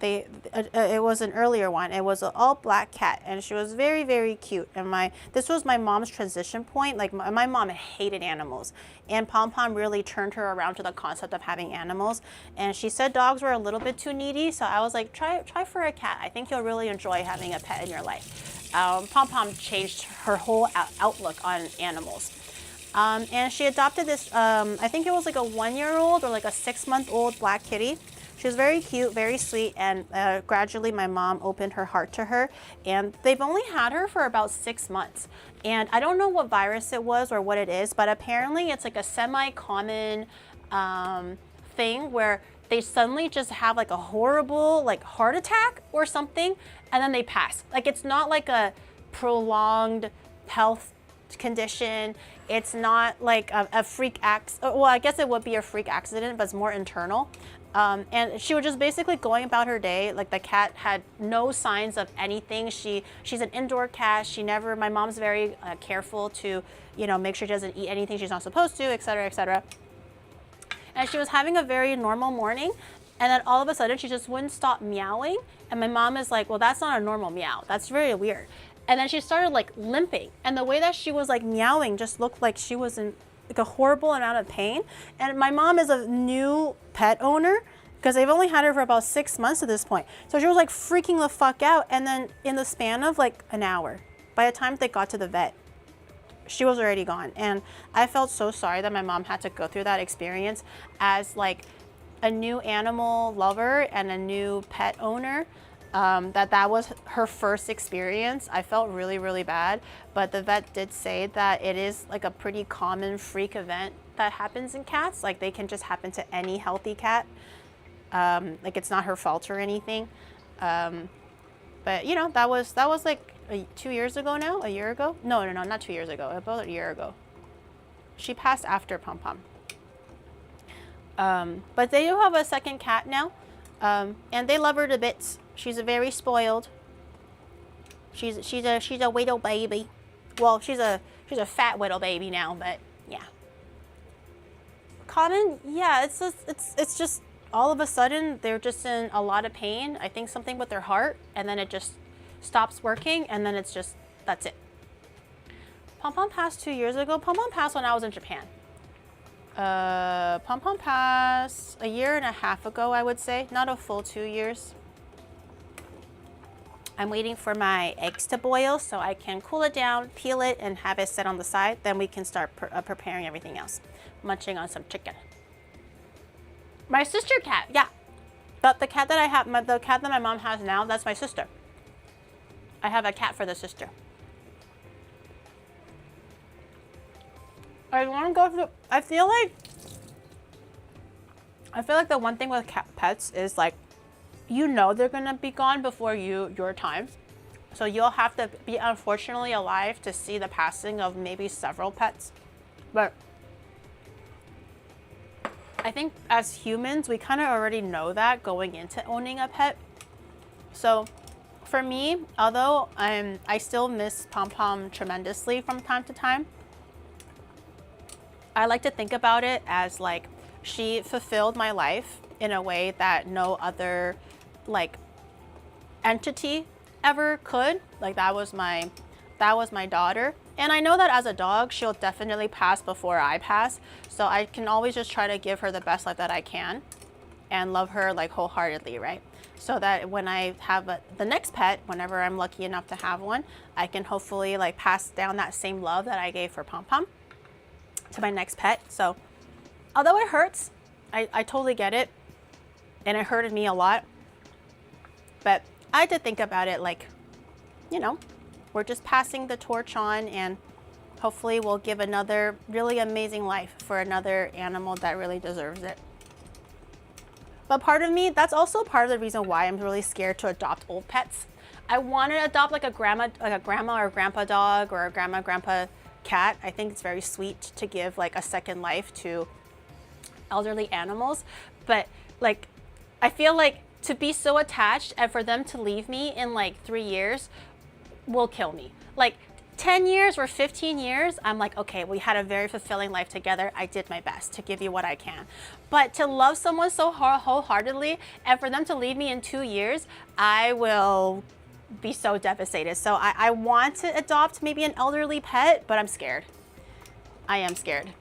it was an earlier one. It was an all black cat, and she was very, very cute. And this was my mom's transition point. Like my mom hated animals, and Pom Pom really turned her around to the concept of having animals. And she said dogs were a little bit too needy, so I was like, try for a cat. I think you'll really enjoy having a pet in your life. Pom Pom changed her whole outlook on animals. And she adopted this, I think it was like a 1-year-old or like a 6-month-old black kitty. She was very cute, very sweet, and gradually my mom opened her heart to her. And they've only had her for about 6 months. And I don't know what virus it was or what it is, but apparently it's like a semi-common thing where they suddenly just have like a horrible like heart attack or something, and then they pass. Like it's not like a prolonged health condition. It's not like a freak accident. Well, I guess it would be a freak accident, but it's more internal. And she was just basically going about her day. Like the cat had no signs of anything. She's an indoor cat. My mom's very careful to, make sure she doesn't eat anything she's not supposed to, et cetera, et cetera. And she was having a very normal morning. And then all of a sudden she just wouldn't stop meowing. And my mom is like, well, that's not a normal meow. That's very weird. And then she started like limping, and the way that she was like meowing just looked like she was in like a horrible amount of pain. And my mom is a new pet owner because they've only had her for about 6 months at this point. So she was like freaking the fuck out. And then in the span of like an hour, by the time they got to the vet, she was already gone. And I felt so sorry that my mom had to go through that experience as like a new animal lover and a new pet owner. That was her first experience. I felt really, really bad, but the vet did say that it is like a pretty common freak event that happens in cats. Like they can just happen to any healthy cat. Like it's not her fault or anything. But that was like 2 years ago now, a year ago? No, not 2 years ago, about a year ago. She passed after Pom Pom. But they do have a second cat now, and they love her to bits. She's a very spoiled. She's a widow baby. Well, she's a fat widow baby now, but yeah. Common, yeah. It's just all of a sudden they're just in a lot of pain. I think something with their heart, and then it just stops working, and then that's it. Pom Pom passed 2 years ago. Pom Pom passed when I was in Japan. Pom Pom passed 1.5 years ago, I would say. Not a full 2 years. I'm waiting for my eggs to boil so I can cool it down, peel it, and have it set on the side. Then we can start preparing everything else. Munching on some chicken. My sister cat, yeah. The cat that I have, the cat that my mom has now, that's my sister. I have a cat for the sister. I want to go through. I feel like the one thing with pets is like, they're gonna be gone before your time, so you'll have to be unfortunately alive to see the passing of maybe several pets. But I think as humans, we kind of already know that going into owning a pet. So for me, although I still miss Pom Pom tremendously from time to time, I like to think about it as like she fulfilled my life in a way that no other like entity ever could. Like that was my daughter, And I know that as a dog, she'll definitely pass before I pass. So I can always just try to give her the best life that I can and love her like wholeheartedly, right? So that when I have the next pet, whenever I'm lucky enough to have one, I can hopefully like pass down that same love that I gave for Pom Pom to my next pet. So although it hurts, I totally get it. And it hurted me a lot. But I had to think about it like, you know, we're just passing the torch on, and hopefully we'll give another really amazing life for another animal that really deserves it. But part of me, that's also part of the reason why I'm really scared to adopt old pets. I want to adopt like a grandma or grandpa dog or a grandpa cat. I think it's very sweet to give like a second life to elderly animals. But like, I feel like to be so attached and for them to leave me in like 3 years will kill me. Like 10 years or 15 years, I'm like, okay, we had a very fulfilling life together. I did my best to give you what I can. But to love someone so wholeheartedly and for them to leave me in 2 years, I will be so devastated. So I want to adopt maybe an elderly pet, but I'm scared. I am scared.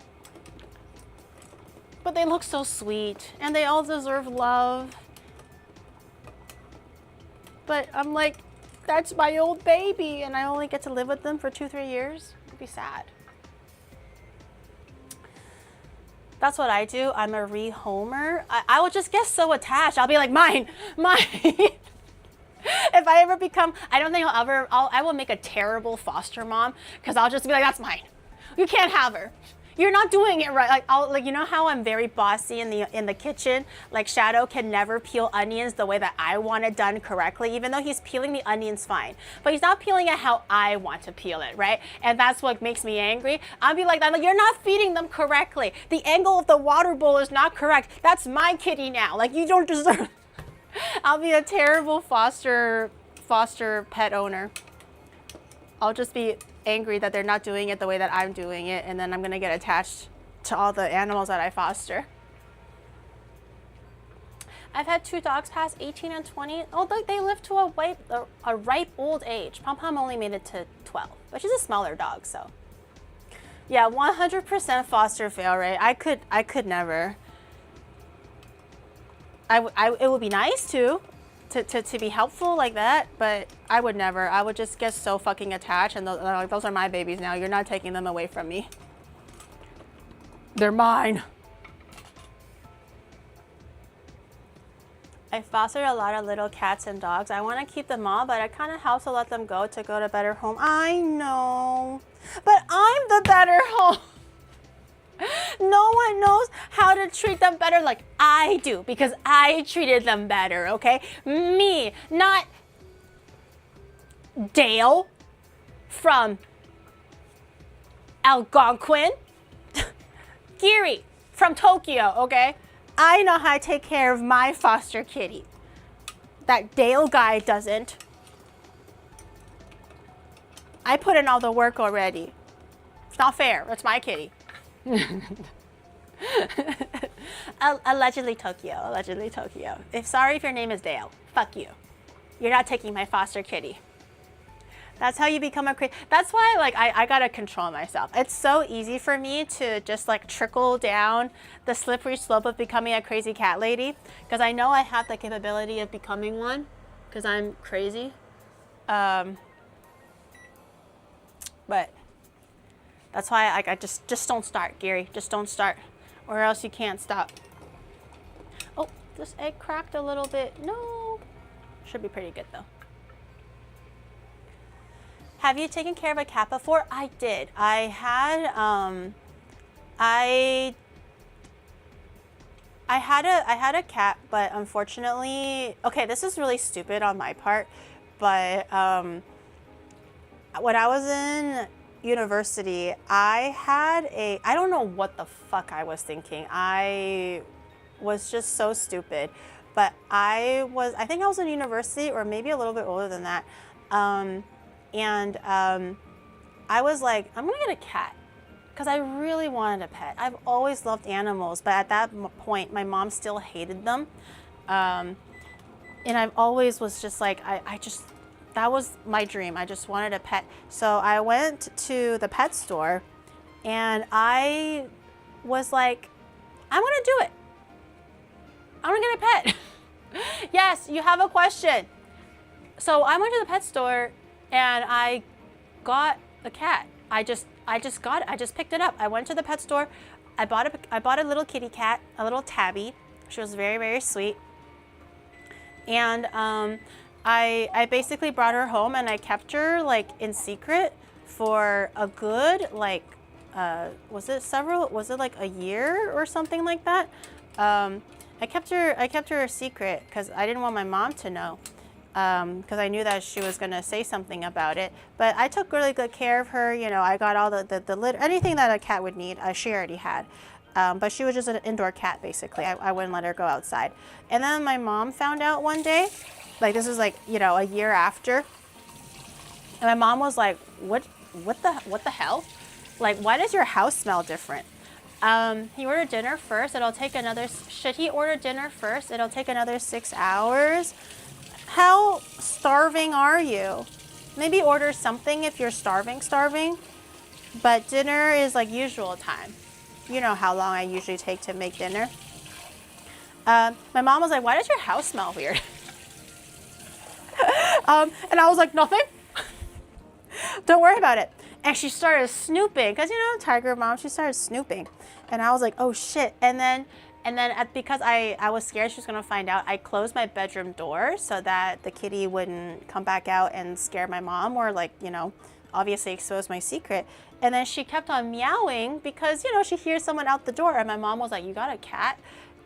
But they look so sweet and they all deserve love. But I'm like, that's my old baby and I only get to live with them for 2-3 years. It'd be sad. That's what I do. I'm a rehomer. I will just get so attached. I'll be like, mine. If I ever become, I don't think I will make a terrible foster mom because I'll just be like, that's mine. You can't have her. You're not doing it right. Like you know how I'm very bossy in the kitchen? Like Shadow can never peel onions the way that I want it done correctly, even though he's peeling the onions fine. But he's not peeling it how I want to peel it, right? And that's what makes me angry. I'll be like, you're not feeding them correctly. The angle of the water bowl is not correct. That's my kitty now. Like you don't deserve. I'll be a terrible foster pet owner. I'll just be angry that they're not doing it the way that I'm doing it, and then I'm gonna get attached to all the animals that I foster. I've had 2 dogs past 18 and 20. Oh, they live to a ripe old age. Pom Pom only made it to 12, but she's a smaller dog, so. Yeah, 100% foster fail rate. I could never. It would be nice to be helpful like that, but I would never. I would just get so fucking attached and those are my babies now. You're not taking them away from me. They're mine. I fostered a lot of little cats and dogs. I want to keep them all, but I kind of have to let them go to a better home. I know, but I'm the better home. No one knows how to treat them better like I do because I treated them better, okay? Me, not Dale from Algonquin. Giri from Tokyo, okay? I know how to take care of my foster kitty. That Dale guy doesn't. I put in all the work already. It's not fair. It's my kitty. Allegedly Tokyo. Sorry if your name is Dale. Fuck you. You're not taking my foster kitty. That's how you become a crazy. That's why I gotta control myself. It's so easy for me to just like trickle down the slippery slope of becoming a crazy cat lady because I know I have the capability of becoming one because I'm crazy. But that's why I just don't start, Gary. Just don't start, or else you can't stop. Oh, this egg cracked a little bit. No, should be pretty good though. Have you taken care of a cat before? I did. I had a cat, but unfortunately, okay, this is really stupid on my part, but when I was in university, I don't know what the fuck I was thinking. I was just so stupid, but I think I was in university or maybe a little bit older than that. I was like, I'm gonna get a cat because I really wanted a pet. I've always loved animals, but at that point, my mom still hated them. And I've always was just like, that was my dream. I just wanted a pet. So I went to the pet store and I was like, I'm gonna do it. I'm gonna get a pet. Yes, you have a question. So I went to the pet store and I got a cat. I just got it. I just picked it up. I went to the pet store. I bought a little kitty cat, a little tabby. She was very, very sweet. And I basically brought her home and I kept her like in secret for a good like was it like a year or something like that? I kept her a secret because I didn't want my mom to know, because I knew that she was gonna say something about it. But I took really good care of her. You know, I got all the litter, anything that a cat would need. She already had, but she was just an indoor cat basically. I wouldn't let her go outside. And then my mom found out one day, like this was like, you know, a year after, and my mom was like, what the hell? Like, why does your house smell different? He ordered dinner first. It'll take another, should he order dinner first? It'll take another 6 hours. How starving are you? Maybe order something if you're starving. But dinner is like usual time. You know how long I usually take to make dinner. My mom was like, why does your house smell weird? And I was like, nothing. Don't worry about it. And she started snooping, because you know, tiger mom, she started snooping. And I was like, oh shit. And then because I was scared she was gonna find out, I closed my bedroom door so that the kitty wouldn't come back out and scare my mom or like, you know, obviously expose my secret. And then she kept on meowing because, you know, she hears someone out the door. And my mom was like, you got a cat?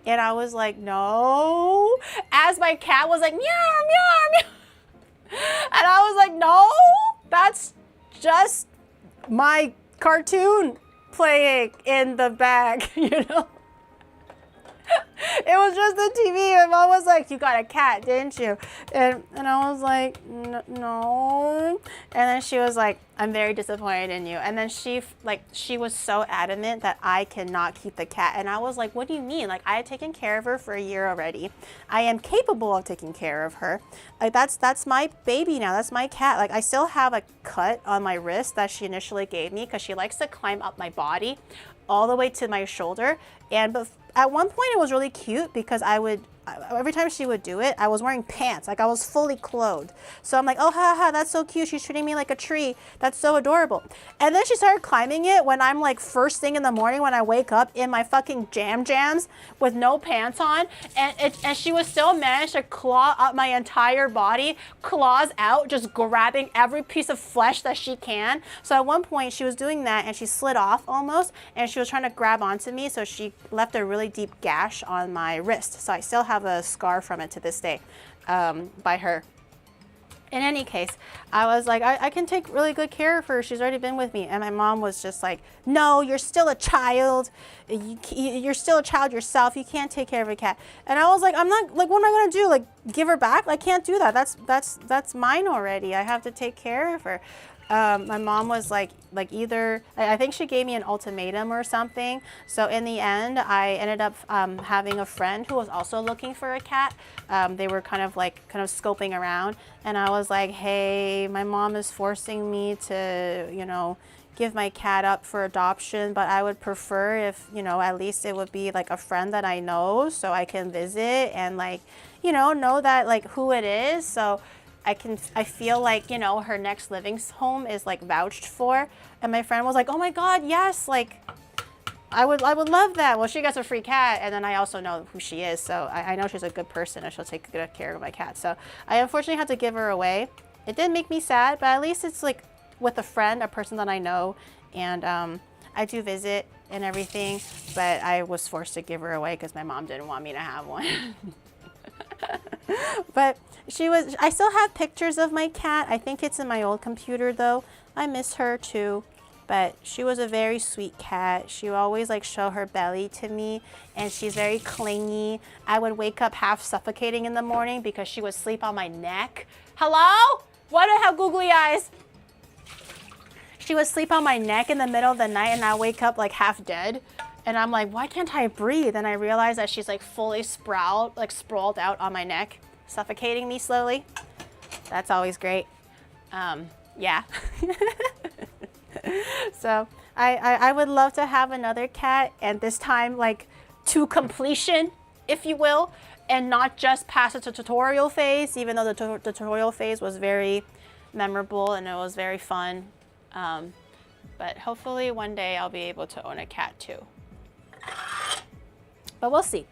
And I was like, no. As my cat was like, meow, meow, meow. And I was like, no, that's just my cartoon playing in the bag, you know? It was just the TV. My mom was like, you got a cat, didn't you? And I was like, no. And then she was like, I'm very disappointed in you. And then she was so adamant that I cannot keep the cat. And I was like, what do you mean? Like, I had taken care of her for a year already. I am capable of taking care of her. Like, that's my baby now. That's my cat. Like, I still have a cut on my wrist that she initially gave me because she likes to climb up my body all the way to my shoulder. But at one point it was really cute because every time she would do it, I was wearing pants. Like, I was fully clothed. So I'm like, oh, ha, that's so cute. She's treating me like a tree. That's so adorable. And then she started climbing it when I'm like first thing in the morning when I wake up in my fucking jams with no pants on. And she was still managed to claw up my entire body, claws out, just grabbing every piece of flesh that she can. So at one point she was doing that and she slid off almost and she was trying to grab onto me. So she left a really deep gash on my wrist. So I still have a scar from it to this day, by her. In any case, I was like, I can take really good care of her. She's already been with me. And my mom was just like, no, you're still a child. You're still a child yourself. You can't take care of a cat. And I was like, I'm not, like, what am I going to do? Like, give her back? I can't do that. That's mine already. I have to take care of her. My mom was like either, I think she gave me an ultimatum or something. So in the end, I ended up having a friend who was also looking for a cat. They were kind of scoping around. And I was like, hey, my mom is forcing me to, you know, give my cat up for adoption, but I would prefer if, you know, at least it would be like a friend that I know so I can visit and like, you know that like who it is. So I feel like, you know, her next living home is like vouched for. And my friend was like, oh my God, yes, like I would love that. Well, she gets a free cat and then I also know who she is. So I know she's a good person and she'll take good care of my cat. So I unfortunately had to give her away. It did make me sad, but at least it's like with a friend, a person that I know. And I do visit and everything, but I was forced to give her away because my mom didn't want me to have one. But I still have pictures of my cat. I think it's in my old computer though. I miss her too, but she was a very sweet cat. She would always like show her belly to me and she's very clingy. I would wake up half suffocating in the morning because she would sleep on my neck. Hello? Why do I have googly eyes? She would sleep on my neck in the middle of the night and I wake up like half dead. And I'm like, why can't I breathe? And I realize that she's like fully sprawled out on my neck, suffocating me slowly. That's always great. Yeah. So I would love to have another cat, and this time like to completion, if you will, and not just past the tutorial phase, even though the tutorial phase was very memorable and it was very fun. But hopefully one day I'll be able to own a cat too. But we'll see.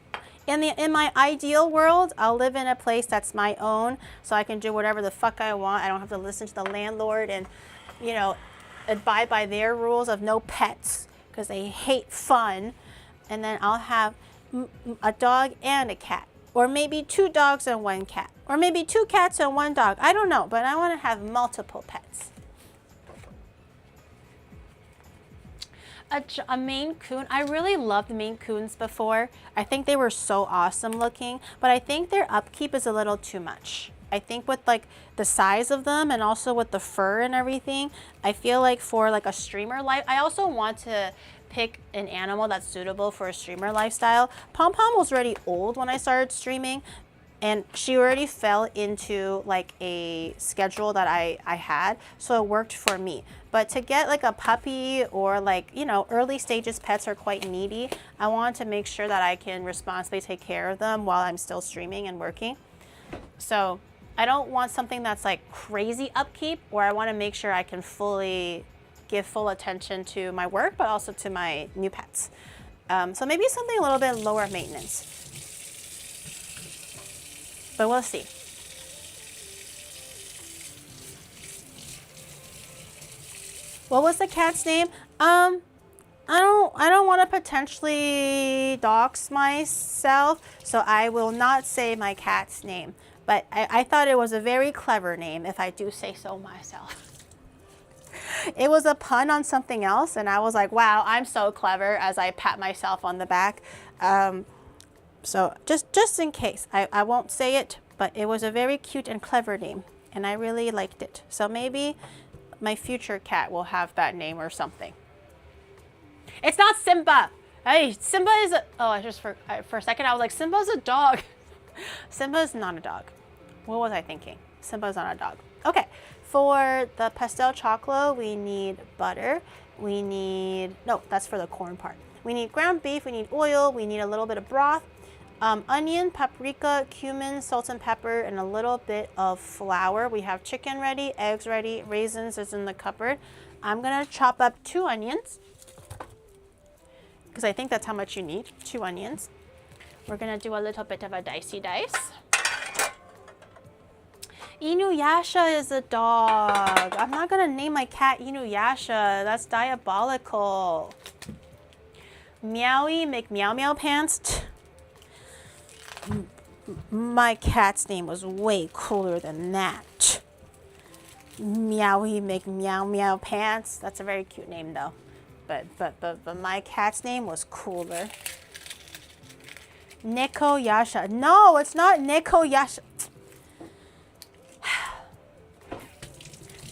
In my ideal world, I'll live in a place that's my own, so I can do whatever the fuck I want. I don't have to listen to the landlord and, you know, abide by their rules of no pets because they hate fun. And then I'll have a dog and a cat, or maybe 2 dogs and 1 cat, or maybe 2 cats and 1 dog. I don't know, but I want to have multiple pets. A Maine Coon. I really loved Maine Coons before. I think they were so awesome looking, but I think their upkeep is a little too much. I think with like the size of them and also with the fur and everything, I feel like for like a streamer life, I also want to pick an animal that's suitable for a streamer lifestyle. Pom Pom was already old when I started streaming, and she already fell into like a schedule that I had, so it worked for me. But to get like a puppy or like, you know, early stages pets are quite needy. I want to make sure that I can responsibly take care of them while I'm still streaming and working. So I don't want something that's like crazy upkeep, where I want to make sure I can fully give full attention to my work, but also to my new pets. So maybe something a little bit lower maintenance. But we'll see. What was the cat's name? I don't want to potentially dox myself, so I will not say my cat's name. But I thought it was a very clever name, if I do say so myself. It was a pun on something else, and I was like, wow, I'm so clever, as I pat myself on the back. So just in case, I won't say it, but it was a very cute and clever name, and I really liked it. So maybe my future cat will have that name or something. It's not Simba. Hey, Simba is a, oh, I just for a second I was like, Simba's a dog. Simba's not a dog. What was I thinking? Simba's not a dog. Okay, for the pastel choclo, we need butter. We need, no, that's for the corn part. We need ground beef, we need oil, we need a little bit of broth, onion, paprika, cumin, salt and pepper, and a little bit of flour. We have chicken ready, eggs ready, raisins is in the cupboard. I'm gonna chop up 2 onions, because I think that's how much you need, 2 onions. We're gonna do a little bit of a dicey dice. Inuyasha is a dog. I'm not gonna name my cat Inuyasha. That's diabolical. Meowie McMeow Meow Pants. My cat's name was way cooler than that. Meowie McMeow Meow Pants. That's a very cute name though. But my cat's name was cooler. Neko Yasha. No, it's not Neko Yasha.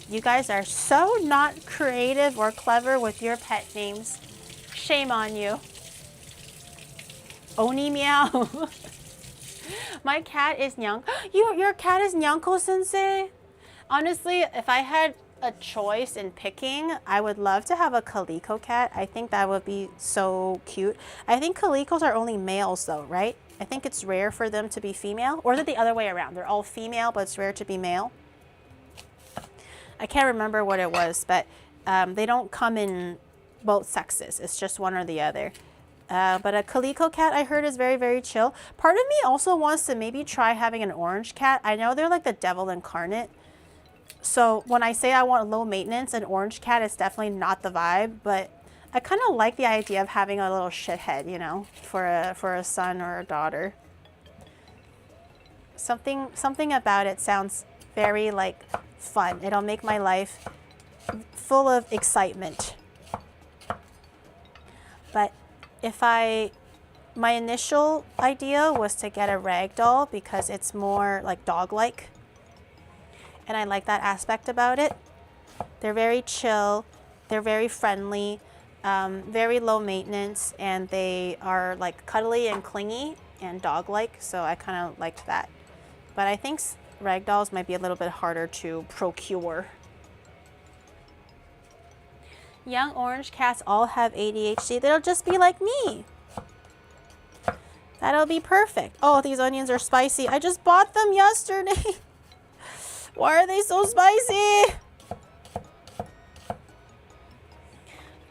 You guys are so not creative or clever with your pet names. Shame on you. Oni Meow. My cat is Nyang. Your cat is Nyanko Sensei? Honestly, if I had a choice in picking, I would love to have a calico cat. I think that would be so cute. I think calicos are only males though, right? I think it's rare for them to be female. Or is it the other way around? They're all female, but it's rare to be male. I can't remember what it was, but they don't come in both sexes. It's just one or the other. But a calico cat I heard is very, very chill. Part of me also wants to maybe try having an orange cat. I know they're like the devil incarnate. So when I say I want low maintenance, an orange cat is definitely not the vibe, but I kind of like the idea of having a little shithead, you know, for a son or a daughter. Something about it sounds very like fun. It'll make my life full of excitement. But my initial idea was to get a rag doll because it's more like dog-like. And I like that aspect about it. They're very chill, they're very friendly, very low maintenance, and they are like cuddly and clingy and dog-like, so I kind of liked that. But I think ragdolls might be a little bit harder to procure. Young orange cats all have ADHD. They'll just be like me. That'll be perfect. Oh, these onions are spicy. I just bought them yesterday. Why are they so spicy?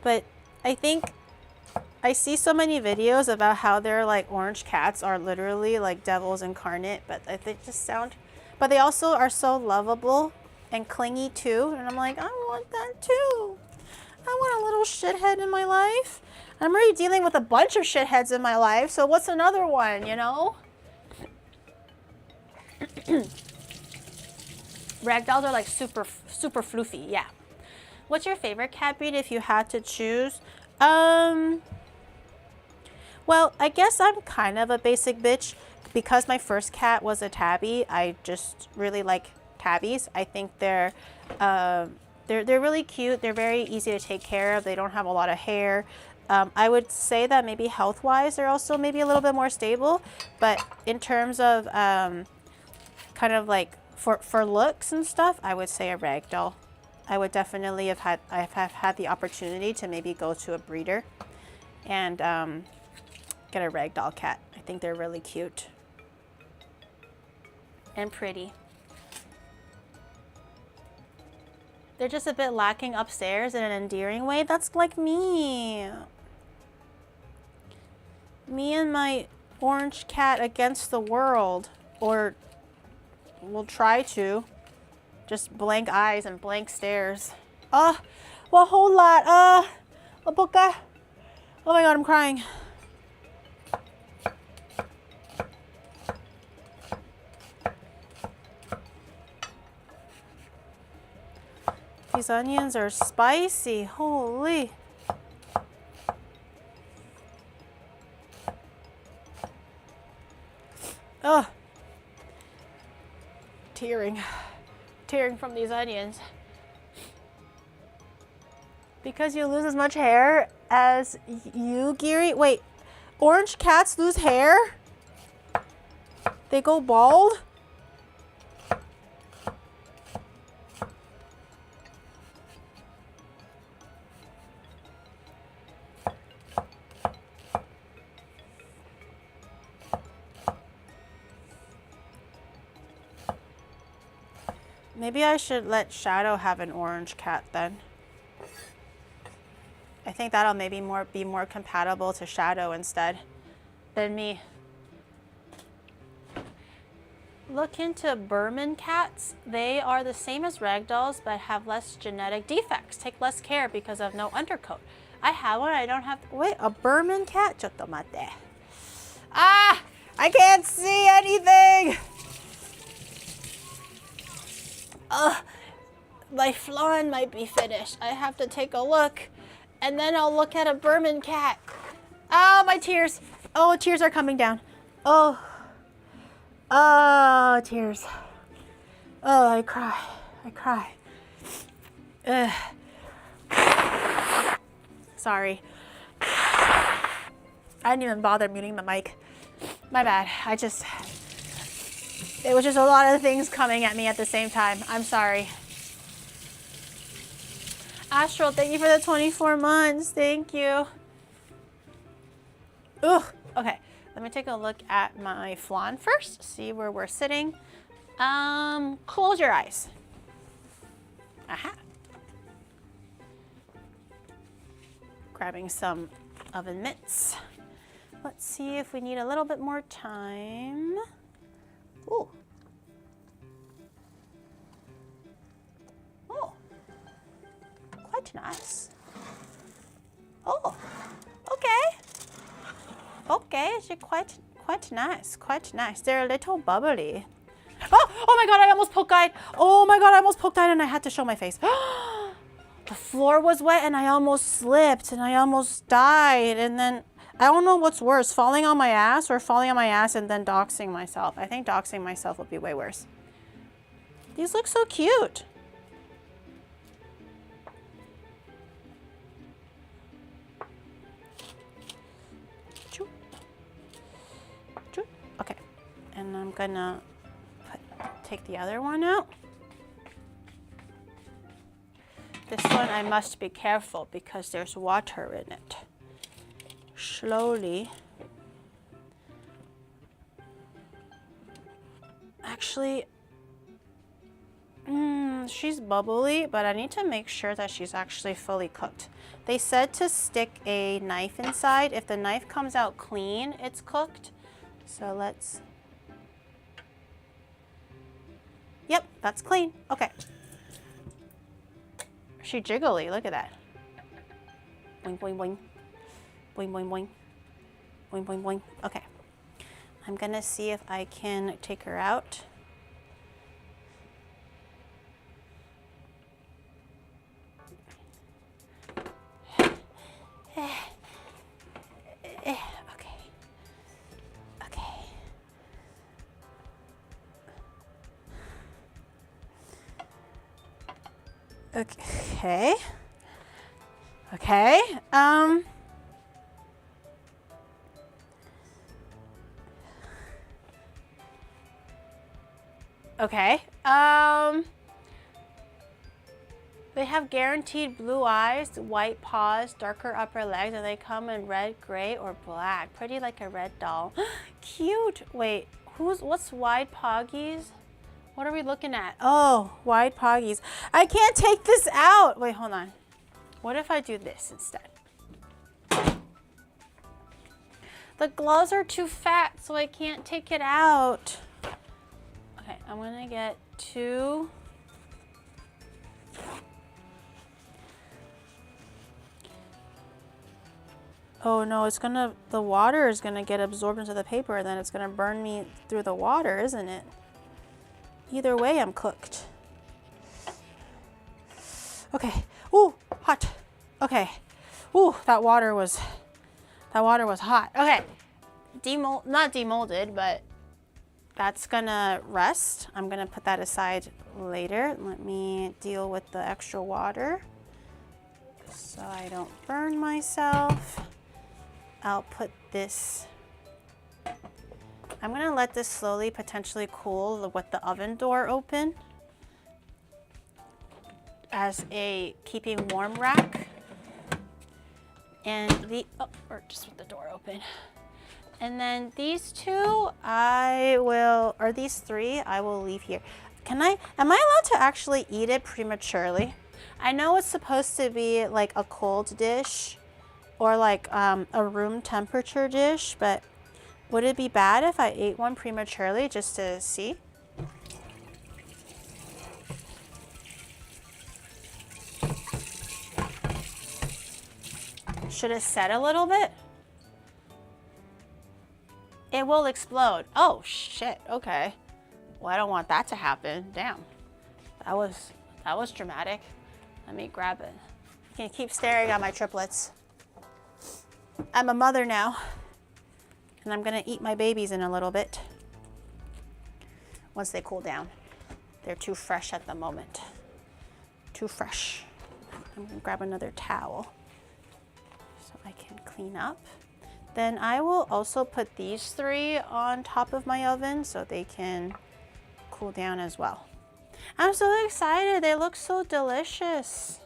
But I think I see so many videos about how their like orange cats are literally like devils incarnate, but they just sound, but they also are so lovable and clingy too. And I'm like, I want that too. I want a little shithead in my life. I'm already dealing with a bunch of shitheads in my life, so what's another one, you know? Ragdolls are like super floofy, yeah. What's your favorite cat breed if you had to choose? Well, I guess I'm kind of a basic bitch. Because my first cat was a tabby, I just really like tabbies. I think they're really cute. They're very easy to take care of. They don't have a lot of hair. I would say that maybe health-wise, they're also maybe a little bit more stable. But in terms of kind of like for looks and stuff, I would say a ragdoll. I would definitely have had the opportunity to maybe go to a breeder and get a ragdoll cat. I think they're really cute and pretty. They're just a bit lacking upstairs in an endearing way. That's like me. Me and my orange cat against the world. Or we'll try to. Just blank eyes and blank stares. Oh, well, a whole lot. Oh my God, I'm crying. These onions are spicy. Holy. Oh. Tearing from these onions. Because you lose as much hair as you, Geary. Wait, orange cats lose hair? They go bald? Maybe I should let Shadow have an orange cat then. I think that'll maybe be more compatible to Shadow instead than me. Look into Burman cats. They are the same as ragdolls but have less genetic defects. Take less care because of no undercoat. I have one. I don't have. Wait, a Burman cat? Chotto mate. Ah! I can't see anything! My flan might be finished. I have to take a look. And then I'll look at a Burman cat. Oh, my tears. Oh, tears are coming down. Oh. Oh, tears. Oh, I cry. I cry. Sorry. I didn't even bother muting the mic. My bad. It was just a lot of things coming at me at the same time. I'm sorry. Astral, thank you for the 24 months. Thank you. Ugh. Okay, let me take a look at my flan first. See where we're sitting. Close your eyes. Aha. Grabbing some oven mitts. Let's see if we need a little bit more time. Ooh. Oh. Quite nice. Oh. Okay. Okay, she's quite nice. Quite nice. They're a little bubbly. Oh my God, I almost poke eyed. Oh my God, I almost poked eyed and I had to show my face. The floor was wet and I almost slipped and I almost died. And then I don't know what's worse, falling on my ass or falling on my ass and then doxing myself. I think doxing myself would be way worse. These look so cute. Okay, and I'm gonna take the other one out. This one I must be careful because there's water in it. Slowly. Actually, she's bubbly, but I need to make sure that she's actually fully cooked. They said to stick a knife inside. If the knife comes out clean, it's cooked. So let's... Yep, that's clean. Okay. She jiggly, look at that. Boing, boing, boing. Boing, boing, boing. Boing, boing, boing. Okay. I'm gonna see if I can take her out. Okay. Okay. Okay. Okay. Okay. They have guaranteed blue eyes, white paws, darker upper legs, and they come in red, gray, or black. Pretty like a red doll. Cute. Wait, what's wide poggies? What are we looking at? Oh, wide poggies. I can't take this out. Wait, hold on. What if I do this instead? The gloves are too fat, so I can't take it out. Okay, I'm gonna get 2. Oh no, the water is gonna get absorbed into the paper and then it's gonna burn me through the water, isn't it? Either way, I'm cooked. Okay, ooh, hot. Okay, ooh, that water was hot. Okay, not demolded, but that's gonna rest. I'm gonna put that aside later. Let me deal with the extra water so I don't burn myself. I'll put this, I'm gonna let this slowly potentially cool with the oven door open as a keeping warm rack. And or just with the door open. And then these 2, these 3, I will leave here. Am I allowed to actually eat it prematurely? I know it's supposed to be like a cold dish or like a room temperature dish, but would it be bad if I ate one prematurely just to see? Should it set a little bit? It will explode. Oh shit, okay. Well, I don't want that to happen. Damn, that was dramatic. Let me grab it. You can keep staring at my triplets. I'm a mother now, and I'm gonna eat my babies in a little bit. Once they cool down. They're too fresh at the moment. Too fresh. I'm gonna grab another towel so I can clean up. Then I will also put these 3 on top of my oven so they can cool down as well. I'm so excited. They look so delicious.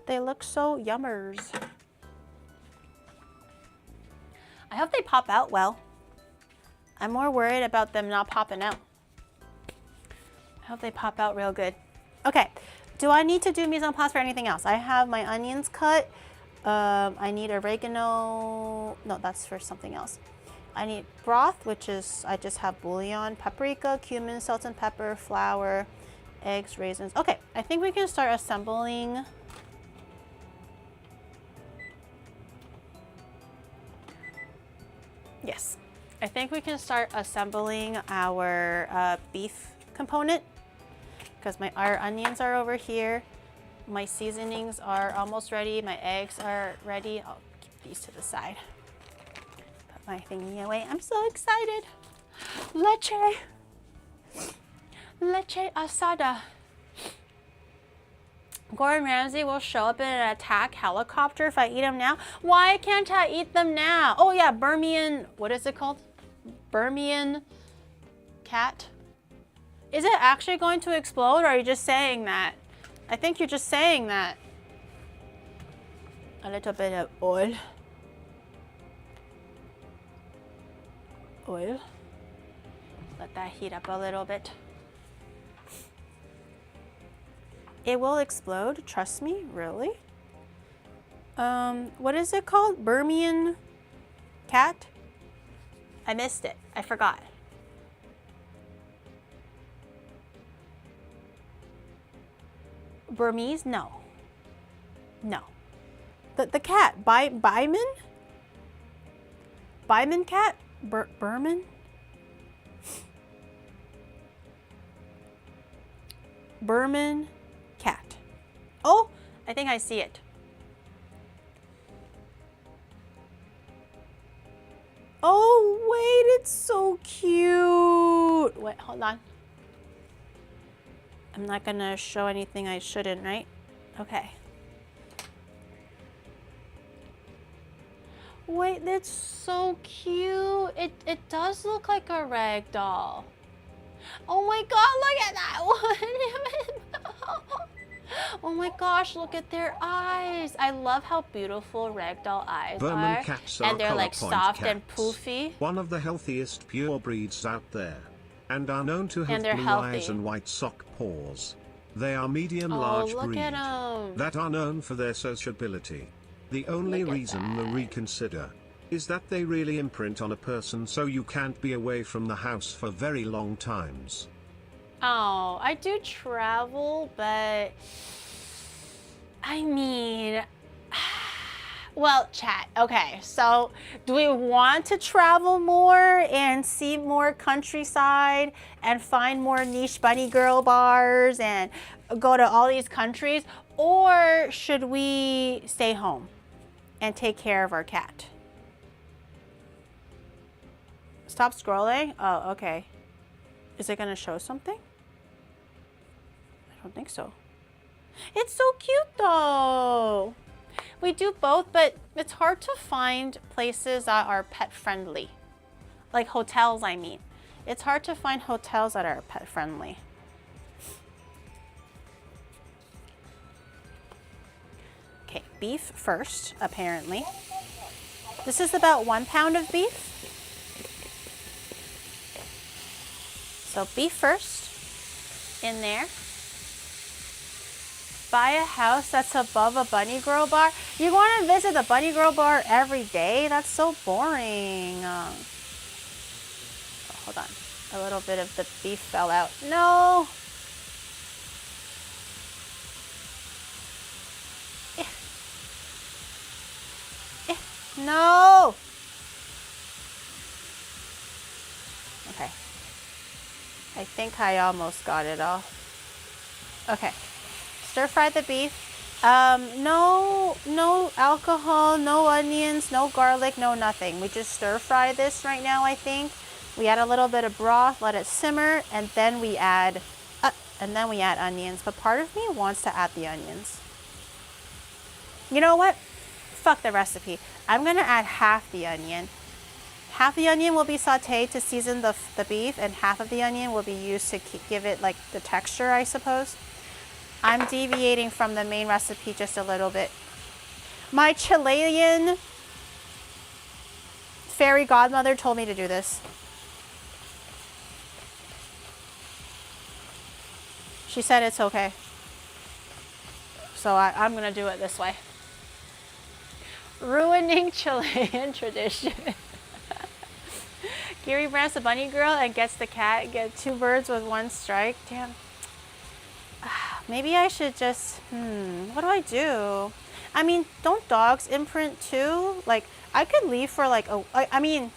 They look so yummers. I hope they pop out well. I'm more worried about them not popping out. I hope they pop out real good. Okay, do I need to do mise en place for anything else? I have my onions cut. I need oregano. No, that's for something else. I need broth, which is, I just have bouillon, paprika, cumin, salt and pepper, flour, eggs, raisins. Okay, I think we can start assembling. Yes, I think we can start assembling our beef component because our onions are over here. My seasonings are almost ready. My eggs are ready. I'll keep these to the side. Put my thingy away. I'm so excited. Leche Asada. Gordon Ramsay will show up in an attack helicopter if I eat them now. Why can't I eat them now? Oh yeah, Burmese, what is it called? Burmese cat? Is it actually going to explode or are you just saying that? I think you're just saying that. A little bit of oil. Oil. Let that heat up a little bit. It will explode, trust me, really. What is it called? Burmese cat? I missed it. I forgot. Burmese? No. No. The cat. Byman? Byman cat? Burman? Burman cat. Oh, I think I see it. Oh, wait, it's so cute. Wait, hold on. I'm not gonna show anything I shouldn't, right? Okay. Wait, that's so cute. It does look like a rag doll. Oh my god, look at that one. Oh my gosh, look at their eyes. I love how beautiful ragdoll eyes Burman are. cats are And they're like color point soft and cats. poofy. One of the healthiest pure breeds out there. And are known to have And they're blue healthy. eyes and white sock paws. They are medium Oh, large look breed at 'em. that are known for their sociability. The only Look at reason the that. reconsider is that they really imprint on a person, so you can't be away from the house for very long times. Oh, I do travel, but I mean, well, chat. Okay, so do we want to travel more and see more countryside and find more niche bunny girl bars and go to all these countries? Or should we stay home and take care of our cat? Stop scrolling? Oh, okay. Is it gonna show something? I don't think so. It's so cute though. We do both, but it's hard to find places that are pet friendly. Like hotels, I mean. It's hard to find hotels that are pet friendly. Okay, beef first, apparently. This is about 1 pound of beef. So beef first, in there. Buy a house that's above a bunny girl bar. You want to visit the bunny girl bar every day? That's so boring. Oh, hold on. A little bit of the beef fell out. No. No. Okay. I think I almost got it all. Okay. Stir fry the beef. No alcohol, no onions, no garlic, no nothing. We just stir fry this right now, I think. We add a little bit of broth, let it simmer, and then we add onions. But part of me wants to add the onions. You know what? Fuck the recipe. I'm gonna add half the onion. Half the onion will be sauteed to season the beef, and half of the onion will be used to give it like the texture, I suppose. I'm deviating from the main recipe just a little bit. My Chilean fairy godmother told me to do this. She said it's okay. So I'm gonna do it this way. Ruining Chilean tradition. Gary brands the bunny girl and gets the cat. Get 2 birds with 1 strike. Damn. Maybe I should just, what do I do? I mean, don't dogs imprint too? Like, I could leave for like I mean,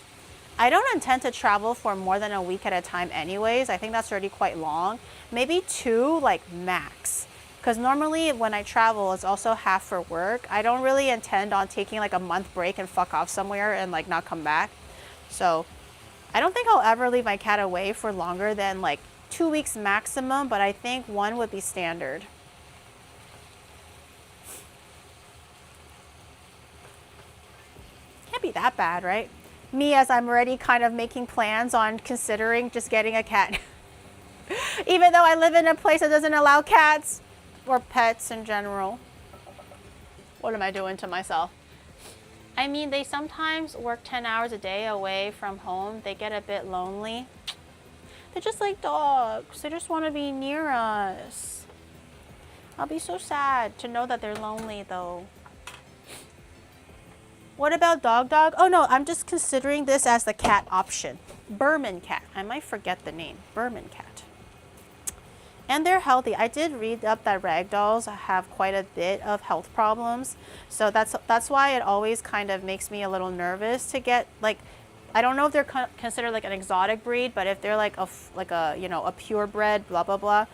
I don't intend to travel for more than a week at a time anyways. I think that's already quite long. Maybe 2, like max. Because normally when I travel, it's also half for work. I don't really intend on taking like a month break and fuck off somewhere and like not come back. So I don't think I'll ever leave my cat away for longer than like 2 weeks maximum, but I think 1 would be standard. Can't be that bad, right? Me, as I'm already kind of making plans on considering just getting a cat. Even though I live in a place that doesn't allow cats. or pets in general. What am I doing to myself? I mean, they sometimes work 10 hours a day away from home. They get a bit lonely. They're just like dogs. They just want to be near us. I'll be so sad to know that they're lonely though. What about dog? Oh no, I'm just considering this as the cat option. Burman cat. I might forget the name. Burman cat. And they're healthy. I did read up that ragdolls have quite a bit of health problems. So that's why it always kind of makes me a little nervous to get, like, I don't know if they're considered like an exotic breed, but if they're like a you know, a purebred, blah, blah, blah,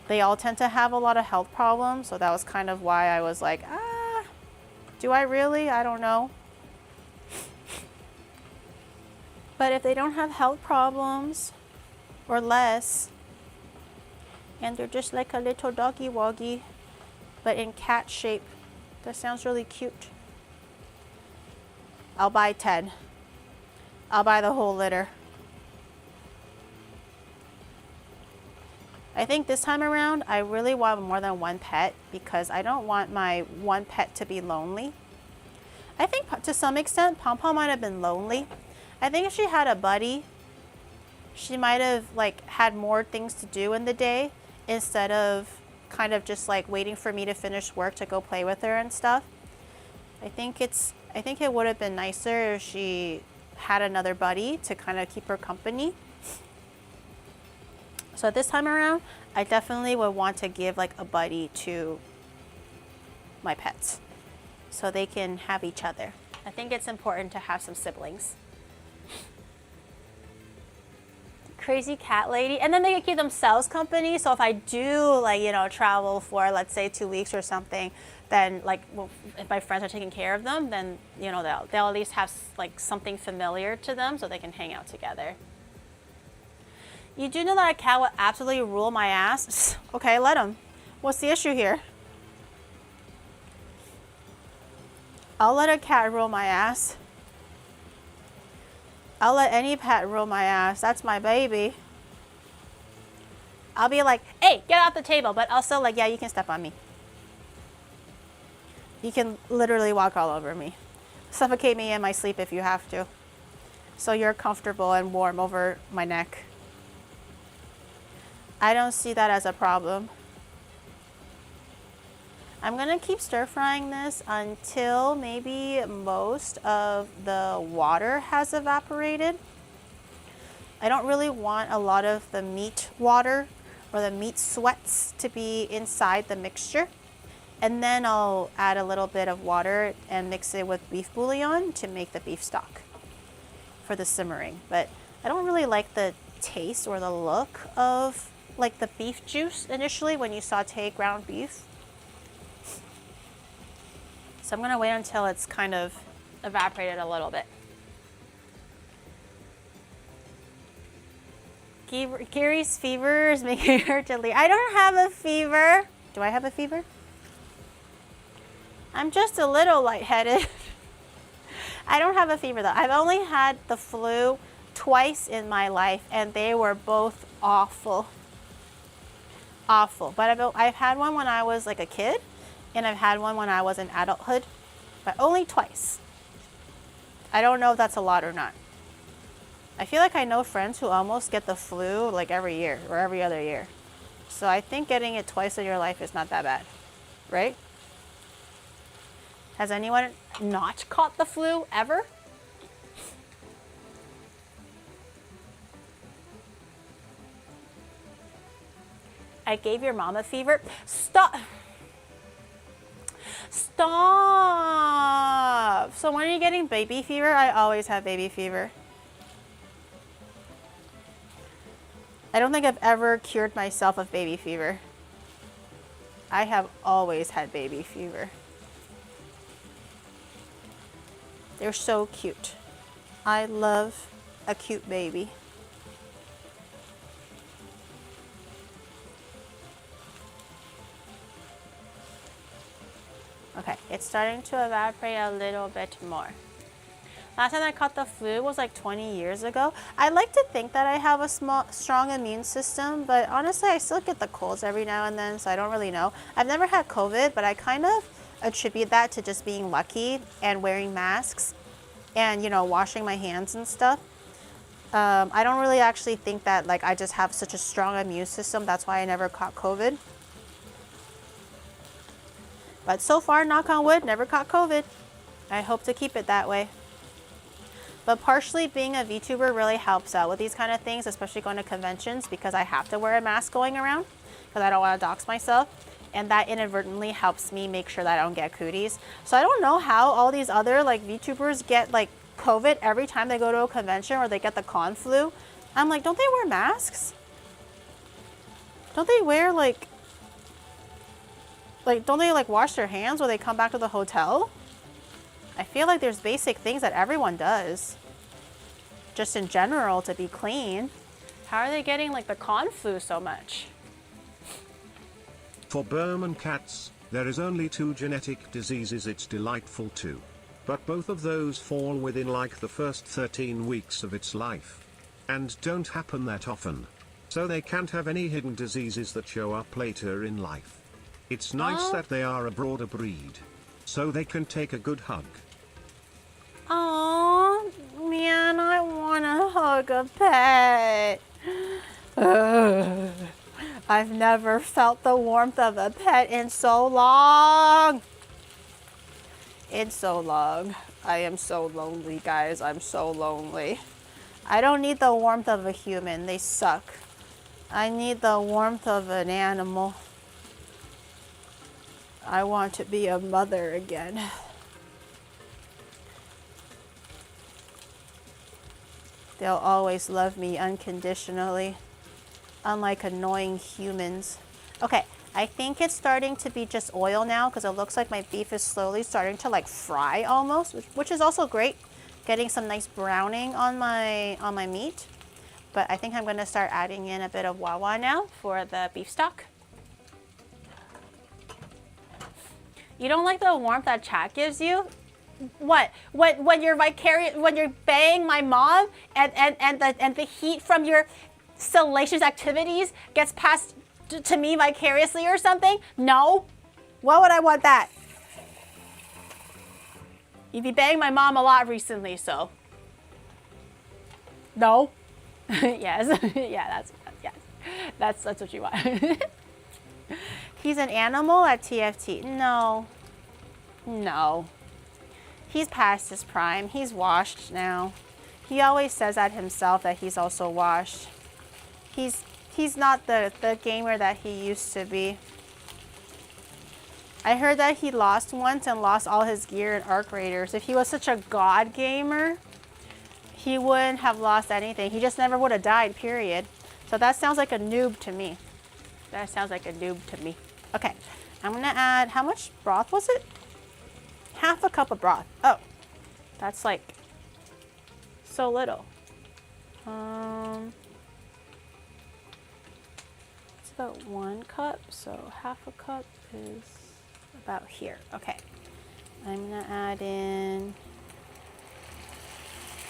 they all tend to have a lot of health problems. So that was kind of why I was like, do I really? I don't know. But if they don't have health problems or less, and they're just like a little doggy woggy, but in cat shape, that sounds really cute. I'll buy 10. I'll buy the whole litter. I think this time around, I really want more than one pet because I don't want my one pet to be lonely. I think to some extent, Pom Pom might have been lonely. I think if she had a buddy, she might have like had more things to do in the day instead of kind of just like waiting for me to finish work to go play with her and stuff. I think it would have been nicer if she had another buddy to kind of keep her company. So this time around, I definitely would want to give like a buddy to my pets so they can have each other. I think it's important to have some siblings. Crazy cat lady, and then they can keep themselves company. So if I do, like, you know, travel for, let's say, 2 weeks or something, then like, well, if my friends are taking care of them, then, you know, they'll at least have like something familiar to them so they can hang out together. You do know that a cat will absolutely rule my ass? Okay, let him. What's the issue here? I'll let a cat rule my ass. I'll let any pet rule my ass. That's my baby. I'll be like, hey, get off the table. But also like, yeah, you can step on me. You can literally walk all over me. Suffocate me in my sleep if you have to. So you're comfortable and warm over my neck. I don't see that as a problem. I'm gonna keep stir frying this until maybe most of the water has evaporated. I don't really want a lot of the meat water or the meat sweats to be inside the mixture. And then I'll add a little bit of water and mix it with beef bouillon to make the beef stock for the simmering. But I don't really like the taste or the look of like the beef juice initially when you saute ground beef. So I'm gonna wait until it's kind of evaporated a little bit. Gary's fever is making her delirious. I don't have a fever. Do I have a fever? I'm just a little lightheaded. I don't have a fever though. I've only had the flu twice in my life and they were both awful. Awful. But I've had one when I was like a kid. And I've had one when I was in adulthood, but only twice. I don't know if that's a lot or not. I feel like I know friends who almost get the flu like every year or every other year. So I think getting it twice in your life is not that bad, right? Has anyone not caught the flu ever? I gave your mom a fever. Stop. Stop! So when are you getting baby fever? I always have baby fever. I don't think I've ever cured myself of baby fever. I have always had baby fever. They're so cute. I love a cute baby. Okay, it's starting to evaporate a little bit more. Last time I caught the flu was like 20 years ago. I like to think that I have a strong immune system, but honestly, I still get the colds every now and then, so I don't really know. I've never had COVID, but I kind of attribute that to just being lucky and wearing masks and, you know, washing my hands and stuff. I don't really actually think that like I just have such a strong immune system. That's why I never caught COVID. But so far, knock on wood, never caught COVID. I hope to keep it that way. But partially being a VTuber really helps out with these kind of things, especially going to conventions, because I have to wear a mask going around because I don't want to dox myself. And that inadvertently helps me make sure that I don't get cooties. So I don't know how all these other like VTubers get like COVID every time they go to a convention or they get the con flu. I'm like, don't they wear masks? Don't they wear like don't they like wash their hands when they come back to the hotel? I feel like there's basic things that everyone does, just in general, to be clean. How are they getting like the con flu so much? For Burman cats, there is only 2 genetic diseases it's delightful to. But both of those fall within like the first 13 weeks of its life. And don't happen that often. So they can't have any hidden diseases that show up later in life. It's nice that they are a broader breed. So they can take a good hug. Oh man, I want to hug a pet. I've never felt the warmth of a pet in so long. It's so long. I am so lonely, guys. I'm so lonely. I don't need the warmth of a human. They suck. I need the warmth of an animal. I want to be a mother again. They'll always love me unconditionally, unlike annoying humans. Okay, I think it's starting to be just oil now because it looks like my beef is slowly starting to like fry almost, which is also great. Getting some nice browning on my meat. But I think I'm going to start adding in a bit of wawa now for the beef stock. You don't like the warmth that chat gives you? What? When you're banging my mom and the heat from your salacious activities gets passed to me vicariously or something? No. Why would I want that? You've been banging my mom a lot recently, so. No. Yes. Yeah, that's what you want. He's an animal at TFT. No. No. He's past his prime. He's washed now. He always says that himself, that he's also washed. He's not the gamer that he used to be. I heard that he lost once and lost all his gear in Arc Raiders. If he was such a god gamer, he wouldn't have lost anything. He just never would have died, period. So that sounds like a noob to me. That sounds like a noob to me. Okay, I'm gonna add, how much broth was it? Half a cup of broth. Oh, that's like so little. It's about 1 cup, so half a cup is about here. Okay, I'm gonna add in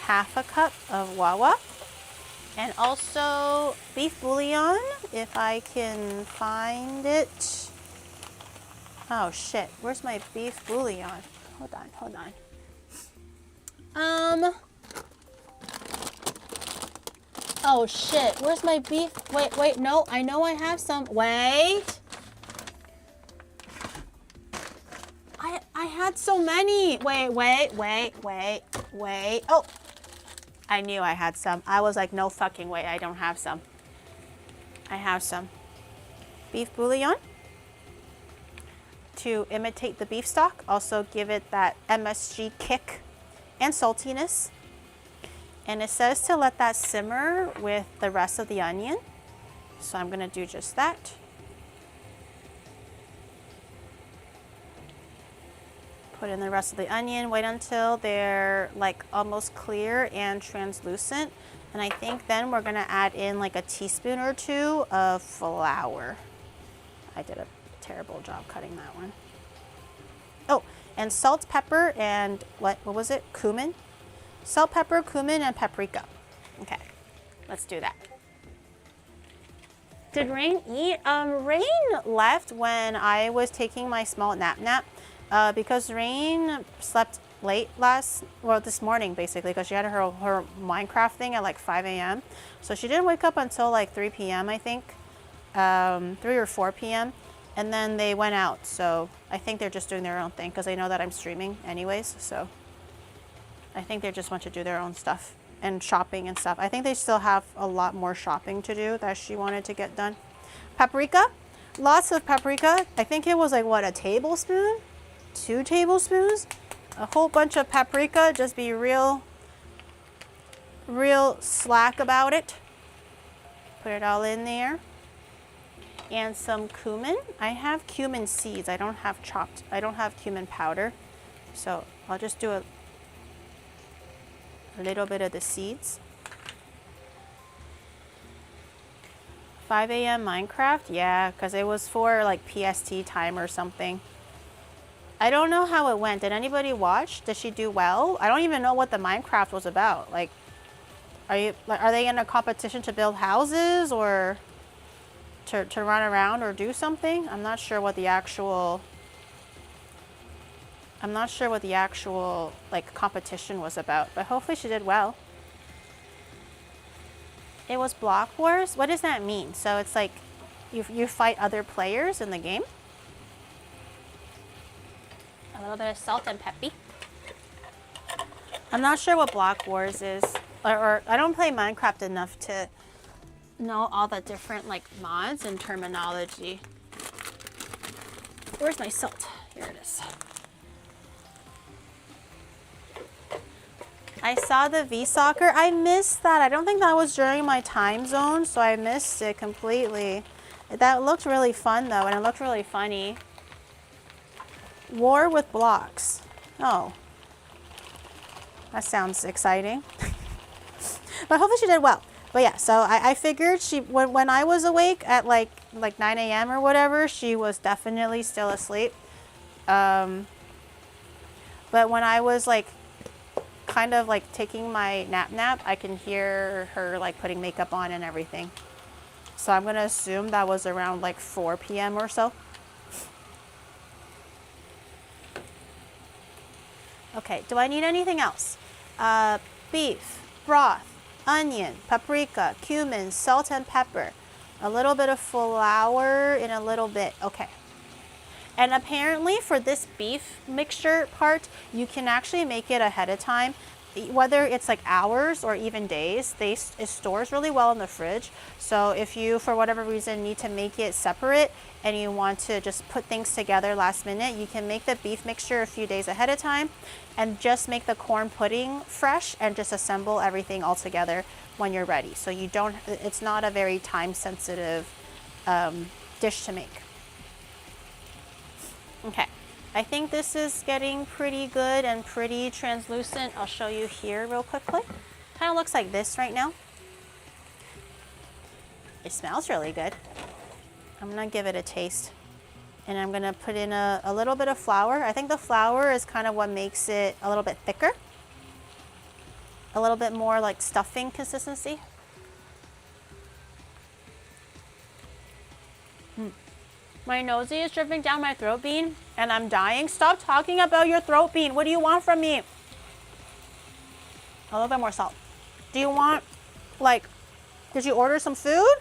half a cup of wawa and also beef bouillon if I can find it. Oh shit, where's my beef bouillon? Hold on. Oh shit, where's my beef? Wait, no, I know I have some. Wait. I had so many. Wait. Oh, I knew I had some. I was like, no fucking way, I don't have some. I have some beef bouillon to imitate the beef stock, also give it that MSG kick and saltiness. And it says to let that simmer with the rest of the onion. So I'm gonna do just that. Put in the rest of the onion, wait until they're like almost clear and translucent. And I think then we're gonna add in like a teaspoon or 2 of flour. I did a terrible job cutting that one. Oh, and salt, pepper, and what was it? Cumin. Salt, pepper, cumin, and paprika. Okay, let's do that. Did Rain eat? Rain left when I was taking my small nap because Rain slept late this morning basically, because she had her Minecraft thing at like 5 a.m. So she didn't wake up until like 3 p.m. I think, 3 or 4 p.m. And then they went out. So I think they're just doing their own thing because they know that I'm streaming anyways. So I think they just want to do their own stuff and shopping and stuff. I think they still have a lot more shopping to do that she wanted to get done. Paprika, lots of paprika. I think it was like what, a tablespoon? 2 tablespoons? A whole bunch of paprika. Just be real slack about it. Put it all in there. And some cumin. I have cumin seeds. I don't have cumin powder. So I'll just do a little bit of the seeds. 5 a.m. Minecraft? Yeah, because it was for like PST time or something. I don't know how it went. Did anybody watch? Did she do well? I don't even know what the Minecraft was about. Like, are they in a competition to build houses or to run around or do something? I'm not sure what the actual like competition was about, but hopefully she did well. It was Block Wars? What does that mean? So it's like you fight other players in the game? A little bit of salt and peppy. I'm not sure what Block Wars is, or I don't play Minecraft enough to know all the different like mods and terminology. Where's my salt? Here it is. I saw the V-Soccer. I missed that. I don't think that was during my time zone, so I missed it completely. That looked really fun, though, and it looked really funny. War with blocks. Oh. That sounds exciting. But hopefully she did well. But yeah, so I figured when I was awake at like 9 a.m. or whatever, she was definitely still asleep. But when I was like kind of like taking my nap, I can hear her like putting makeup on and everything. So I'm gonna assume that was around like 4 p.m. or so. Okay, do I need anything else? Beef, broth, onion, paprika, cumin, salt and pepper, a little bit of flour in a little bit. Okay. And apparently for this beef mixture part, you can actually make it ahead of time. Whether it's like hours or even days, it stores really well in the fridge. So if you, for whatever reason, need to make it separate and you want to just put things together last minute, you can make the beef mixture a few days ahead of time and just make the corn pudding fresh and just assemble everything all together when you're ready. So you don't, it's not a very time sensitive dish to make. Okay, I think this is getting pretty good and pretty translucent. I'll show you here real quickly. Kind of looks like this right now. It smells really good. I'm gonna give it a taste. And I'm gonna put in a little bit of flour. I think the flour is kind of what makes it a little bit thicker. A little bit more like stuffing consistency. My nosy is dripping down my throat bean and I'm dying. Stop talking about your throat bean. What do you want from me? A little bit more salt. Do you want, like, did you order some food?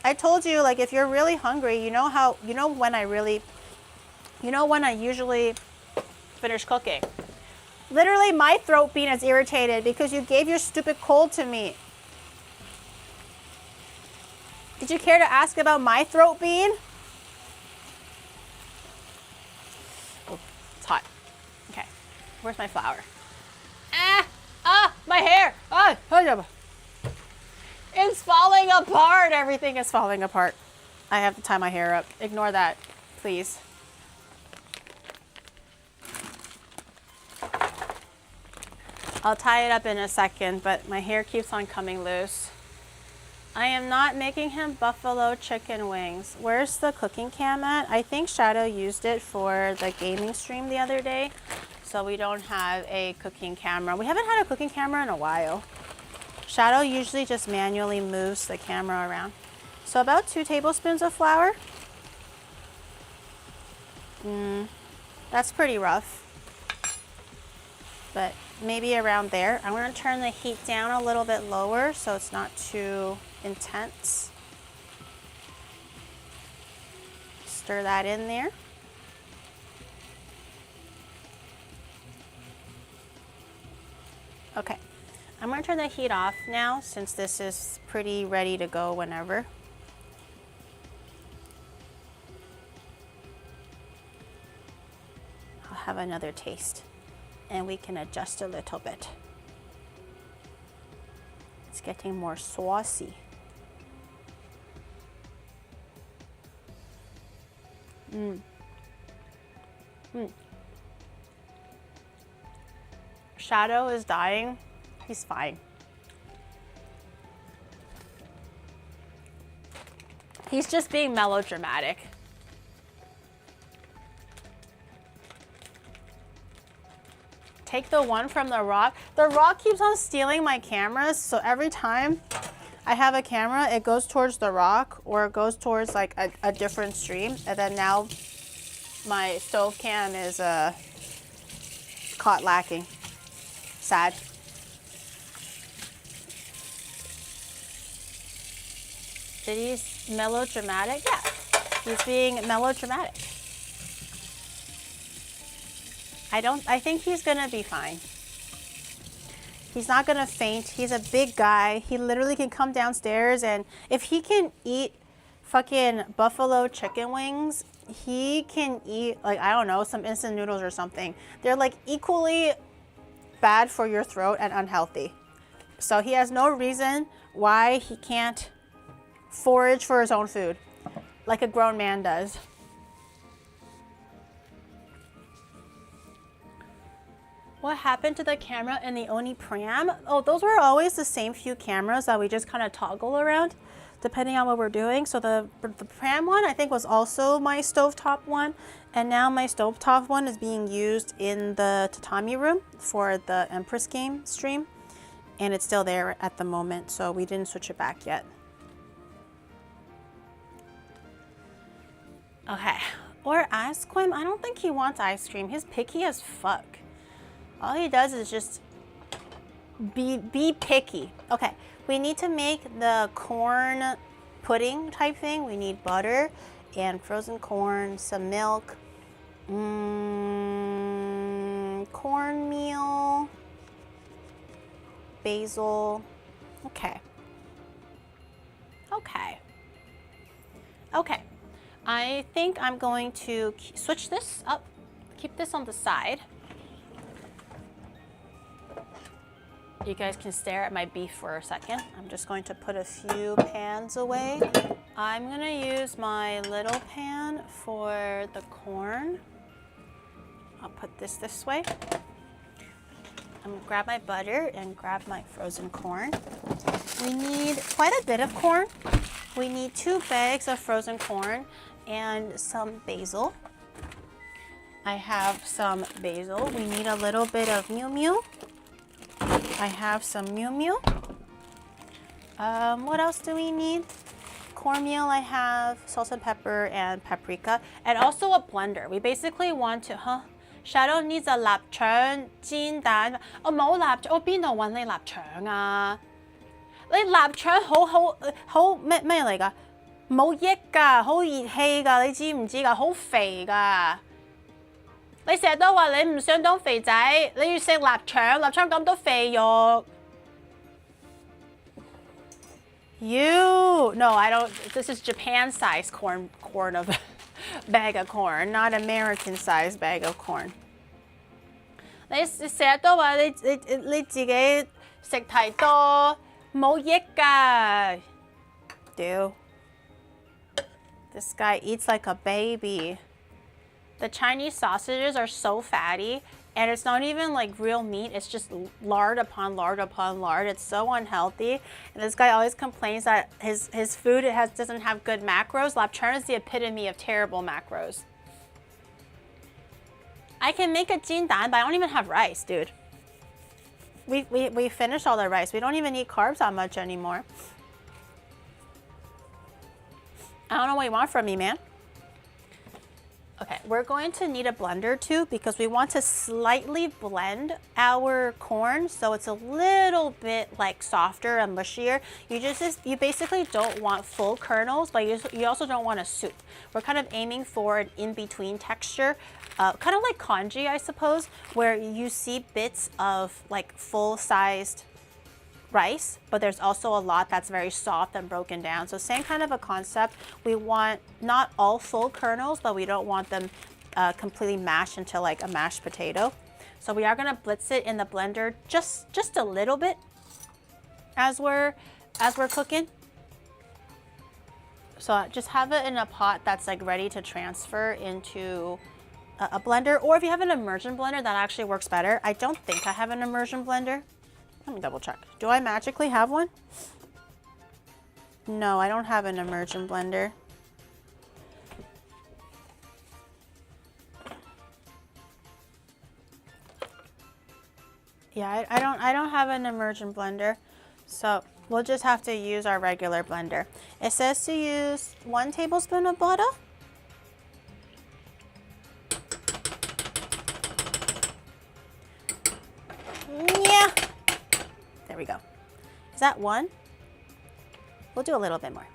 I told you, like, if you're really hungry, you know when I usually finish cooking. Literally, my throat bean is irritated because you gave your stupid cold to me. Did you care to ask about my throat bean? It's hot. Okay, where's my flour? My hair! It's falling apart! Everything is falling apart. I have to tie my hair up. Ignore that, please. I'll tie it up in a second, but my hair keeps on coming loose. I am not making him buffalo chicken wings. Where's the cooking cam at? I think Shadow used it for the gaming stream the other day. so we don't have a cooking camera. We haven't had a cooking camera in a while. Shadow usually just manually moves the camera around. So about 2 tablespoons of flour. That's pretty rough, but maybe around there. I'm gonna turn the heat down a little bit lower so it's not too intense. Stir that in there. Okay, I'm gonna turn the heat off now since this is pretty ready to go whenever. I'll have another taste and we can adjust a little bit. It's getting more saucy. Shadow is dying. He's fine. He's just being melodramatic. Take the one from the rock. The rock keeps on stealing my cameras, so every time I have a camera, it goes towards the rock or it goes towards like a different stream. And then now my stove cam is caught lacking. Sad. That he's melodramatic? Yeah, he's being melodramatic. I think he's gonna be fine. He's not gonna faint. He's a big guy. He literally can come downstairs, and if he can eat fucking buffalo chicken wings, he can eat, like, I don't know, some instant noodles or something. They're like equally bad for your throat and unhealthy. So he has no reason why he can't forage for his own food like a grown man does. What happened to the camera in the Oni pram? Oh, those were always the same few cameras that we just kind of toggle around depending on what we're doing. So the pram one I think was also my stovetop one, and now my stovetop one is being used in the tatami room for the Empress game stream, and it's still there at the moment, so we didn't switch it back yet. Okay, or ice cream? I don't think he wants ice cream. He's picky as fuck. All he does is just be picky. Okay, we need to make the corn pudding type thing. We need butter and frozen corn, some milk, cornmeal, basil. Okay. I think I'm going to switch this up, keep this on the side. You guys can stare at my beef for a second. I'm just going to put a few pans away. I'm gonna use my little pan for the corn. I'll put this way. I'm gonna grab my butter and grab my frozen corn. We need quite a bit of corn. We need 2 bags of frozen corn and some basil. I have some basil. We need a little bit of miu miu. I have some miu miu. What else do we need? Cornmeal, I have salt and pepper and paprika, and also a blender. We basically want to, Shadow needs a 臘腸煎蛋。我冇臘腸，我邊度揾你臘腸啊？你臘腸好咩嚟㗎？冇益㗎，好熱氣㗎，你知唔知㗎？好肥㗎。你成日都話你唔想當肥仔，你要食臘腸，臘腸咁多肥肉。No, I don't. This is Japan size corn of bag of corn, not American size bag of corn. 你成日都話你自己食太多，冇益㗎。Dude, this guy eats like a baby. The Chinese sausages are so fatty, and it's not even like real meat. It's just lard upon lard upon lard. It's so unhealthy. And this guy always complains that his food doesn't have good macros. Lapchern is the epitome of terrible macros. I can make a jindan, but I don't even have rice, dude. We finished all the rice. We don't even eat carbs that much anymore. I don't know what you want from me, man. Okay, we're going to need a blender too because we want to slightly blend our corn so it's a little bit like softer and mushier. You basically don't want full kernels, but you also don't want a soup. We're kind of aiming for an in-between texture, kind of like congee, I suppose, where you see bits of like full-sized rice, but there's also a lot that's very soft and broken down. So same kind of a concept. We want not all full kernels, but we don't want them completely mashed into like a mashed potato. So we are gonna blitz it in the blender just a little bit as we're cooking. So just have it in a pot that's like ready to transfer into a blender, or if you have an immersion blender, that actually works better. I don't think I have an immersion blender. Let me double check. Do I magically have one? No, I don't have an immersion blender. Yeah, I don't have an immersion blender. So we'll just have to use our regular blender. It says to use 1 tablespoon of butter. Yeah. There we go. Is that 1? We'll do a little bit more.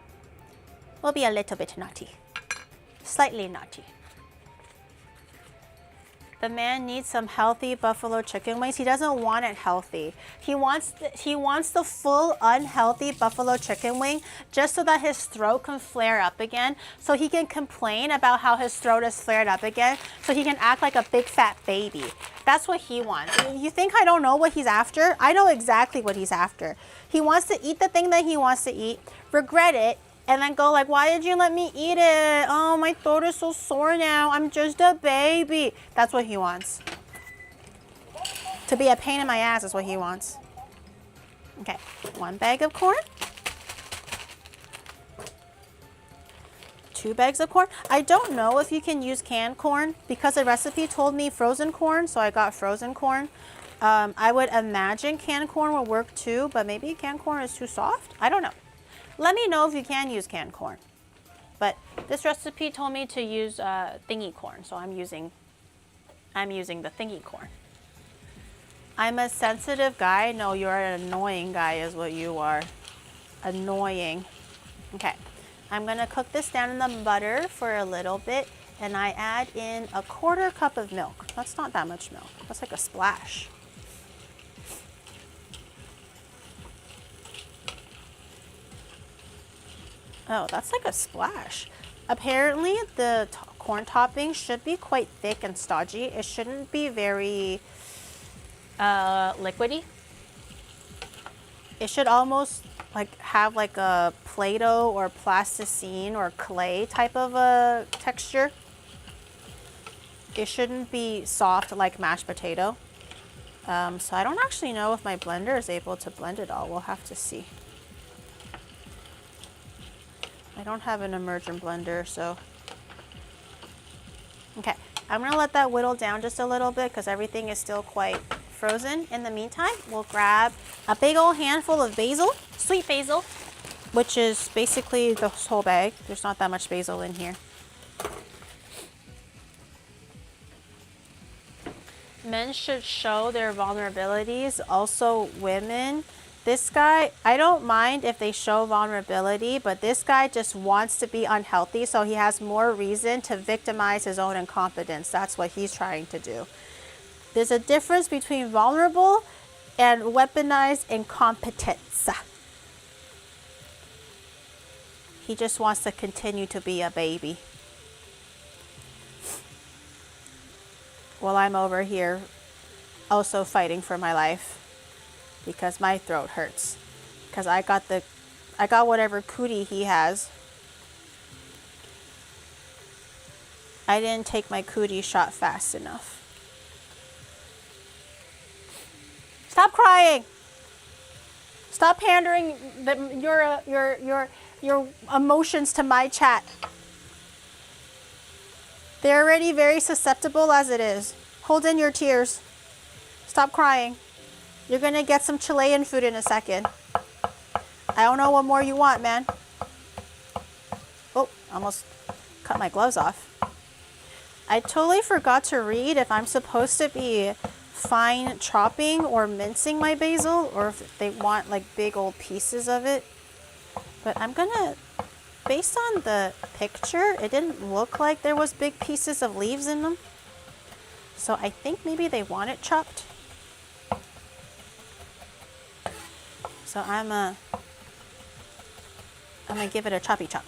We'll be a little bit naughty. Slightly naughty. The man needs some healthy buffalo chicken wings. He doesn't want it healthy. He wants the full unhealthy buffalo chicken wing just so that his throat can flare up again. So he can complain about how his throat is flared up again. So he can act like a big fat baby. That's what he wants. You think I don't know what he's after? I know exactly what he's after. He wants to eat the thing that he wants to eat, regret it, and then go like, why did you let me eat it? Oh, my throat is so sore now. I'm just a baby. That's what he wants. To be a pain in my ass is what he wants. Okay, 1 bag of corn. 2 bags of corn. I don't know if you can use canned corn because the recipe told me frozen corn, so I got frozen corn. I would imagine canned corn will work too, but maybe canned corn is too soft. I don't know. Let me know if you can use canned corn. But this recipe told me to use thingy corn, so I'm using the thingy corn. I'm a sensitive guy. No, you're an annoying guy is what you are. Annoying. Okay, I'm gonna cook this down in the butter for a little bit, and I add in 1/4 cup of milk. That's not that much milk. That's like a splash. Oh, that's like a splash. Apparently, the corn topping should be quite thick and stodgy. It shouldn't be very liquidy. It should almost like have like a Play-Doh or plasticine or clay type of a texture. It shouldn't be soft like mashed potato. So I don't actually know if my blender is able to blend it all. We'll have to see. I don't have an immersion blender, so. Okay, I'm gonna let that whittle down just a little bit because everything is still quite frozen. In the meantime, we'll grab a big old handful of basil, sweet basil, which is basically the whole bag. There's not that much basil in here. Men should show their vulnerabilities, also women. This guy, I don't mind if they show vulnerability, but this guy just wants to be unhealthy, so he has more reason to victimize his own incompetence. That's what he's trying to do. There's a difference between vulnerable and weaponized incompetence. He just wants to continue to be a baby. While I'm over here also fighting for my life. Because my throat hurts. Because I got whatever cootie he has. I didn't take my cootie shot fast enough. Stop crying. Stop pandering your emotions to my chat. They're already very susceptible as it is. Hold in your tears. Stop crying. You're gonna get some Chilean food in a second. I don't know what more you want, man. Oh, almost cut my gloves off. I totally forgot to read if I'm supposed to be fine chopping or mincing my basil, or if they want like big old pieces of it. But I'm gonna, based on the picture, it didn't look like there was big pieces of leaves in them. So I think maybe they want it chopped. So I'm gonna give it a choppy chop.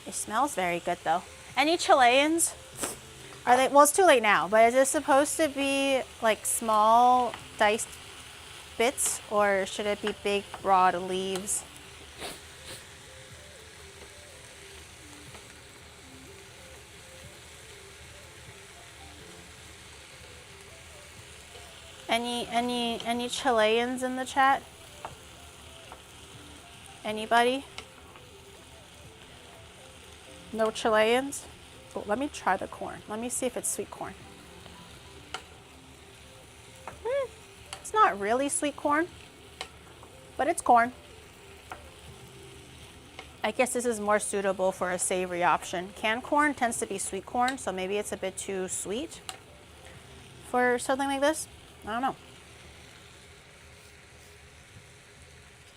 It smells very good though. Any Chileans? Are they, well, it's too late now, but is it supposed to be like small diced bits, or should it be big broad leaves? Any Chileans in the chat? Anybody? No Chileans? Oh, let me try the corn. Let me see if it's sweet corn. It's not really sweet corn, but it's corn. I guess this is more suitable for a savory option. Canned corn tends to be sweet corn, so maybe it's a bit too sweet for something like this. I don't know.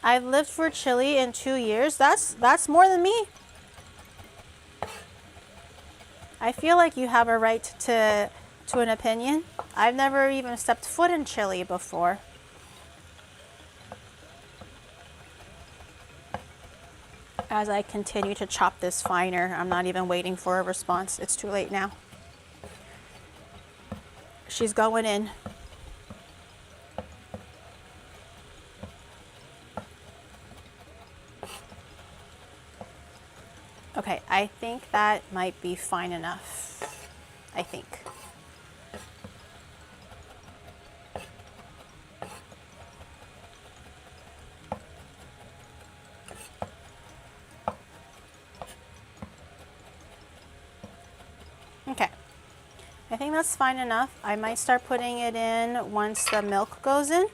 I've lived for Chile in 2 years. That's more than me. I feel like you have a right to an opinion. I've never even stepped foot in Chile before. As I continue to chop this finer, I'm not even waiting for a response. It's too late now. She's going in. Okay, I think that might be fine enough. I think. Okay, I think that's fine enough. I might start putting it in once the milk goes in,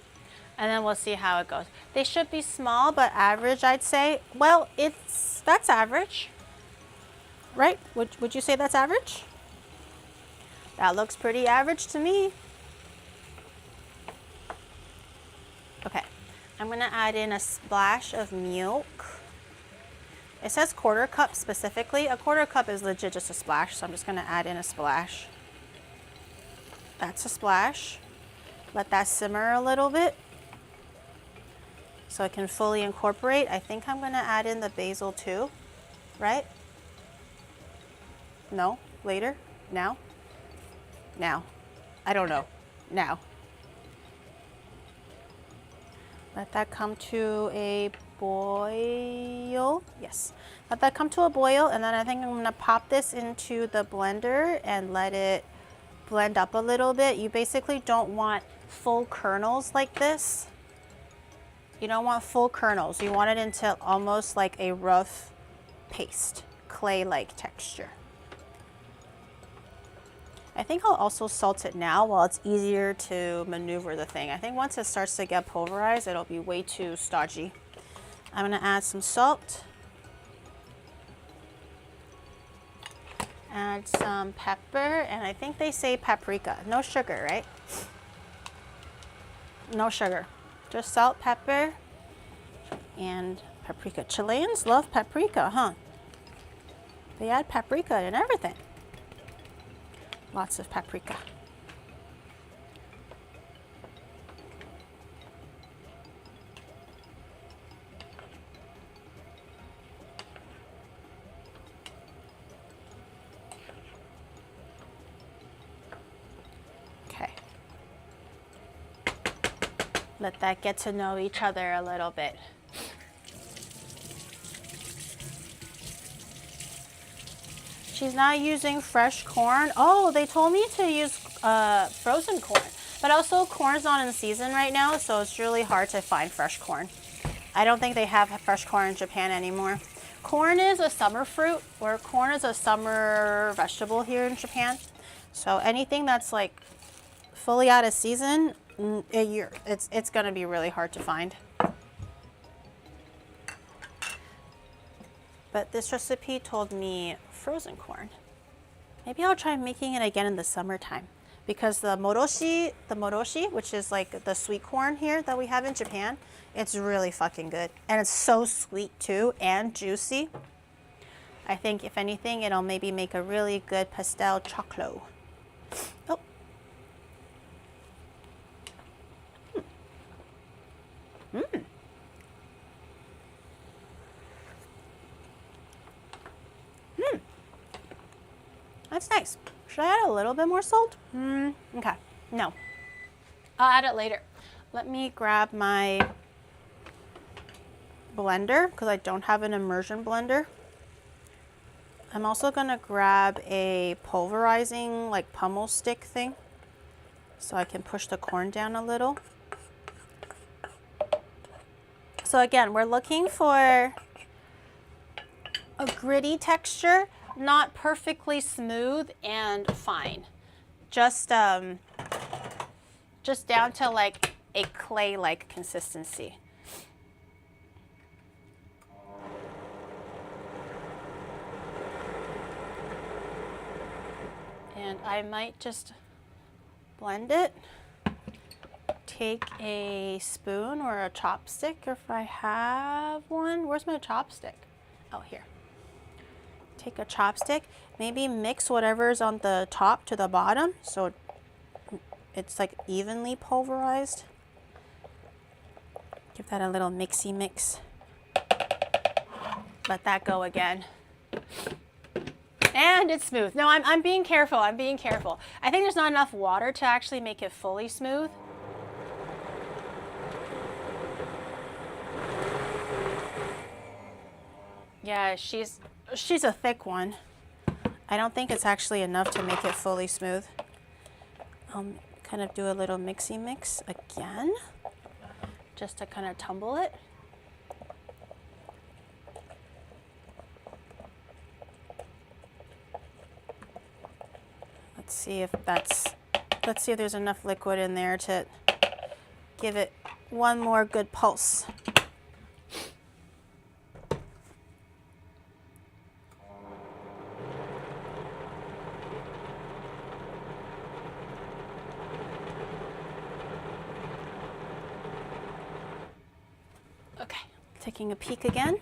and then we'll see how it goes. They should be small, but average, I'd say. Well, that's average. Right? Would you say that's average? That looks pretty average to me. Okay, I'm gonna add in a splash of milk. It says 1/4 cup specifically. A 1/4 cup is legit just a splash, so I'm just gonna add in a splash. That's a splash. Let that simmer a little bit so it can fully incorporate. I think I'm gonna add in the basil too, right? No, later, now, now. I don't know, now. Let that come to a boil. Yes, let that come to a boil, and then I think I'm gonna pop this into the blender and let it blend up a little bit. You basically don't want full kernels like this. You don't want full kernels. You want it into almost like a rough paste, clay-like texture. I think I'll also salt it now while it's easier to maneuver the thing. I think once it starts to get pulverized, it'll be way too stodgy. I'm gonna add some salt. Add some pepper, and I think they say paprika. No sugar, right? No sugar. Just salt, pepper, and paprika. Chileans love paprika, huh? They add paprika and everything. Lots of paprika. Okay. Let that get to know each other a little bit. She's not using fresh corn. Oh, they told me to use frozen corn, but also corn's not in season right now, so it's really hard to find fresh corn. I don't think they have fresh corn in Japan anymore. corn is a summer fruit, or corn is a summer vegetable here in Japan. So anything that's like fully out of season, it's gonna be really hard to find. But this recipe told me frozen corn. Maybe I'll try making it again in the summertime, because the moroshi, which is like the sweet corn here that we have in Japan, it's really fucking good. And it's so sweet too, and juicy. I think if anything, it'll maybe make a really good pastel choclo. Oh. Mmm. Mmm. That's nice. Should I add a little bit more salt? Okay. No. I'll add it later. Let me grab my blender, because I don't have an immersion blender. I'm also going to grab a pulverizing like pummel stick thing so I can push the corn down a little. So again, we're looking for a gritty texture, not perfectly smooth and fine. Just down to like a clay-like consistency. And I might just blend it. Take a spoon or a chopstick if I have one. Where's my chopstick? Oh, here. Take a chopstick, maybe mix whatever's on the top to the bottom so it's like evenly pulverized. Give that a little mixy mix. Let that go again. And it's smooth. No, I'm being careful. I'm being careful. I think there's not enough water to actually make it fully smooth. Yeah, she's a thick one. I don't think it's actually enough to make it fully smooth. Kind of do a little mixy mix again, just to kind of tumble it. Let's see if there's enough liquid in there to give it one more good pulse. Okay, taking a peek again.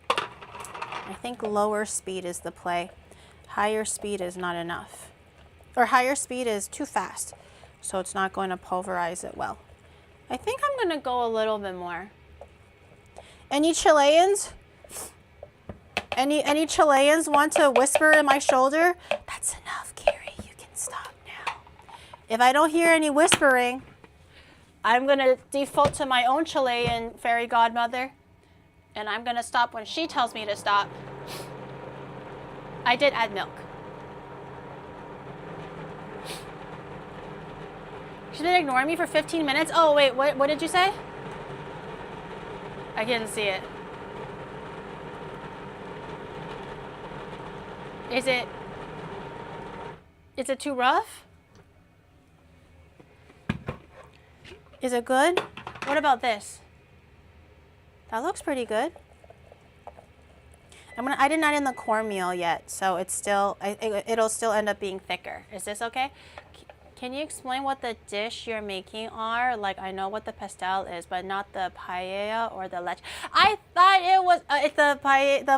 I think lower speed is the play. Higher speed is not enough. Or higher speed is too fast, so it's not going to pulverize it well. I think I'm going to go a little bit more. Any Chileans? Any Chileans want to whisper in my shoulder? That's enough, Carrie. You can stop now. If I don't hear any whispering, I'm going to default to my own Chilean fairy godmother, and I'm going to stop when she tells me to stop. I did add milk. She's been ignoring me for 15 minutes. Oh, wait, what did you say? I didn't see it. Is it too rough? Is it good? What about this? That looks pretty good. I didn't add in the cornmeal yet, so it's still, it'll still end up being thicker. Is this okay? Can you explain what the dish you're making are? Like, I know what the pastel is, but not the paella or the leche. I thought it was, the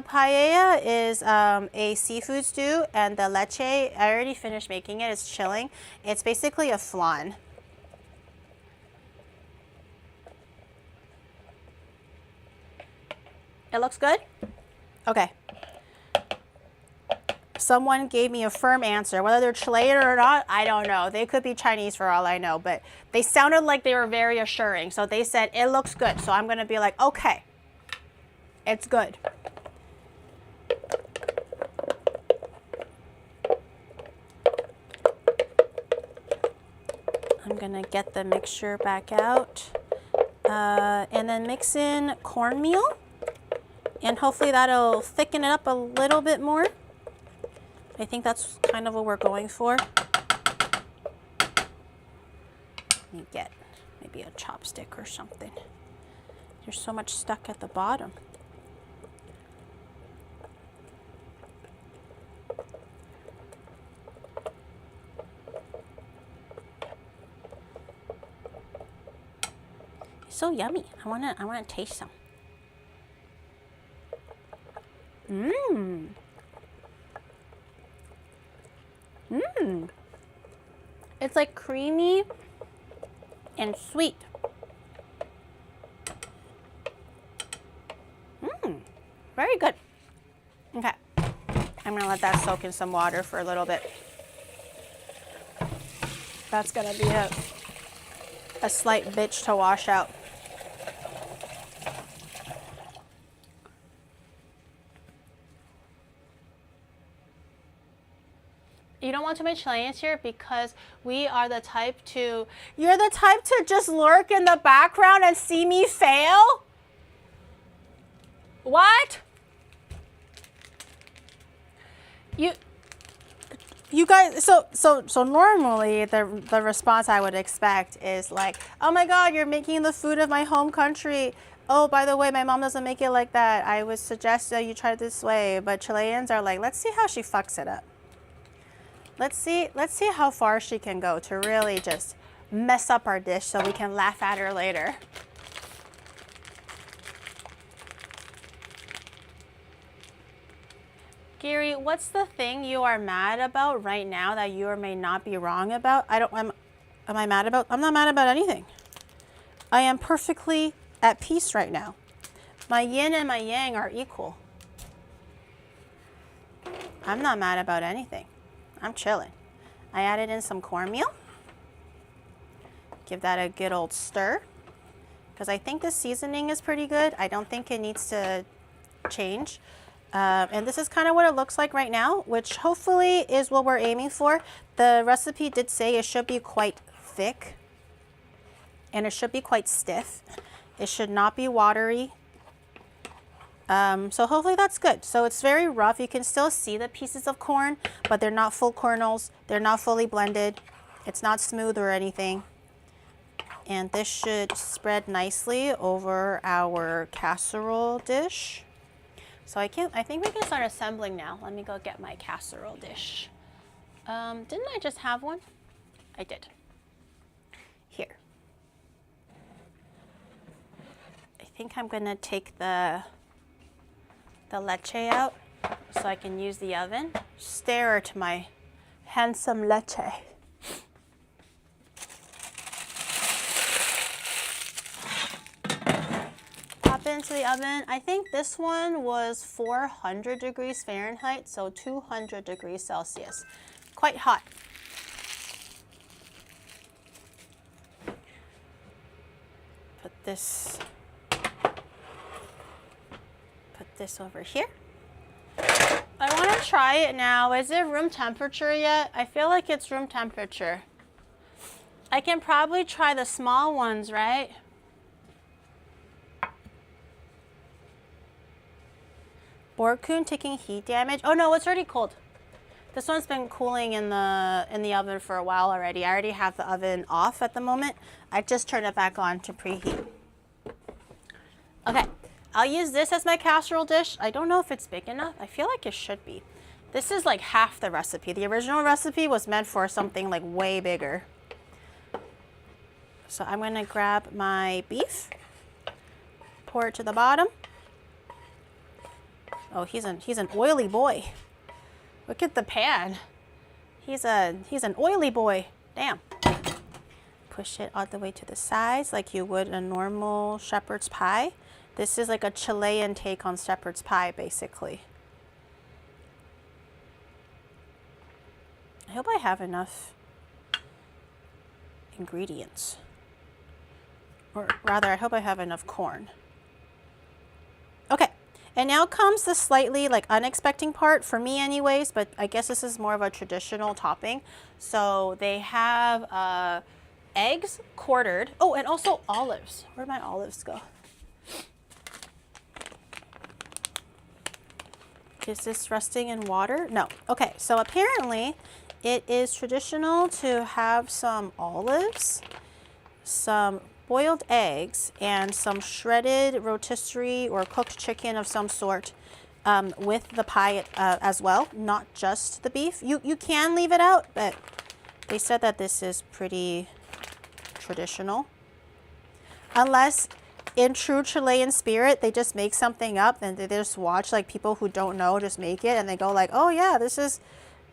paella is a seafood stew, and the leche, I already finished making it. It's chilling. It's basically a flan. It looks good? Okay. Someone gave me a firm answer. Whether they're Chilean or not, I don't know. They could be Chinese for all I know, but they sounded like they were very assuring. So they said, it looks good. So I'm going to be like, okay, it's good. I'm going to get the mixture back out and then mix in cornmeal And hopefully that'll thicken it up a little bit more. I think that's kind of what we're going for. Let me get maybe a chopstick or something. There's so much stuck at the bottom. It's so yummy. I wanna taste some. Mmm. Mmm. It's like creamy and sweet. Mmm. Very good. Okay. I'm gonna let that soak in some water for a little bit. That's gonna be a slight bitch to wash out. You don't want too many Chileans here because we are the type to, you're the type to just lurk in the background and see me fail? What? You guys, so normally the response I would expect is like, oh my God, you're making the food of my home country. Oh, by the way, my mom doesn't make it like that. I would suggest that you try it this way. But Chileans are like, let's see how she fucks it up. Let's see how far she can go to really just mess up our dish so we can laugh at her later. Gary, what's the thing you are mad about right now that you or may not be wrong about? Am I mad about? I'm not mad about anything. I am perfectly at peace right now. My yin and my yang are equal. I'm not mad about anything. I'm chilling. I added in some cornmeal. Give that a good old stir because I think the seasoning is pretty good. I don't think it needs to change. And this is kind of what it looks like right now, which hopefully is what we're aiming for. The recipe did say it should be quite thick and it should be quite stiff. It should not be watery. So hopefully that's good. So it's very rough. You can still see the pieces of corn, but they're not full kernels. They're not fully blended. It's not smooth or anything. And this should spread nicely over our casserole dish. So I think we can start assembling now. Let me go get my casserole dish. Didn't I just have one? I did. Here. I think I'm gonna take the leche out so I can use the oven. Stare at my handsome leche. Pop it into the oven. I think this one was 400 degrees Fahrenheit, so 200 degrees Celsius. Quite hot. Put this over here. I want to try it now. Is it room temperature yet? I feel like it's room temperature. I can probably try the small ones, right? Rockcoon taking heat damage. Oh no, it's already cold. This one's been cooling in the oven for a while already. I already have the oven off at the moment. I just turned it back on to preheat. Okay. I'll use this as my casserole dish. I don't know if it's big enough. I feel like it should be. This is like half the recipe. The original recipe was meant for something like way bigger. So I'm gonna grab my beef, pour it to the bottom. Oh, he's an oily boy. Look at the pan. He's an oily boy. Damn. Push it all the way to the sides like you would a normal shepherd's pie. This is like a Chilean take on shepherd's pie, basically. I hope I have enough ingredients. Or rather, I hope I have enough corn. Okay, and now comes the slightly like unexpected part, for me anyways, but I guess this is more of a traditional topping. So they have eggs quartered. Oh, and also olives. Where'd my olives go? Is this resting in water? No. Okay, so apparently it is traditional to have some olives, some boiled eggs, and some shredded rotisserie or cooked chicken of some sort with the pie as well, not just the beef. You can leave it out, but they said that this is pretty traditional. Unless in true Chilean spirit, they just make something up and they just watch like people who don't know just make it and they go like, oh yeah, this is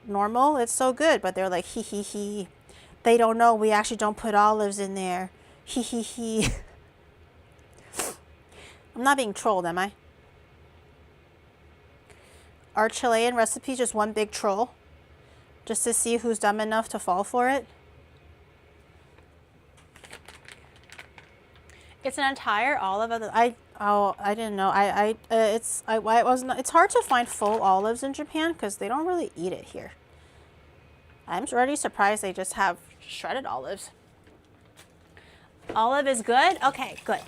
normal, it's so good. But they're like, hee hee hee. They don't know we actually don't put olives in there. Hee hee hee. I'm not being trolled, am I? Are Chilean recipes just one big troll? Just to see who's dumb enough to fall for it? It's an entire olive of the, I didn't know. It's hard to find full olives in Japan because they don't really eat it here. I'm already surprised they just have shredded olives. Olive is good? Okay, good.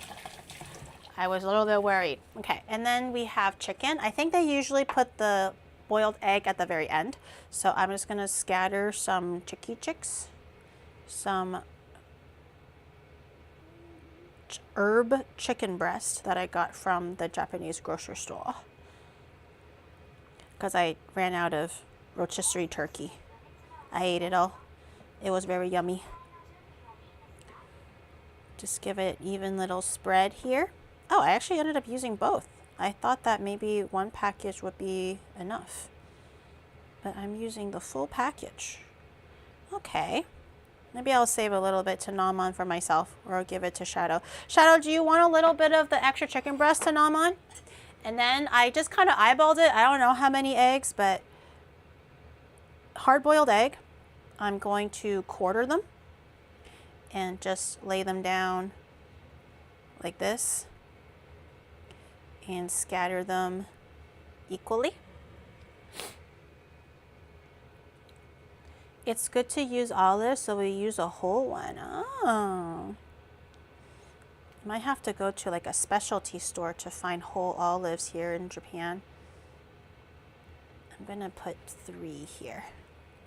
I was a little bit worried. Okay, and then we have chicken. I think they usually put the boiled egg at the very end. So I'm just gonna scatter some chicks, some herb chicken breast that I got from the Japanese grocery store because I ran out of rotisserie turkey. I ate it all. It was very yummy. Just give it an even little spread here. Oh, I actually ended up using both. I thought that maybe one package would be enough, but I'm using the full package. Okay. Maybe I'll save a little bit to nom on for myself, or I'll give it to Shadow. Shadow, do you want a little bit of the extra chicken breast to nom on? And then I just kind of eyeballed it. I don't know how many eggs, but hard-boiled egg. I'm going to quarter them and just lay them down like this and scatter them equally. It's good to use olives, so we use a whole one. Oh. Might have to go to like a specialty store to find whole olives here in Japan. I'm gonna put 3 here.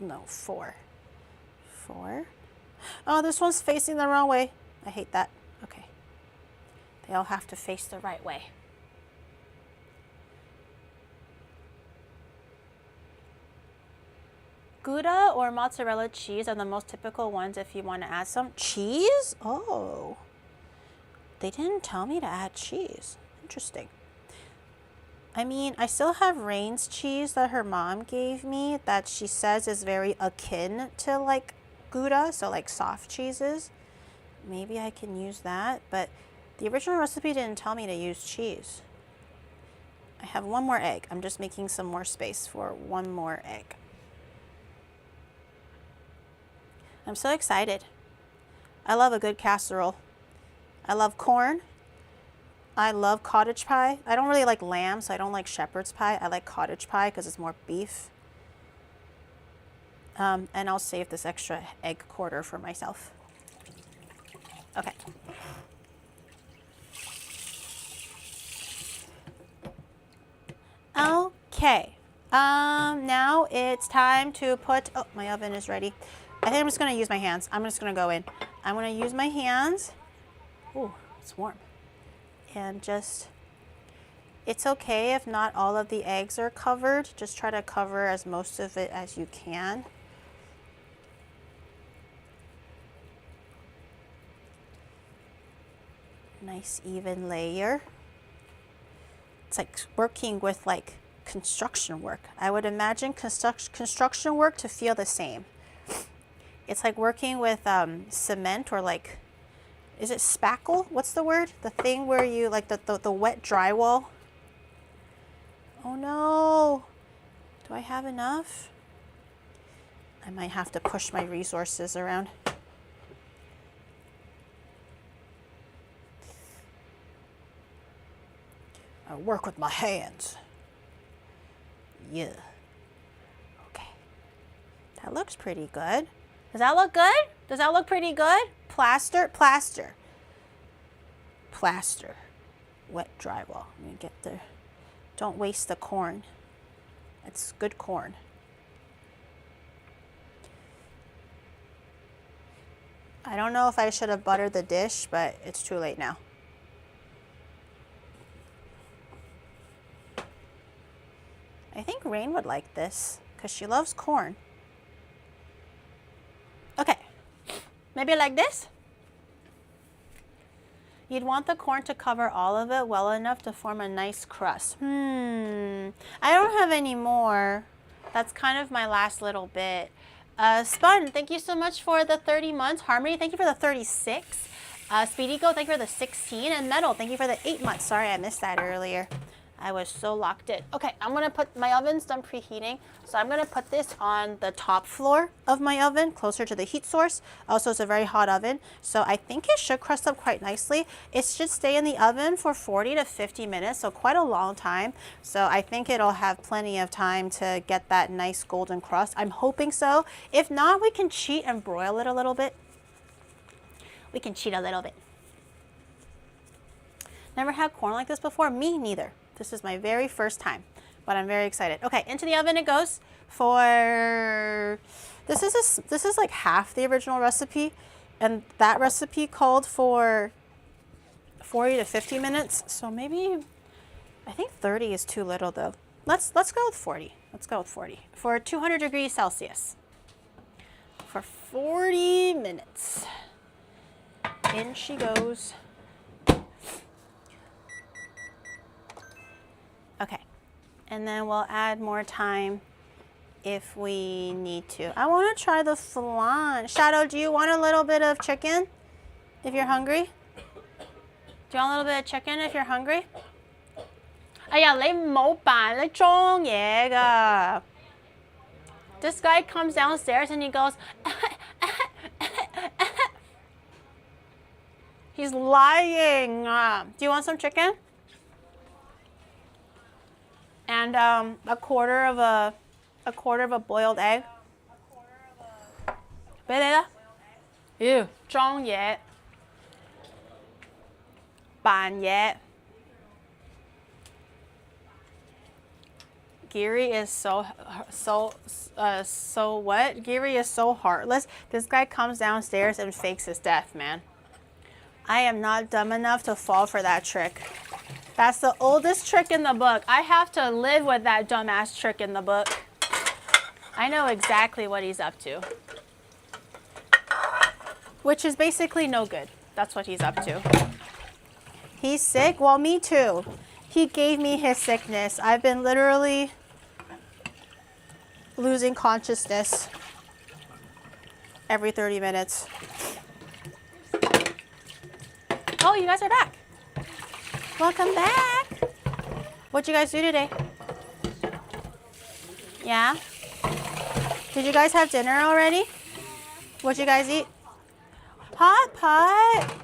No, 4. 4. Oh, this one's facing the wrong way. I hate that. Okay. They all have to face the right way. Gouda or mozzarella cheese are the most typical ones if you want to add some. Cheese? Oh. They didn't tell me to add cheese. Interesting. I mean, I still have Rain's cheese that her mom gave me that she says is very akin to like Gouda, so like soft cheeses. Maybe I can use that, but the original recipe didn't tell me to use cheese. I have one more egg. I'm just making some more space for one more egg. I'm so excited. I love a good casserole. I love corn. I love cottage pie. I don't really like lamb, so I don't like shepherd's pie. I like cottage pie because it's more beef. And I'll save this extra egg quarter for myself. Okay. Okay. Now it's time to put, oh, my oven is ready. I think I'm just going to use my hands. I'm just going to go in. I'm going to use my hands. Ooh, it's warm. And just, it's okay if not all of the eggs are covered. Just try to cover as most of it as you can. Nice even layer. It's like working with like construction work. I would imagine construction work to feel the same. It's like working with cement or like, is it spackle? What's the word? The thing where you, like the wet drywall. Oh no. Do I have enough? I might have to push my resources around. I work with my hands. Yeah. Okay. That looks pretty good. Does that look good? Does that look pretty good? Plaster, plaster. Plaster. Wet drywall. Let me get there. Don't waste the corn. It's good corn. I don't know if I should have buttered the dish, but it's too late now. I think Rain would like this because she loves corn. Okay, maybe like this? You'd want the corn to cover all of it well enough to form a nice crust. I don't have any more. That's kind of my last little bit. Spun, thank you so much for the 30 months. Harmony, thank you for the 36. Speedy Go, thank you for the 16. And Metal, thank you for the 8 months. Sorry, I missed that earlier. I was so locked in. Okay, I'm gonna put, my oven's done preheating, so I'm gonna put this on the top floor of my oven, closer to the heat source. Also, it's a very hot oven, so I think it should crust up quite nicely. It should stay in the oven for 40 to 50 minutes, so quite a long time. So I think it'll have plenty of time to get that nice golden crust. I'm hoping so. If not, we can cheat and broil it a little bit. We can cheat a little bit. Never had corn like this before? Me neither. This is my very first time, but I'm very excited. Okay, into the oven it goes for, this is like half the original recipe, and that recipe called for 40 to 50 minutes. So maybe, I think 30 is too little though. Let's go with 40. Let's go with 40 for 200 degrees Celsius for 40 minutes. In she goes. Okay, and then we'll add more time if we need to. I want to try the flan. Shadow, do you want a little bit of chicken if you're hungry? Do you want a little bit of chicken if you're hungry? 哎呀，你唔好扮你裝嘢㗎。This guy comes downstairs and he goes, he's lying. Do you want some chicken? And a quarter of a boiled egg. 俾你啦。妖，裝嘢，扮嘢。Geary is so what? Geary is so heartless. This guy comes downstairs and fakes his death, man. I am not dumb enough to fall for that trick. That's the oldest trick in the book. I have to live with that dumbass trick in the book. I know exactly what he's up to. Which is basically no good. That's what he's up to. He's sick? Well, me too. He gave me his sickness. I've been literally losing consciousness every 30 minutes. Oh, you guys are back. Welcome back. What'd you guys do today? Yeah? Did you guys have dinner already? What'd you guys eat? Hot pot.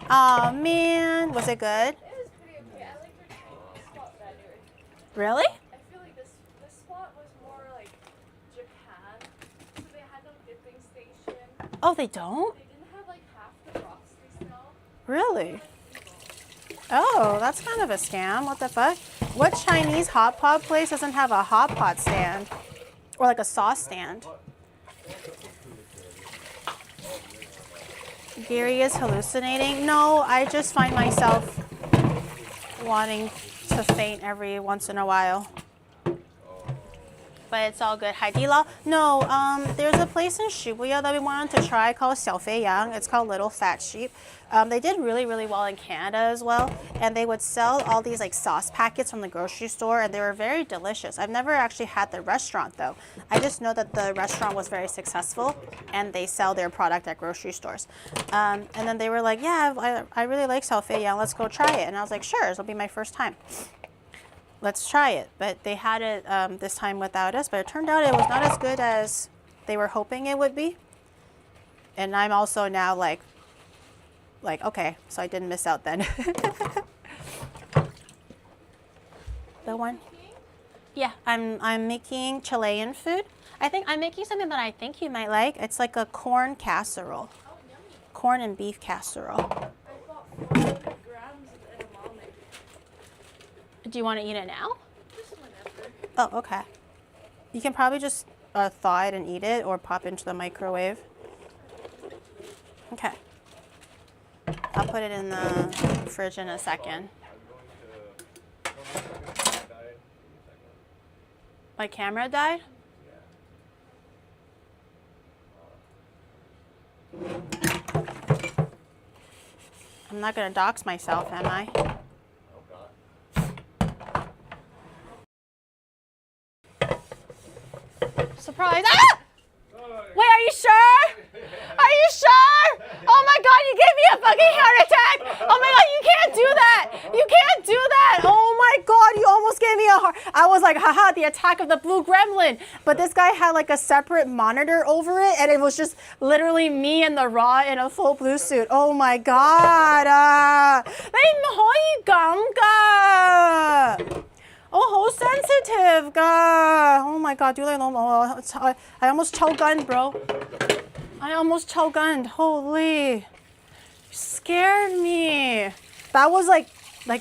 Oh man, was it good? It was pretty okay. I like the spot better. Really? I feel like this spot was more like Japan. So they had no dipping station. Oh, they don't? They didn't have like half the frosty stuff. Really? Oh, that's kind of a scam. What the fuck? What Chinese hot pot place doesn't have a hot pot stand? Or like a sauce stand? Gary is hallucinating. No, I just find myself wanting to faint every once in a while. But it's all good. Haidilao? No, there's a place in Shibuya that we wanted to try called Xiaofeiyang. It's called Little Fat Sheep. They did really, really well in Canada as well. And they would sell all these like sauce packets from the grocery store, and they were very delicious. I've never actually had the restaurant though. I just know that the restaurant was very successful and they sell their product at grocery stores. And then they were like, yeah, I really like Xiaofeiyang. Let's go try it. And I was like, sure, it'll be my first time. Let's try it. But they had it this time without us, but it turned out it was not as good as they were hoping it would be. And I'm also now like, okay, so I didn't miss out then. The one? Yeah, I'm making Chilean food. I think I'm making something that I think you might like. It's like a corn casserole. Oh, yummy. Corn and beef casserole. I bought 400 grams of edamame. Do you want to eat it now? Just Oh, okay. You can probably just thaw it and eat it or pop into the microwave. Okay. I'll put it in the fridge in a second. My camera died? I'm not gonna dox myself, am I? Surprise! Ah! Wait, are you sure? Are you sure? Oh my god, you gave me a fucking heart attack! Oh my god, you can't do that! You can't do that! Oh my god, you almost gave me a heart. I was like, haha, the attack of the blue gremlin. But this guy had like a separate monitor over it, and it was just literally me and the Raw in a full blue suit. Oh my god. Oh, how sensitive, God. Oh my God, I almost choke-gunned, bro. I almost choke-gunned. Holy. You scared me. That was like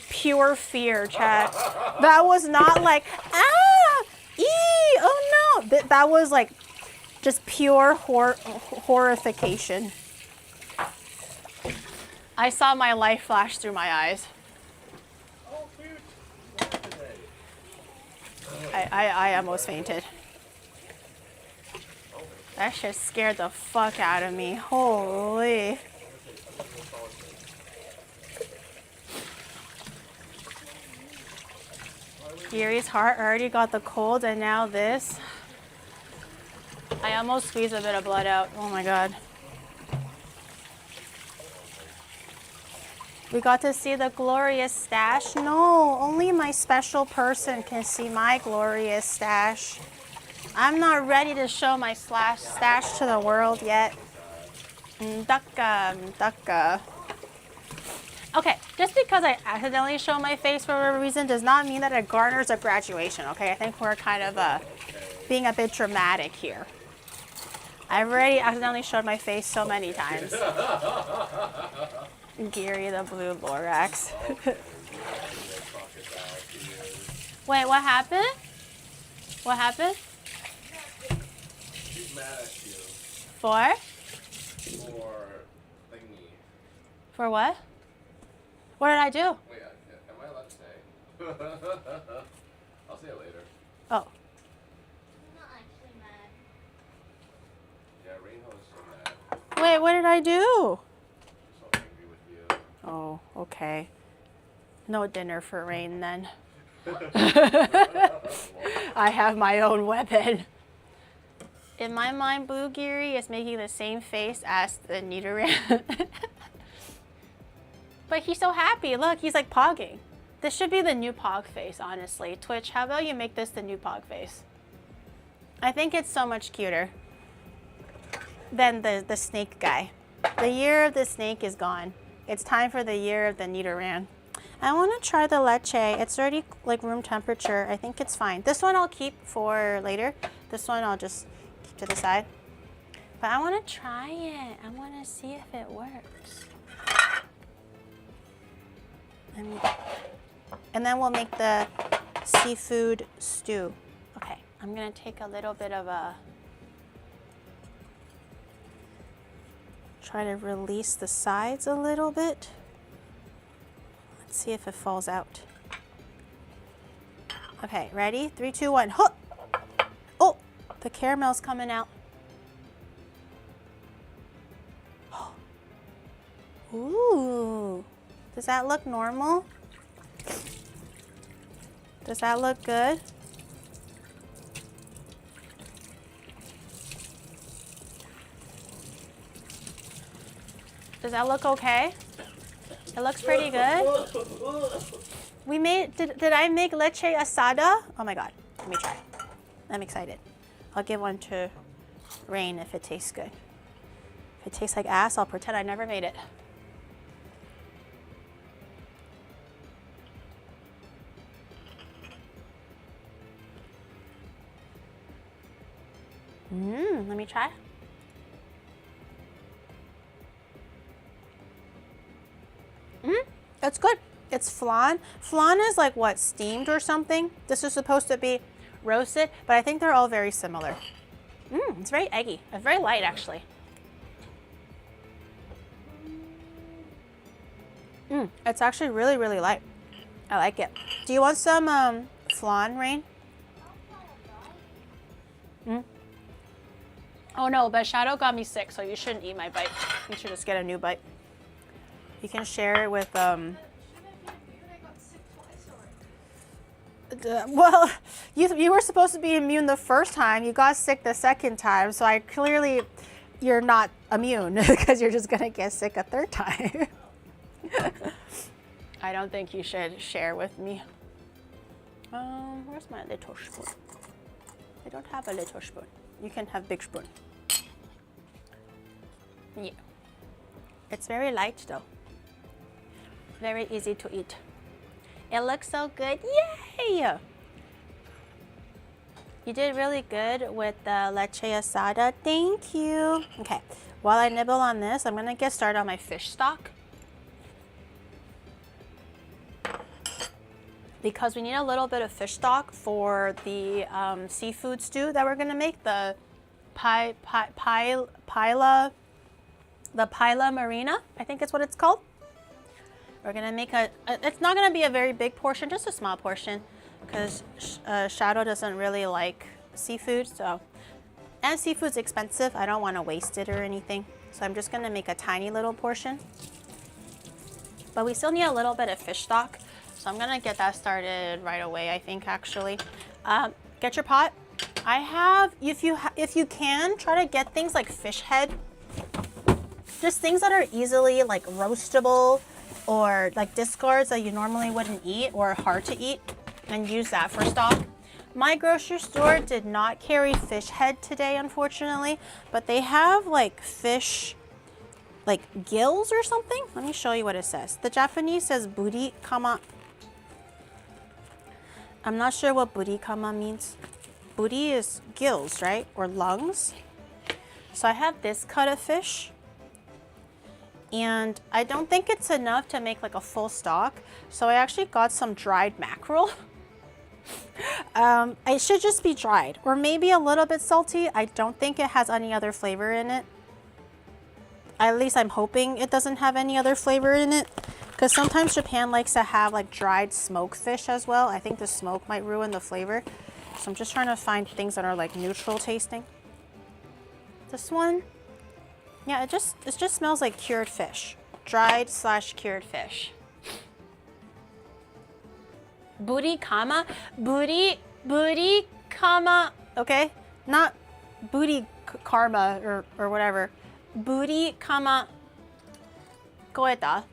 pure fear, chat. That was not like, oh no. That was like just pure horrification. I saw my life flash through my eyes. I almost fainted. That shit scared the fuck out of me. Holy. Yuri's heart already got the cold and now this. I almost squeezed a bit of blood out. Oh my God. We got to see the glorious stash. No, only my special person can see my glorious stash. I'm not ready to show my stash to the world yet. Ducka. Okay, just because I accidentally show my face for whatever reason does not mean that it garners a graduation, okay? I think we're kind of being a bit dramatic here. I've already accidentally showed my face so many times. Gary the Blue Lorax. Wait, what happened? What happened? She's mad at you. For thingy. For what? What did I do? Wait, am I allowed to say? I'll say it later. Oh. I'm not actually mad. Yeah, Rainbow is so mad. Wait, what did I do? So angry with you. Oh, okay. No dinner for Rain then. I have my own weapon. In my mind, Blue Geary is making the same face as the Nidoran. But he's so happy. Look, he's like pogging. This should be the new pog face, honestly. Twitch, how about you make this the new pog face? I think it's so much cuter than the snake guy. The year of the snake is gone. It's time for the year of the Nidoran. I want to try the Leche. It's already like room temperature. I think it's fine. This one I'll keep for later. This one I'll just keep to the side. But I want to try it. I want to see if it works. And then we'll make the seafood stew. Okay, I'm gonna take a little bit of a, try to release the sides a little bit. Let's see if it falls out. Okay, ready? 3, 2, 1. Huh! Oh, the caramel's coming out. Ooh. Does that look normal? Does that look good? Does that look okay? It looks pretty good. We made, did I make Leche Asada? Oh my God, let me try. I'm excited. I'll give one to Rain if it tastes good. If it tastes like ass, I'll pretend I never made it. Let me try. It's good. It's flan. Flan is like what, steamed or something? This is supposed to be roasted, but I think they're all very similar. It's very eggy. It's very light, actually. It's actually really, really light. I like it. Do you want some flan, Rain? Oh no, but Shadow got me sick, so you shouldn't eat my bite. You should just get a new bite. You can share it with well, you were supposed to be immune the first time. You got sick the second time, so you're not immune because you're just gonna get sick a third time. I don't think you should share with me. Where's my little spoon? I don't have a little spoon. You can have big spoon. Yeah. It's very light though. Very easy to eat. It looks so good. Yay! You did really good with the Leche Asada. Thank you. Okay, while I nibble on this, I'm gonna get started on my fish stock. Because we need a little bit of fish stock for the seafood stew that we're gonna make, the Paila Marina, I think is what it's called. We're gonna make it's not gonna be a very big portion, just a small portion, because Shadow doesn't really like seafood, and seafood's expensive. I don't wanna waste it or anything. So I'm just gonna make a tiny little portion. But we still need a little bit of fish stock. So I'm gonna get that started right away, I think, actually. Get your pot. I have, if you can, try to get things like fish head. Just things that are easily like roastable or like discards that you normally wouldn't eat or hard to eat, and use that for stock. My grocery store did not carry fish head today, unfortunately, but they have like fish, like gills or something. Let me show you what it says. The Japanese says buri kama. I'm not sure what buri kama means. Buri is gills, right? Or lungs. So I have this cut of fish. And I don't think it's enough to make like a full stock. So I actually got some dried mackerel. It should just be dried, or maybe a little bit salty. I don't think it has any other flavor in it. At least I'm hoping it doesn't have any other flavor in it. Because sometimes Japan likes to have like dried smoked fish as well. I think the smoke might ruin the flavor. So I'm just trying to find things that are like neutral tasting. This one, yeah, it just smells like cured fish. Dried / cured fish. Buri kama, buri kama, okay? Not booty karma or whatever. Buri kama koeta.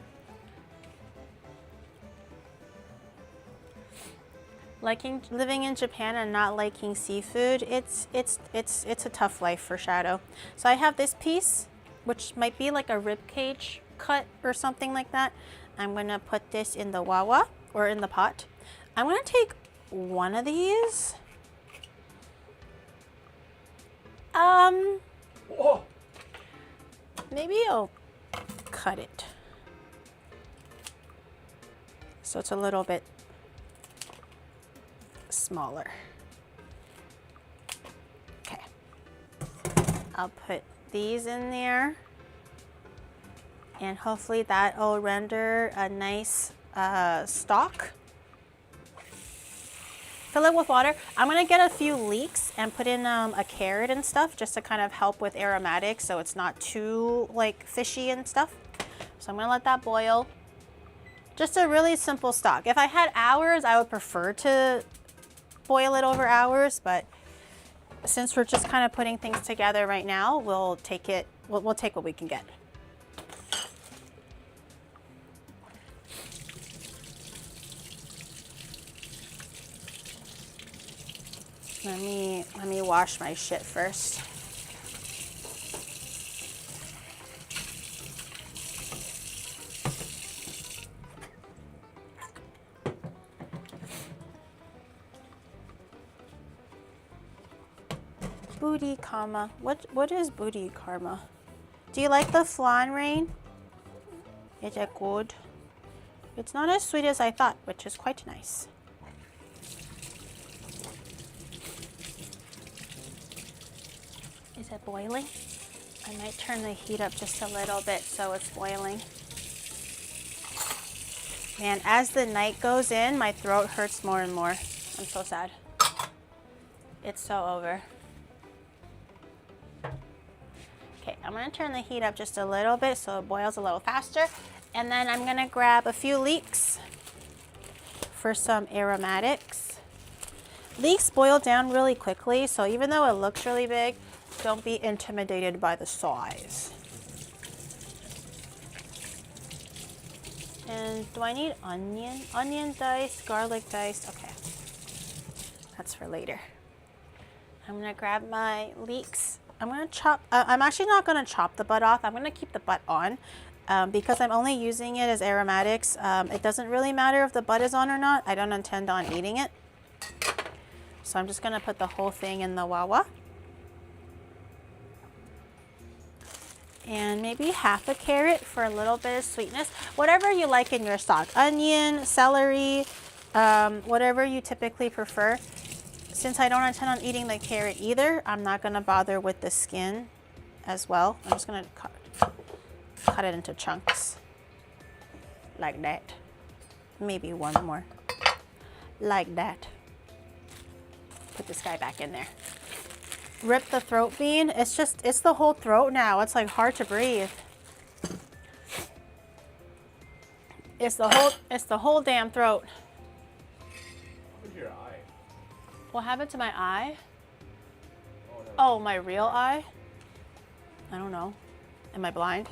Living in Japan and not liking seafood, it's a tough life for Shadow. So I have this piece, which might be like a rib cage cut or something like that. I'm gonna put this in the wawa, or in the pot. I'm gonna take one of these. Whoa. Maybe I'll cut it so it's a little bit smaller. Okay, I'll put these in there, and hopefully that will render a nice stock. Fill it with water. I'm gonna get a few leeks and put in a carrot and stuff, just to kind of help with aromatics, so it's not too like fishy and stuff. So I'm gonna let that boil. Just a really simple stock. If I had hours, I would prefer to boil it over hours, but since we're just kind of putting things together right now, we'll take what we can get. Let me wash my shit first. Booty karma. What is booty karma? Do you like the flan, Rain? Is it good? It's not as sweet as I thought, which is quite nice. Is it boiling? I might turn the heat up just a little bit so it's boiling. Man, as the night goes in, my throat hurts more and more. I'm so sad. It's so over. Okay, I'm gonna turn the heat up just a little bit so it boils a little faster. And then I'm gonna grab a few leeks for some aromatics. Leeks boil down really quickly, so even though it looks really big, don't be intimidated by the size. And do I need onion? Onion diced, garlic diced, okay. That's for later. I'm gonna grab my leeks. I'm gonna chop, I'm actually not gonna chop the butt off. I'm gonna keep the butt on because I'm only using it as aromatics. It doesn't really matter if the butt is on or not. I don't intend on eating it. So I'm just gonna put the whole thing in the wawa. And maybe half a carrot for a little bit of sweetness. Whatever you like in your stock. Onion, celery, whatever you typically prefer. Since I don't intend on eating the carrot either, I'm not gonna bother with the skin as well. I'm just gonna cut it into chunks. Like that. Maybe one more. Like that. Put this guy back in there. Rip the throat bean. It's the whole throat now. It's like hard to breathe. It's the whole damn throat. Where's your eye? What happened to my eye? Oh, no. Oh, my real eye? I don't know. Am I blind?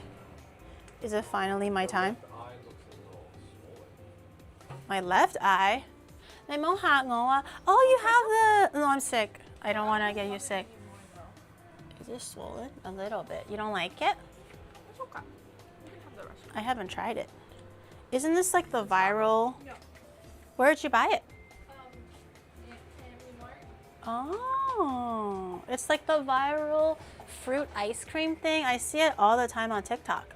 Is it finally my time? The eye looks a little swollen. My left eye? Oh, you have the... No, I'm sick. I don't want to get you sick. Is this swollen? A little bit. You don't like it? It's okay. You can have the rest. I haven't tried it. Isn't this like the viral... No. Where'd you buy it? Family Mart. Oh, it's like the viral fruit ice cream thing. I see it all the time on TikTok.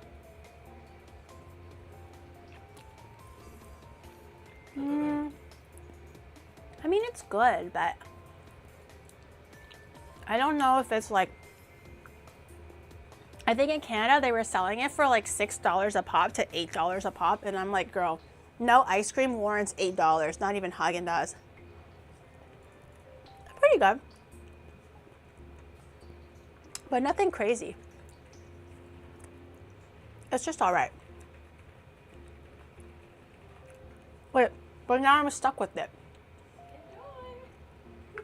I mean, it's good, but I don't know if it's like, I think in Canada they were selling it for like $6 a pop to $8 a pop. And I'm like, girl, no ice cream warrants $8, not even Haagen-Dazs. Pretty good. But nothing crazy. It's just all right. Wait, but now I'm stuck with it.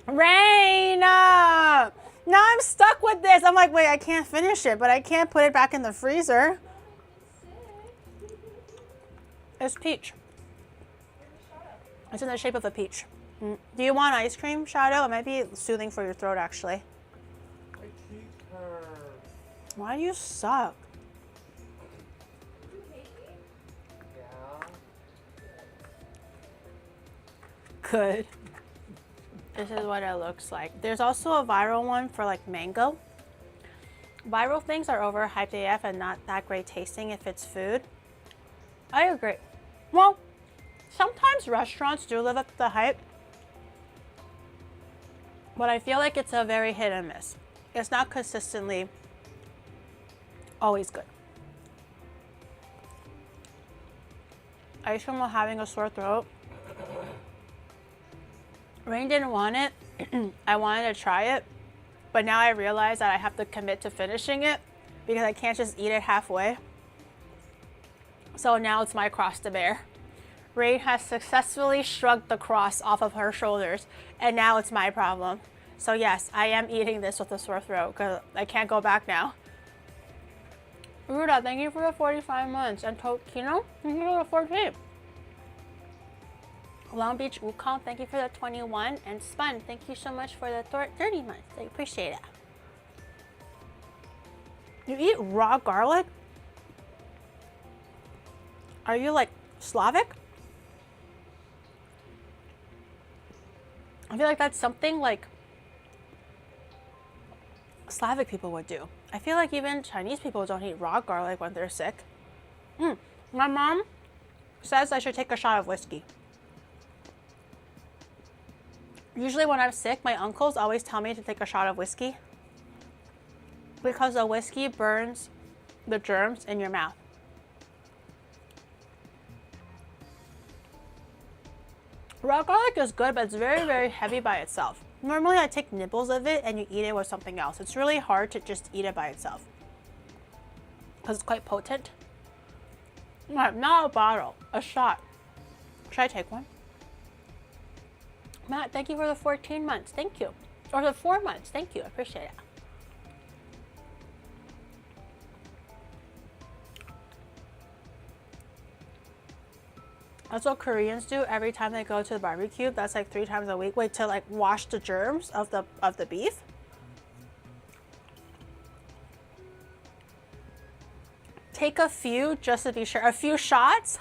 Raina! Now I'm stuck with this. I'm like, wait, I can't finish it, but I can't put it back in the freezer. It's peach. It's in the shape of a peach. Do you want ice cream, Shadow? It might be soothing for your throat, actually. My teeth hurt. Why do you suck? Yeah. Good. This is what it looks like. There's also a viral one for like mango. Viral things are overhyped AF and not that great tasting if it's food. I agree. Well, sometimes restaurants do live up to the hype, but I feel like it's a very hit and miss. It's not consistently always good. Ice cream while having a sore throat. Rain didn't want it. I wanted to try it, but now I realize that I have to commit to finishing it because I can't just eat it halfway. So now it's my cross to bear. Rain has successfully shrugged the cross off of her shoulders, and now it's my problem. So yes, I am eating this with a sore throat because I can't go back now. Ruda, thank you for the 45 months. And Tokino, thank you for the 14. Long Beach Wukong, thank you for the 21. And Spun, thank you so much for the 30 months. I appreciate it. You eat raw garlic? Are you like Slavic? I feel like that's something like Slavic people would do. I feel like even Chinese people don't eat raw garlic when they're sick. My mom says I should take a shot of whiskey. Usually when I'm sick, my uncles always tell me to take a shot of whiskey. because the whiskey burns the germs in your mouth. Raw garlic is good, but it's very, very heavy by itself. Normally I take nibbles of it and you eat it with something else. It's really hard to just eat it by itself because it's quite potent. Not a bottle, a shot. Should I take one? Matt, thank you for the 14 months. Thank you. Or the 4 months. Thank you. I appreciate it. That's what Koreans do every time they go to the barbecue. That's like 3 times a week. Wait to like wash the germs of the beef. Take a few just to be sure. A few shots.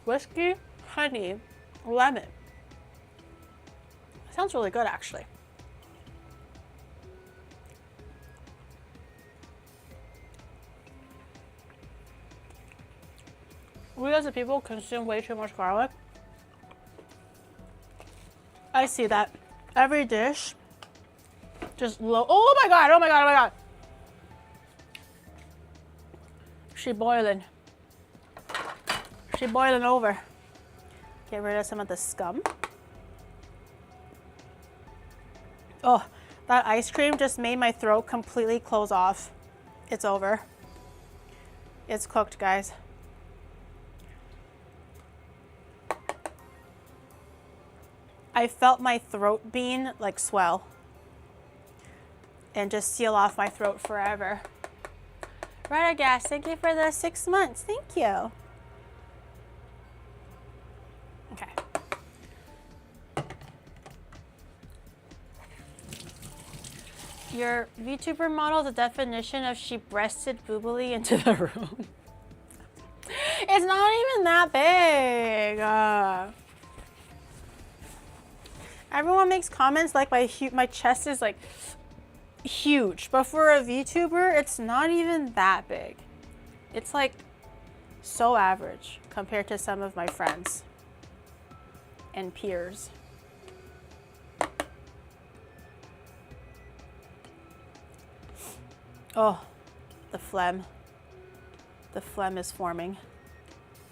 Whiskey, honey, lemon. Sounds really good actually. We as a people consume way too much garlic. I see that. Every dish just low. Oh my god, oh my god, oh my god. She boiling. She boiling over. Get rid of some of the scum. Oh, that ice cream just made my throat completely close off. It's over. It's cooked, guys. I felt my throat bean like swell and just seal off my throat forever. Radagast, thank you for the 6 months. Thank you. Okay. Your VTuber model is a definition of she breasted boobily into the room. It's not even that big. Everyone makes comments like my chest is like huge, but for a VTuber, it's not even that big. It's like so average compared to some of my friends and peers. Oh, the phlegm. The phlegm is forming.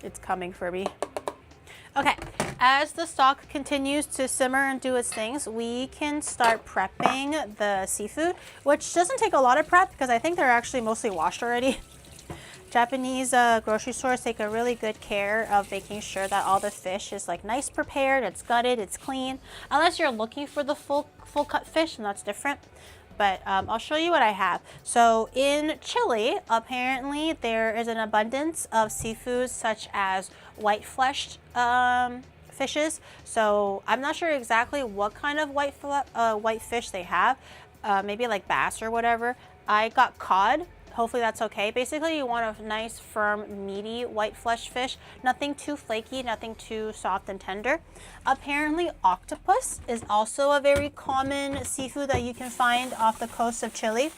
It's coming for me. Okay, as the stock continues to simmer and do its things, we can start prepping the seafood, which doesn't take a lot of prep because I think they're actually mostly washed already. Japanese grocery stores take a really good care of making sure that all the fish is like nice prepared, it's gutted, it's clean. Unless you're looking for the full cut fish, and that's different. But I'll show you what I have. So in Chile, apparently there is an abundance of seafoods such as white-fleshed fishes. So I'm not sure exactly what kind of white fish they have. Maybe like bass or whatever. I got cod. Hopefully that's okay. Basically, you want a nice, firm, meaty, white flesh fish. Nothing too flaky, nothing too soft and tender. Apparently, octopus is also a very common seafood that you can find off the coast of Chile.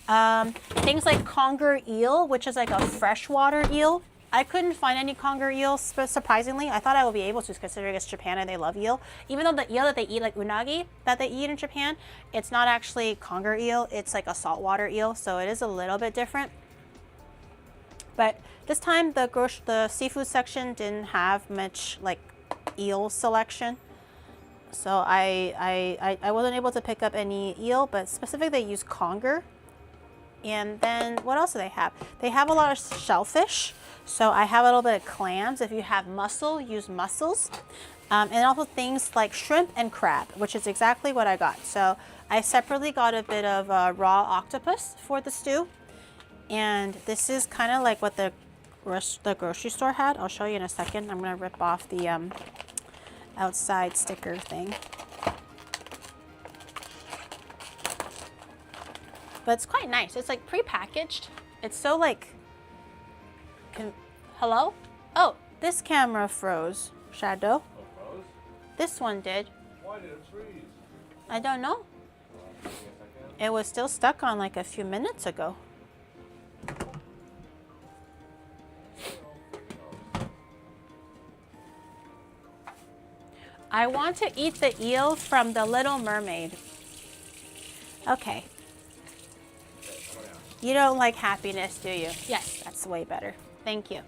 Things like conger eel, which is like a freshwater eel. I couldn't find any conger eels, surprisingly. I thought I would be able to, considering it's Japan and they love eel. Even though the eel that they eat, like unagi, that they eat in Japan, it's not actually conger eel, it's like a saltwater eel, so it is a little bit different. But this time, the seafood section didn't have much like eel selection. So I wasn't able to pick up any eel, but specifically they use conger. And then what else do they have? They have a lot of shellfish. So I have a little bit of clams. If you have mussel, use mussels. And also things like shrimp and crab, which is exactly what I got. So I separately got a bit of raw octopus for the stew. And this is kind of like what the grocery store had. I'll show you in a second. I'm gonna rip off the outside sticker thing. But it's quite nice. It's like pre-packaged. It's so like, hello? Oh, this camera froze, Shadow. Oh, froze? This one did. Why did it freeze? I don't know. Give me a second. It was still stuck on like a few minutes ago. I want to eat the eel from The Little Mermaid. Okay. You don't like happiness, do you? Yes, that's way better. Thank you.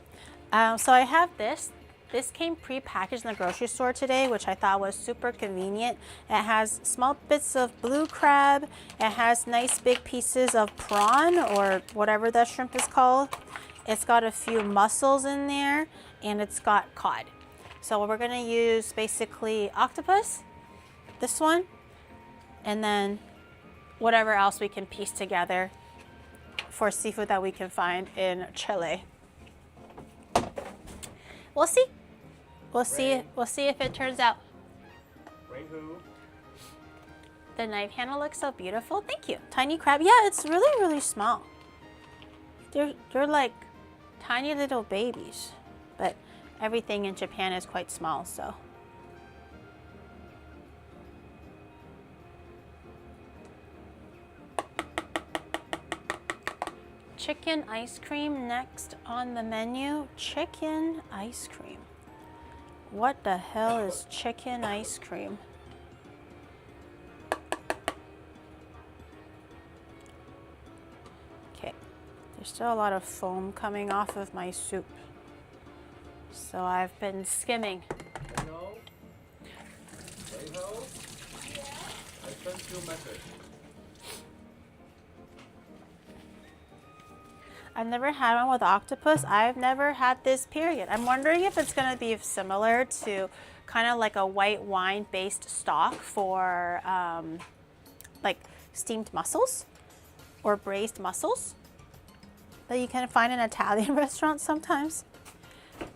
So I have this. This came pre-packaged in the grocery store today, which I thought was super convenient. It has small bits of blue crab. It has nice big pieces of prawn or whatever that shrimp is called. It's got a few mussels in there, and it's got cod. So we're gonna use basically octopus, this one, and then whatever else we can piece together for seafood that we can find in Chile. We'll see. We'll see. We'll see if it turns out. Ring who? The knife handle looks so beautiful. Thank you. Tiny crab. Yeah, it's really, really small. They're like tiny little babies, but everything in Japan is quite small, so. Chicken ice cream next on the menu. Chicken ice cream. What the hell is chicken ice cream? Okay, there's still a lot of foam coming off of my soup. So I've been skimming. Hello? Hello? Yeah? I sent you a message. I've never had one with octopus. I've never had this, period. I'm wondering if it's gonna be similar to kind of like a white wine based stock for like steamed mussels or braised mussels that you can find in Italian restaurants sometimes.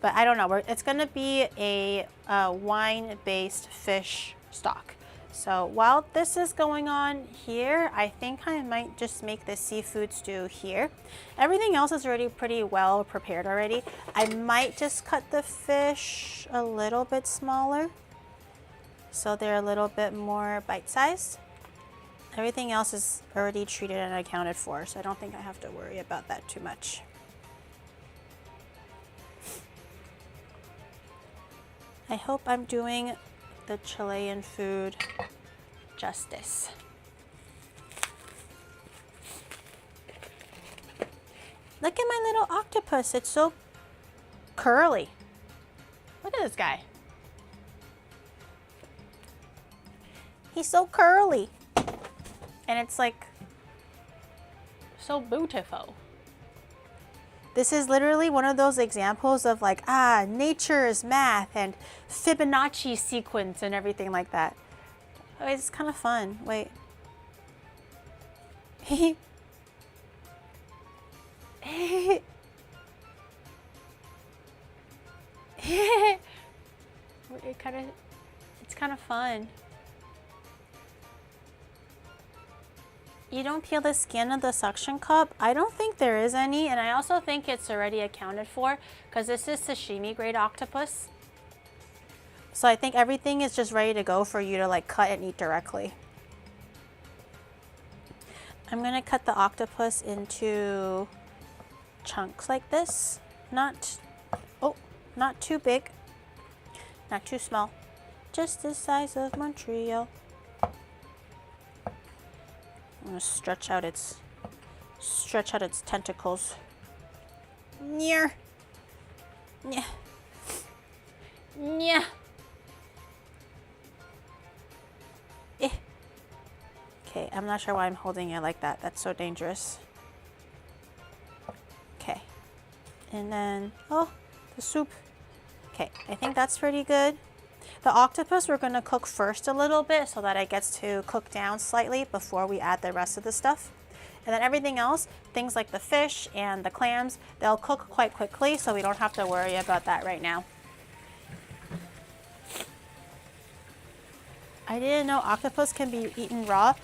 But I don't know, it's gonna be a wine based fish stock. So while this is going on here, I think I might just make the seafood stew here. Everything else is already pretty well prepared already. I might just cut the fish a little bit smaller so they're a little bit more bite-sized. Everything else is already treated and accounted for, so I don't think I have to worry about that too much. I hope I'm doing the Chilean food justice. Look at my little octopus. It's so curly. Look at this guy. He's so curly. And it's like so beautiful. This is literally one of those examples of like, nature is math and Fibonacci sequence and everything like that. Oh, it's kind of fun. Wait. It it's kind of fun. You don't peel the skin of the suction cup? I don't think there is any, and I also think it's already accounted for because this is sashimi grade octopus. So I think everything is just ready to go for you to like cut and eat directly. I'm gonna cut the octopus into chunks like this. Not too big, not too small, just the size of Montreal. I'm gonna stretch out its tentacles. Near. Yeah. Yeah. Okay, I'm not sure why I'm holding it like that. That's so dangerous. Okay. And then, the soup. Okay, I think that's pretty good. The octopus we're gonna cook first a little bit so that it gets to cook down slightly before we add the rest of the stuff. And then everything else, things like the fish and the clams, they'll cook quite quickly, so we don't have to worry about that right now. I didn't know octopus can be eaten raw.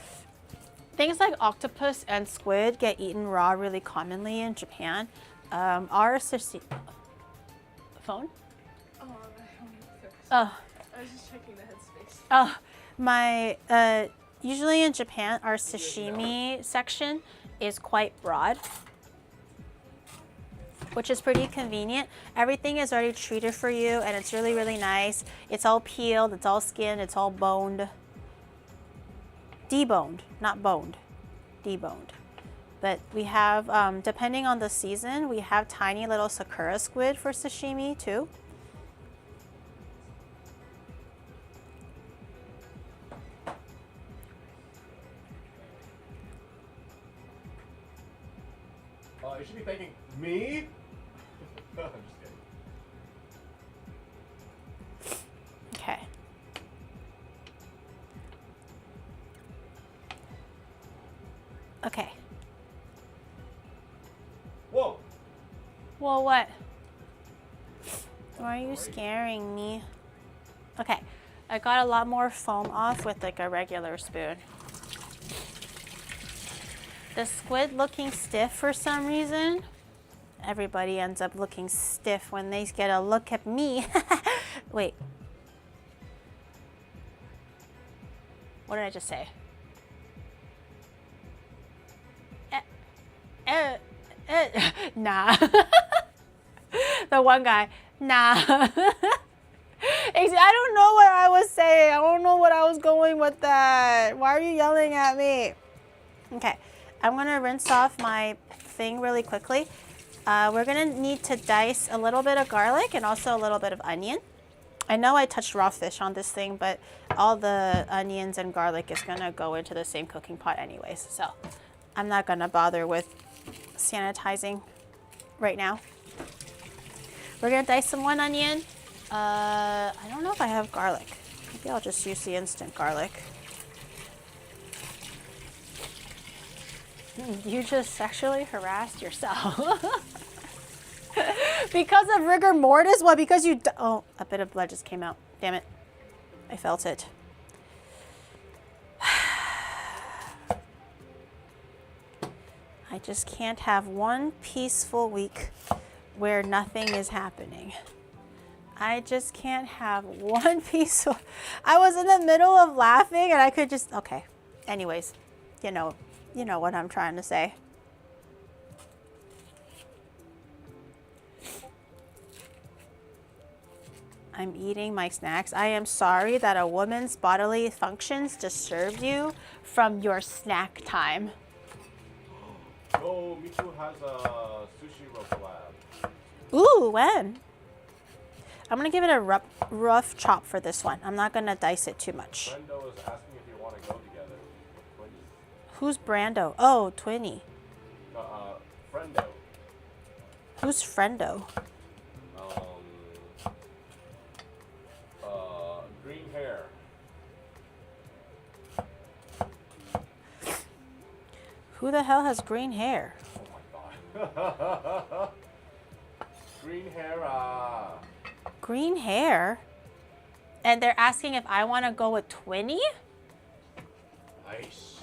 Things like octopus and squid get eaten raw really commonly in Japan. Our phone? Oh, my phone first. Oh. I was just checking the headspace. Oh, my, usually in Japan, our sashimi section is quite broad, which is pretty convenient. Everything is already treated for you, and it's really, really nice. It's all peeled, it's all skinned, it's all boned. Deboned, not boned. deboned. But we have, depending on the season, we have tiny little sakura squid for sashimi too. You should be thanking me. I'm just kidding. Okay. Okay. Whoa. Well, what? Why are you scaring me? Okay. I got a lot more foam off with like a regular spoon. The squid looking stiff for some reason. Everybody ends up looking stiff when they get a look at me. Wait. What did I just say? Nah. The one guy, nah. I don't know what I was saying. I don't know what I was going with that. Why are you yelling at me? Okay, I'm gonna rinse off my thing really quickly. We're gonna need to dice a little bit of garlic and also a little bit of onion. I know I touched raw fish on this thing, but all the onions and garlic is gonna go into the same cooking pot anyways, so I'm not gonna bother with sanitizing right now. We're gonna dice some one onion. I don't know if I have garlic. Maybe I'll just use the instant garlic. You just sexually harassed yourself. Because of rigor mortis? What, because you... Oh, a bit of blood just came out. Damn it. I felt it. I just can't have one peaceful week where nothing is happening. I just can't have one peaceful... I was in the middle of laughing and I could just... Okay. Anyways, you know what I'm trying to say. I'm eating my snacks. I am sorry that a woman's bodily functions disturbed you from your snack time. Oh, Miku has a sushi roll collab. Ooh, when? I'm gonna give it a rough chop for this one. I'm not gonna dice it too much. Brendo is asking if you want to go together with Twinny. Who's Brando? Oh, Twinny. Friendo. Who's Friendo? Green hair. Who the hell has green hair? Oh my god. Green hair. Green hair? And they're asking if I want to go with Twinny? Nice.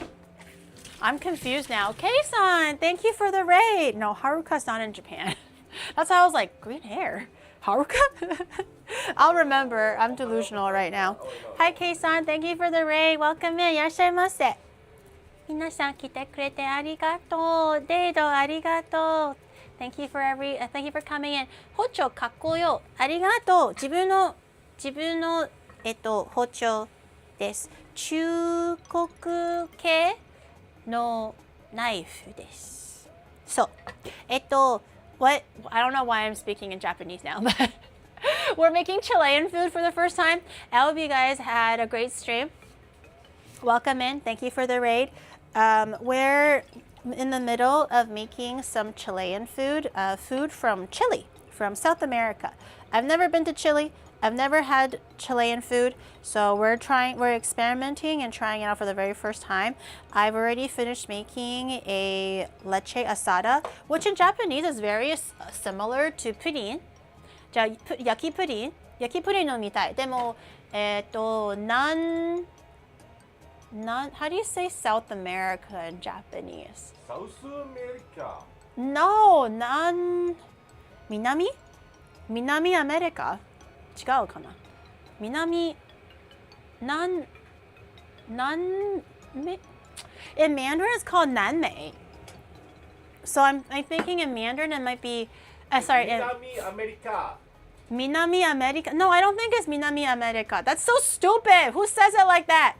I'm confused now. Kei-san, thank you for the raid. No, Haruka's not in Japan. That's why I was like, green hair? Haruka? I'll remember. I'm delusional right now. Hi, Kei-san. Thank you for the raid. Welcome in. いらっしゃいませ。皆さん来てくれてありがとう。デートありがとう。Thank you for coming in. 包丁かっこよ。ありがとう。自分の包丁です。中国系のナイフです。そう。What? I don't know why I'm speaking in Japanese now, but we're making Chilean food for the first time. I hope you guys had a great stream. Welcome in. Thank you for the raid. We're in the middle of making some Chilean food, food from Chile, from South America. I've never been to Chile. I've never had Chilean food, so we're experimenting and trying it out for the very first time. I've already finished making a Leche Asada, which in Japanese is very similar to pudding. じゃあ焼きプリンのみたい。でもhow do you say South America in Japanese? South America. No,南アメリカ。違うかな。In Mandarin it's called Nanmei. So I'm thinking in Mandarin it might be sorry. Minami America. Minami America. No, I don't think it's Minami America. That's so stupid. Who says it like that?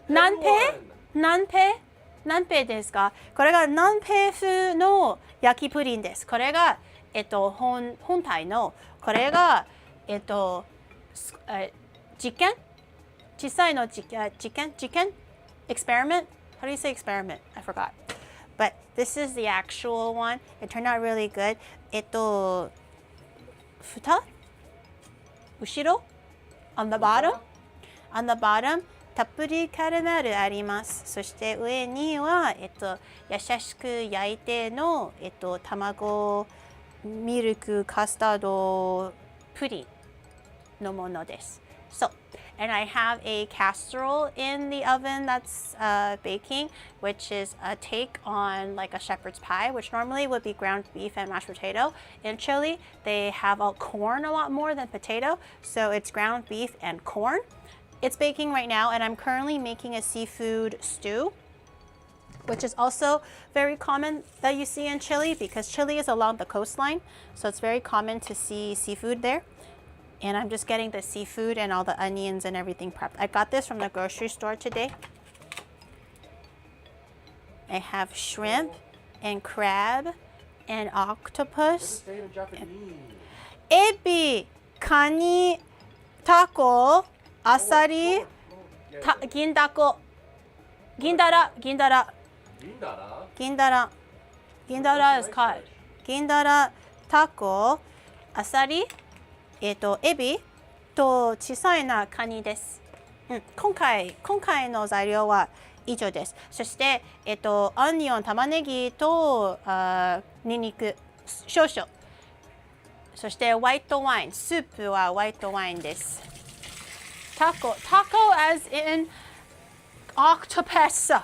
Nanpe? 何ペですか？これが南米風の焼きプリンです。これが、本体の、これが、実験小さいの実験 experiment? How do you say experiment? I forgot. But this is the actual one. It turned out really good. 蓋後ろ on the bottom? On the bottom, たっぷりカラメルあります。そして上には、優しく焼いての、卵、ミルク、カスタード、プリンのものです。So, and I have a casserole in the oven that's baking, which is a take on like a shepherd's pie, which normally would be ground beef and mashed potato. In Chile, they have corn a lot more than potato, so it's ground beef and corn. It's baking right now, and I'm currently making a seafood stew, which is also very common that you see in Chile because Chile is along the coastline, so it's very common to see seafood there. And I'm just getting the seafood and all the onions and everything prepped. I got this from the grocery store today. I have shrimp and crab and octopus. Say it in Japanese. Ebi, kani, taco, asari, gindako, gindara. Gindara. Gindara is cod. Gindara, taco, asari, エビと小さいなカニです。今回の材料は以上です。そして、オニオン、玉ねぎとニンニク少々。そしてホワイトワイン、スープはホワイトワインです。タコ as in octopus。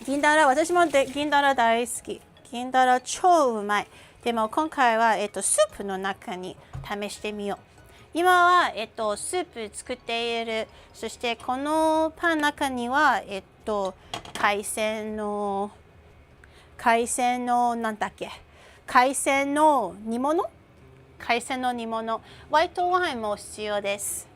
銀だら、私も銀だら大好き。銀だら超うまい。でも今回は、スープの中に試してみよう。今は、スープ作っている。そしてこのパンの中には、海鮮のなんだっけ海鮮の煮物ホワイトワインも必要です。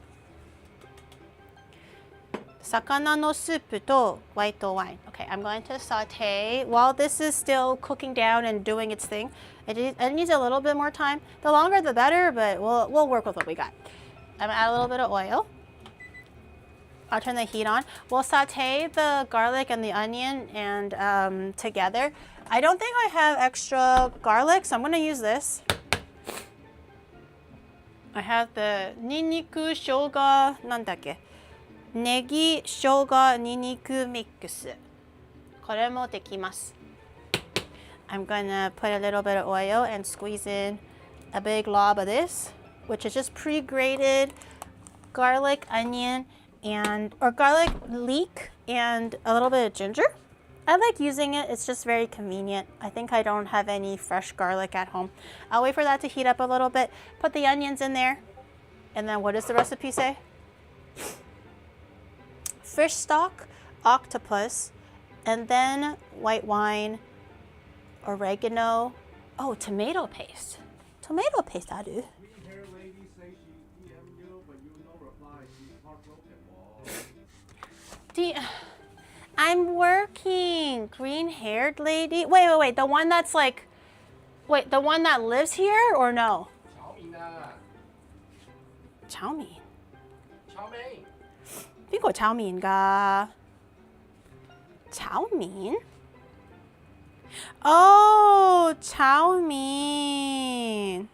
魚のスープとホワイトワイン。Okay, I'm going to saute while this is still cooking down and doing its thing. It needs a little bit more time. The longer the better, but we'll work with what we got. I'm gonna add a little bit of oil. I'll turn the heat on. We'll saute the garlic and the onion and together. I don't think I have extra garlic, so I'm gonna use this. I have the ニンニク、生姜、なんだっけネギ、生姜、ニンニクミックス。これもできます。I'm gonna put a little bit of oil and squeeze in a big lob of this, which is just pre-grated garlic, onion, or garlic leek and a little bit of ginger. I like using it. It's just very convenient. I think I don't have any fresh garlic at home. I'll wait for that to heat up a little bit. Put the onions in there. And then what does the recipe say? Fish stock, octopus, and then white wine, oregano. Oh, tomato paste. Tomato paste, I do. Green-haired lady say she PM you, but you no reply. She's heartbroken. I'm working. Green-haired lady. Wait. The one that's like, the one that lives here or no? Chow mein. Chow mein. 邊個炒麵㗎？炒麵？哦，炒麵。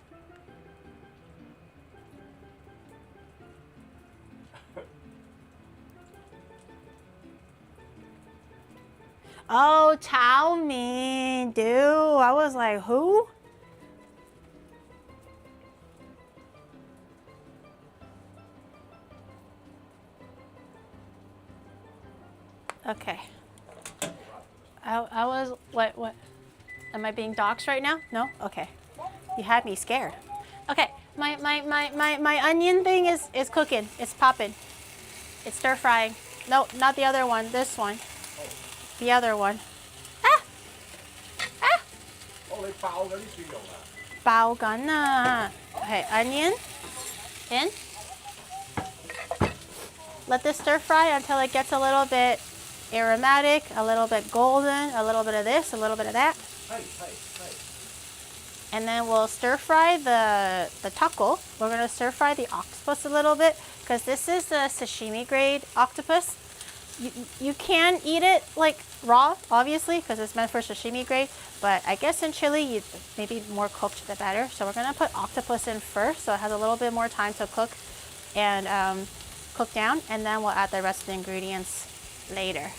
Oh, chow mein, dude. I was like, who? Okay. I was, what? Am I being doxxed right now? No? Okay. You had me scared. Okay, my onion thing is cooking. It's popping. It's stir frying. No, not the other one. This one. The other one. Ah! Ah! 哦，你爆緊啲蒜蓉啊！爆緊啊! Okay, onion in. Let this stir fry until it gets a little bit aromatic, a little bit golden, a little bit of this, a little bit of that. Hey, hey, hey. And then we'll stir fry the taco. We're gonna stir fry the octopus a little bit because this is the sashimi grade octopus. You can eat it like raw, obviously, because it's meant for sashimi grade. But I guess in Chile, maybe more cooked the better. So we're gonna put octopus in first, so it has a little bit more time to cook and cook down, and then we'll add the rest of the ingredients later.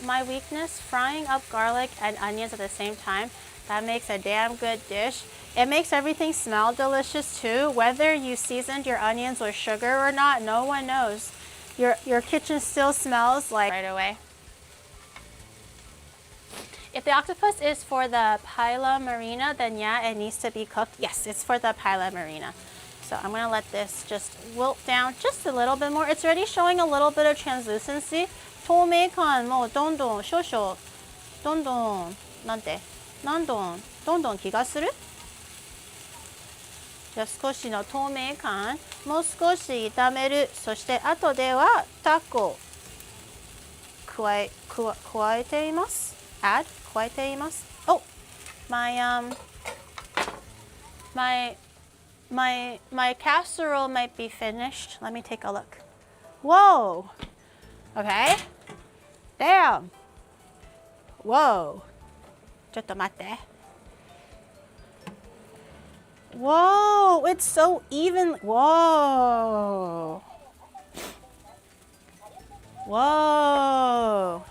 My weakness, frying up garlic and onions at the same time. That makes a damn good dish. It makes everything smell delicious too. Whether you seasoned your onions with sugar or not, no one knows. Your kitchen still smells like right away. If the octopus is for the Paila Marina, then yeah, it needs to be cooked. Yes, it's for the Paila Marina. So I'm gonna let this just wilt down just a little bit more. It's already showing a little bit of translucency. 透明感もどんどん少々どんどんなんてどんどん気がする。じゃあ少しの透明感もう少し炒める。そして後ではタコ加えています。加えています。Oh, my casserole might be finished. Let me take a look. Whoa. Okay. Damn. Whoa. ちょっと待って。Whoa, it's so even. Whoa. Whoa.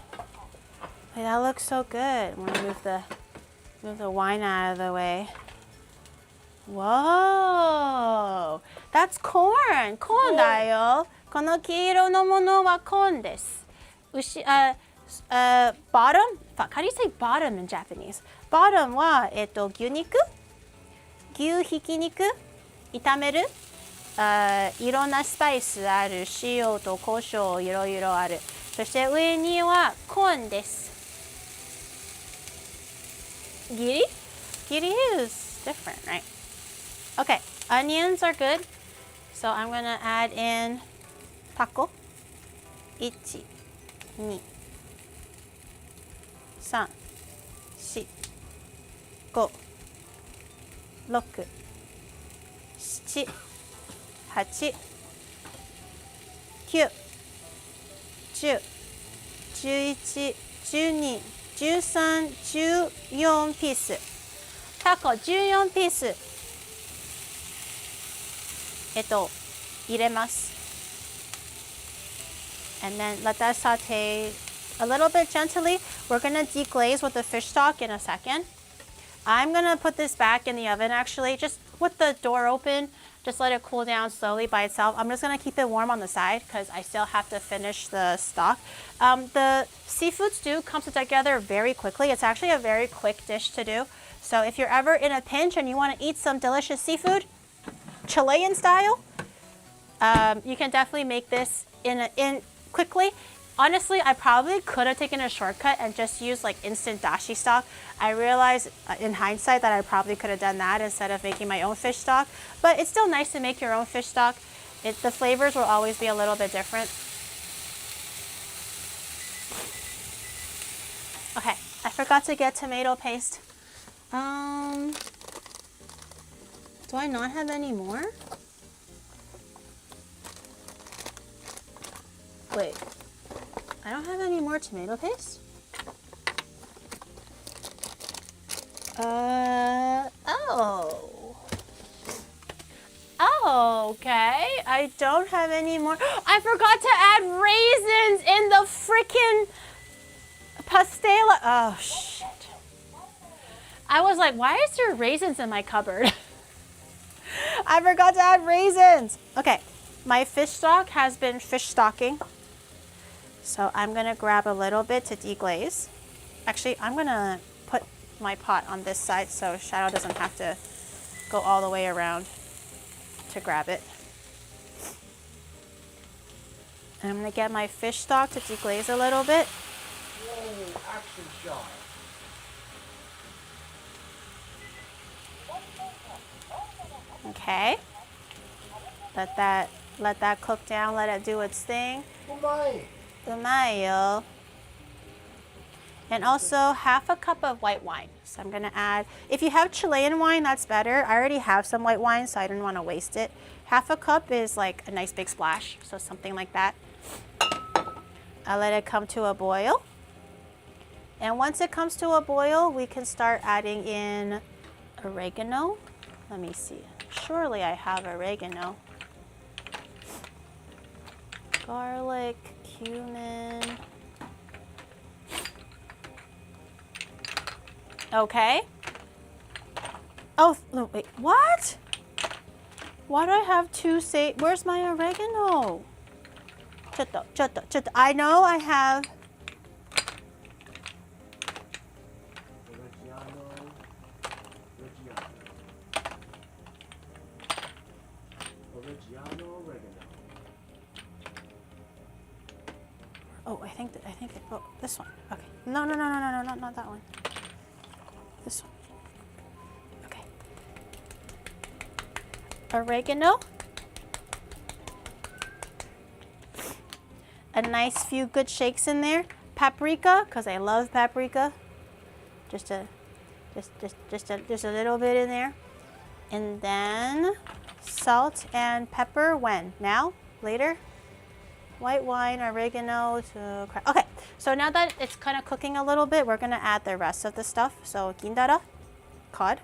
Hey, that looks so good. I'm gonna move the wine out of the way. Whoa. That's corn. Corn だよ。この黄色のものはコーンです。bottom? Fuck, how do you say bottom in Japanese? Bottom は、牛肉牛ひき肉炒めるいろんなスパイスある塩と胡椒いろいろあるそして上にはコーンですギリ is different, right? Okay, onions are good. So I'm gonna add in taco. 1, 2, 3, 4, 5, 6, 7, 8, 9, 10, 11, 12, 13, 14ピース。タコ14ピース。入れます。And then let that saute a little bit gently. We're going to deglaze with the fish stock in a second. I'm going to put this back in the oven actually, just with the door open. Just let it cool down slowly by itself. I'm just going to keep it warm on the side because I still have to finish the stock. The seafood stew comes together very quickly. It's actually a very quick dish to do. So if you're ever in a pinch and you want to eat some delicious seafood, Chilean style, you can definitely make this in quickly. Honestly, I probably could have taken a shortcut and just used like instant dashi stock. I realized in hindsight that I probably could have done that instead of making my own fish stock. But it's still nice to make your own fish stock. The flavors will always be a little bit different. Okay, I forgot to get tomato paste. Do I not have any more? Wait. I don't have any more tomato paste? Oh, okay. I don't have any more. I forgot to add raisins in the freaking pastel. Oh, shit. I was like, why is there raisins in my cupboard? I forgot to add raisins. Okay, my fish stock has been fish stocking. So I'm going to grab a little bit to deglaze. Actually, I'm going to put my pot on this side so Shadow doesn't have to go all the way around to grab it. And I'm going to get my fish stock to deglaze a little bit. Whoa, action shot. Okay. Let that cook down. Let it do its thing. Tumayo. And also half a cup of white wine. So I'm gonna add, if you have Chilean wine, that's better. I already have some white wine, so I didn't want to waste it. Half a cup is like a nice big splash, so something like that. I'll let it come to a boil. And once it comes to a boil, we can start adding in oregano. Let me see. Surely I have oregano. Garlic, cumin. Okay. Oh, no, wait, what? Why do I have two where's my oregano? Chotto. I know I have. Oh, I think oh, this one. Okay. No, not that one. This one. Okay. Oregano. A nice few good shakes in there. Paprika, because I love paprika. Just a little bit in there. And then salt and pepper when? Now? Later? White wine, oregano to crack. Okay, so now that it's kind of cooking a little bit, we're gonna add the rest of the stuff. So gindara, cod.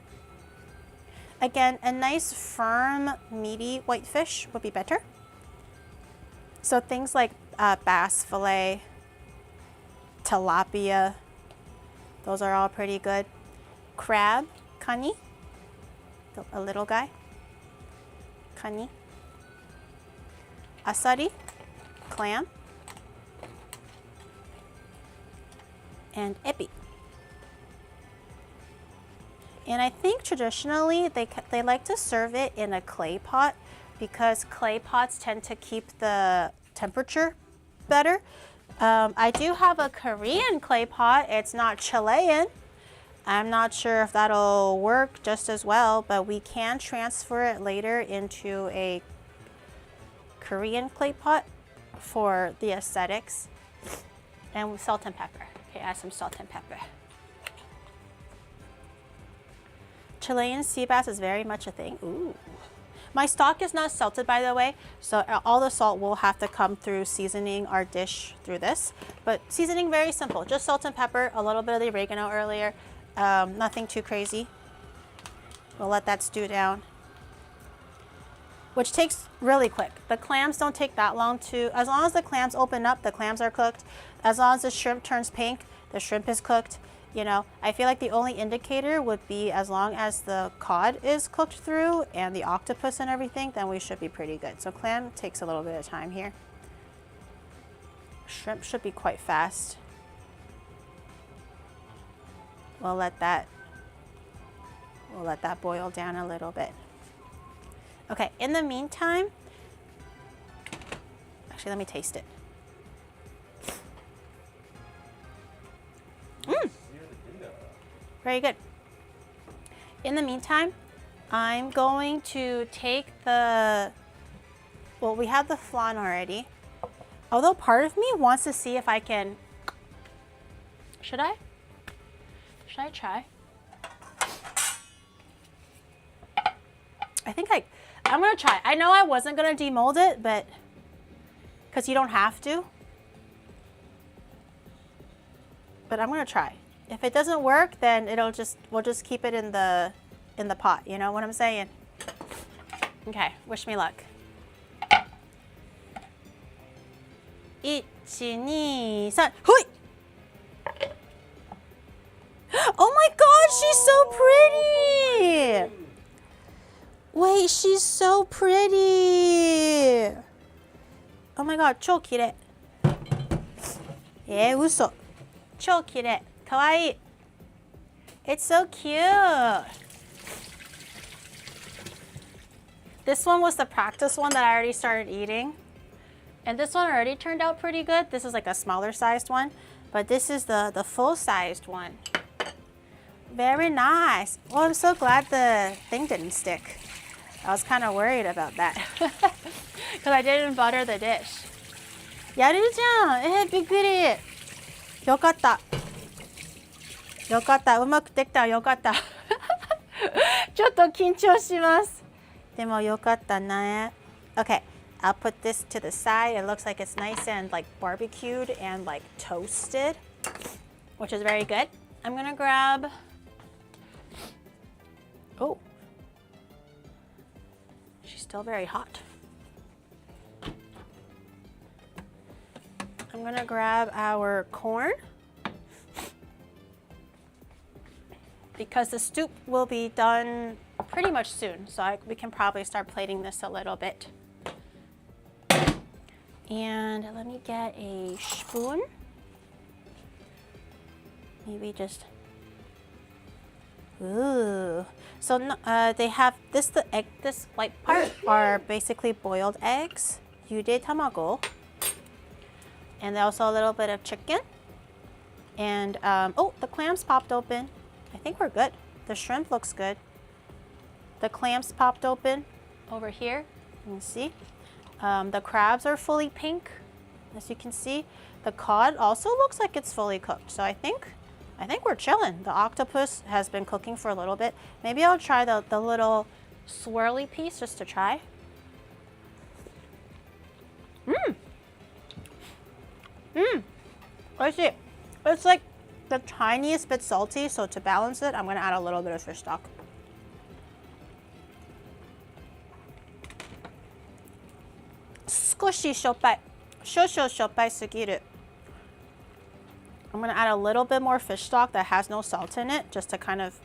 Again, a nice firm, meaty white fish would be better. So things like bass fillet, tilapia, those are all pretty good. Crab, kani, a little guy, kani. Asari, clam, and ebi. And I think traditionally they like to serve it in a clay pot because clay pots tend to keep the temperature better. I do have a Korean clay pot. It's not Chilean. I'm not sure if that'll work just as well, but we can transfer it later into a Korean clay pot for the aesthetics. And with salt and pepper. Okay, add some salt and pepper. Chilean sea bass is very much a thing. Ooh. My stock is not salted, by the way, so all the salt will have to come through seasoning our dish through this. But seasoning, very simple. Just salt and pepper, a little bit of the oregano earlier. Nothing too crazy. We'll let that stew down, which takes really quick. The clams don't take that long as long as the clams open up, the clams are cooked. As long as the shrimp turns pink, the shrimp is cooked. You know, I feel like the only indicator would be as long as the cod is cooked through and the octopus and everything, then we should be pretty good. So clam takes a little bit of time here. Shrimp should be quite fast. We'll let that boil down a little bit. Okay, in the meantime, actually let me taste it. Very good. In the meantime, I'm going to take well, we have the flan already. Although part of me wants to see if I can, should I try? I think I'm gonna try. I know I wasn't gonna demold it, but, because you don't have to. But I'm gonna try. If it doesn't work, then we'll just keep it in the pot. You know what I'm saying? Okay, wish me luck. 1, 2, 3. Hui! Oh my God, she's so pretty! Wait, she's so pretty! Oh my God, 超綺麗. 嘘. 超綺麗. Kawaii. It's so cute. This one was the practice one that I already started eating. And this one already turned out pretty good. This is like a smaller sized one. But this is the full sized one. Very nice. Oh, I'm so glad the thing didn't stick. I was kind of worried about that because I didn't butter the dish. やるじゃん。びっくり。よかった。よかった。うまくできた。よかった。ちょっと緊張します。でもよかったね。Okay, I'll put this to the side. It looks like it's nice and like barbecued and like toasted, which is very good. I'm gonna grab. Oh, she's still very hot. I'm gonna grab our corn because the stew will be done pretty much soon, so we can probably start plating this a little bit. And let me get a spoon. Maybe just. Ooh. So they have this. The egg. This white part are basically boiled eggs. Yude tamago. And also a little bit of chicken. And oh, the clams popped open. I think we're good. The shrimp looks good. The clams popped open over here. You can see. The crabs are fully pink, as you can see. The cod also looks like it's fully cooked. So I think we're chilling. The octopus has been cooking for a little bit. Maybe I'll try the little swirly piece just to try. Oishii. It's like the tiniest bit salty, so to balance it, I'm gonna add a little bit of fish stock. Squishy shoppai. Shosho shoppai sugiru. I'm gonna add a little bit more fish stock that has no salt in it, just to kind of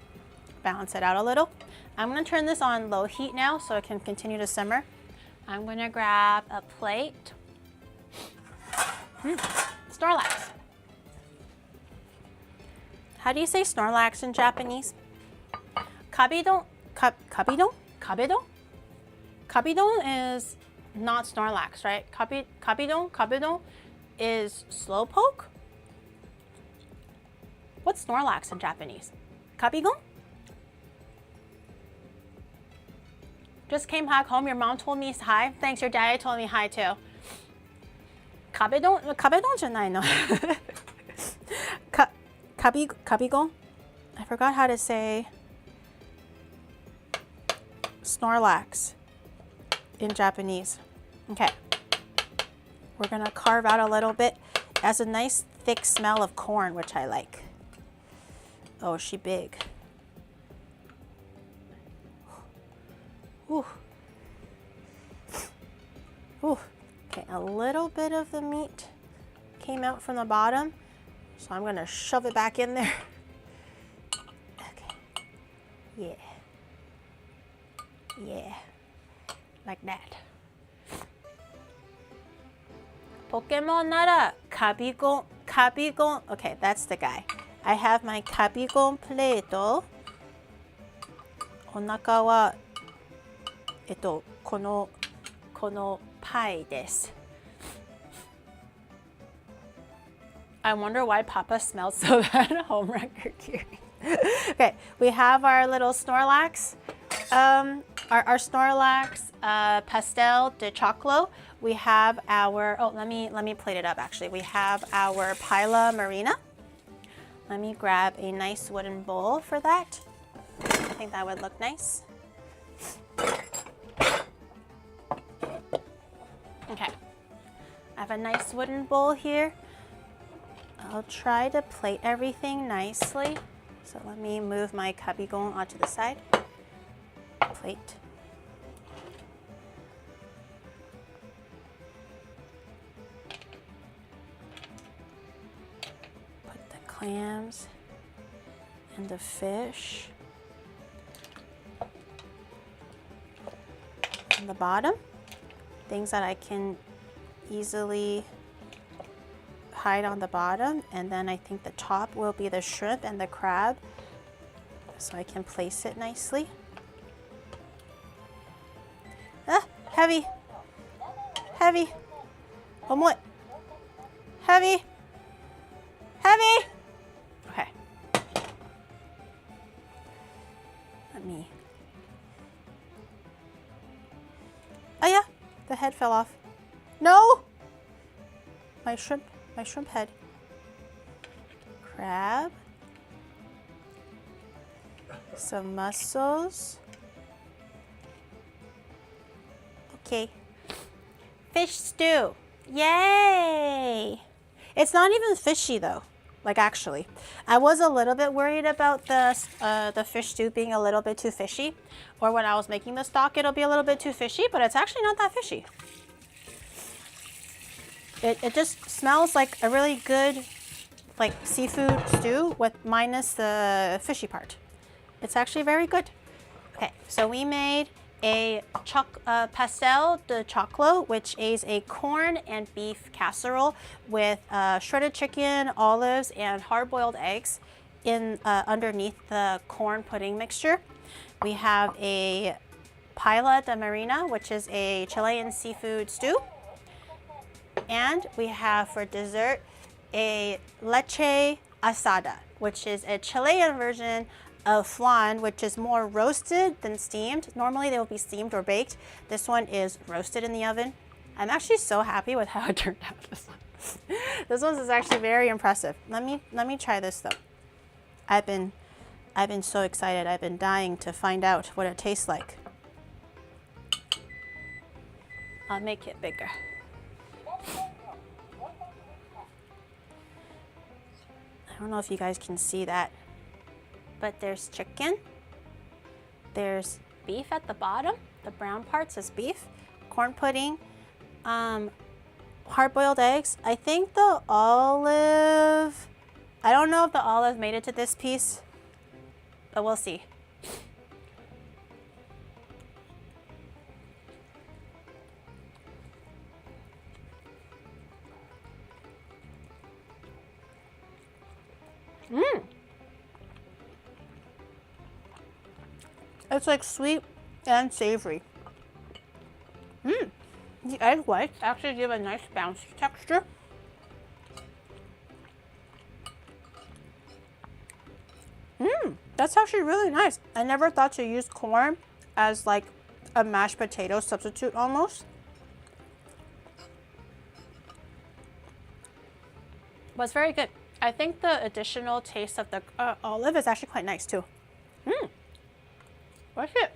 balance it out a little. I'm gonna turn this on low heat now so it can continue to simmer. I'm gonna grab a plate. Snorlax. How do you say Snorlax in Japanese? Kabidon? Kabidon? Kabidon? Kabidon is not Snorlax, right? Kabidon is Slowpoke? What's Snorlax in Japanese? Kabidon? Just came back home. Your mom told me hi. Thanks, your daddy told me hi too. Kabidon? Kabidon じゃないの。Kabigon? I forgot how to say Snorlax in Japanese. Okay. We're gonna carve out a little bit. It has a nice thick smell of corn, which I like. Oh, she big. Ooh. Ooh. Okay, a little bit of the meat came out from the bottom, so I'm gonna shove it back in there. Okay. Yeah. Yeah. Like that. Pokemon nara Kabigon. Kabigon. Okay, that's the guy. I have my Kabigon plate. Onaka wa kono pie desu. I wonder why Papa smells so bad. Home record hearing. Okay, we have our little Snorlax. Our Snorlax Pastel de Choclo. We have our, oh, let me plate it up actually. We have our Paila Marina. Let me grab a nice wooden bowl for that. I think that would look nice. Okay, I have a nice wooden bowl here. I'll try to plate everything nicely. So let me move my Kabigon onto the side. Plate. Put the clams and the fish on the bottom. Things that I can easily hide on the bottom, and then I think the top will be the shrimp and the crab, so I can place it nicely. Ah, heavy, heavy, omoi, heavy, heavy. Okay, let me The head fell off. No! My shrimp head. Crab. Some mussels. Okay. Fish stew. Yay! It's not even fishy though. Like actually, I was a little bit worried about the fish stew being a little bit too fishy, or when I was making the stock, it'll be a little bit too fishy, but it's actually not that fishy. It just smells like a really good, like seafood stew with minus the fishy part. It's actually very good. Okay, so we made a pastel de choclo, which is a corn and beef casserole with shredded chicken, olives, and hard-boiled eggs in underneath the corn pudding mixture. We have a Paila de Marina, which is a Chilean seafood stew. And we have for dessert a Leche Asada, which is a Chilean version of flan, which is more roasted than steamed. Normally they will be steamed or baked. This one is roasted in the oven. I'm actually so happy with how it turned out. This one is actually very impressive. Let me try this though. I've been so excited. I've been dying to find out what it tastes like. I'll make it bigger. I don't know if you guys can see that, but there's chicken, there's beef at the bottom, the brown parts is beef, corn pudding, hard-boiled eggs. I think the olive, I don't know if the olive made it to this piece, but we'll see. It's like sweet and savory. The egg whites actually give a nice bouncy texture. That's actually really nice. I never thought to use corn as like a mashed potato substitute almost. But it's very good. I think the additional taste of the olive is actually quite nice too. What's it?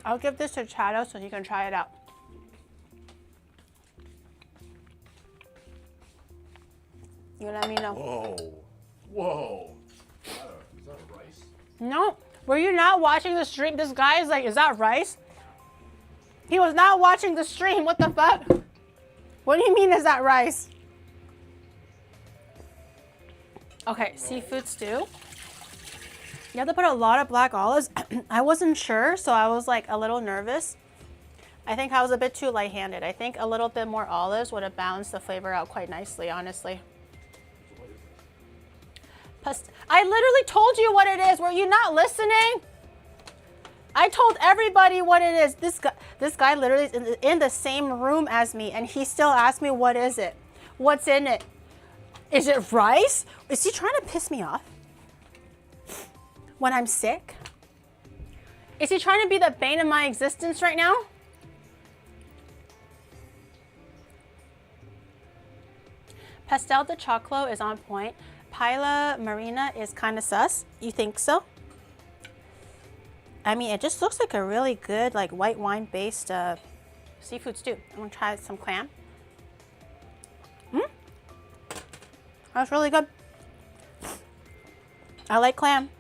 I'll give this to Chado so he can try it out. You let me know. Whoa. Is that rice? No, were you not watching the stream? This guy is like, is that rice? He was not watching the stream. What the fuck? What do you mean is that rice? Okay, seafood stew. You have to put a lot of black olives. I wasn't sure, so I was like a little nervous. I think I was a bit too light-handed. I think a little bit more olives would have balanced the flavor out quite nicely, honestly. I literally told you what it is. Were you not listening? I told everybody what it is. This guy literally is in the same room as me, and he still asked me, what is it? What's in it? Is it rice? Is he trying to piss me off? When I'm sick? Is he trying to be the bane of my existence right now? Pastel de Choclo is on point. Paila Marina is kind of sus. You think so? I mean, it just looks like a really good, like white wine based seafood stew. I'm gonna try some clam. That's really good. I like clam.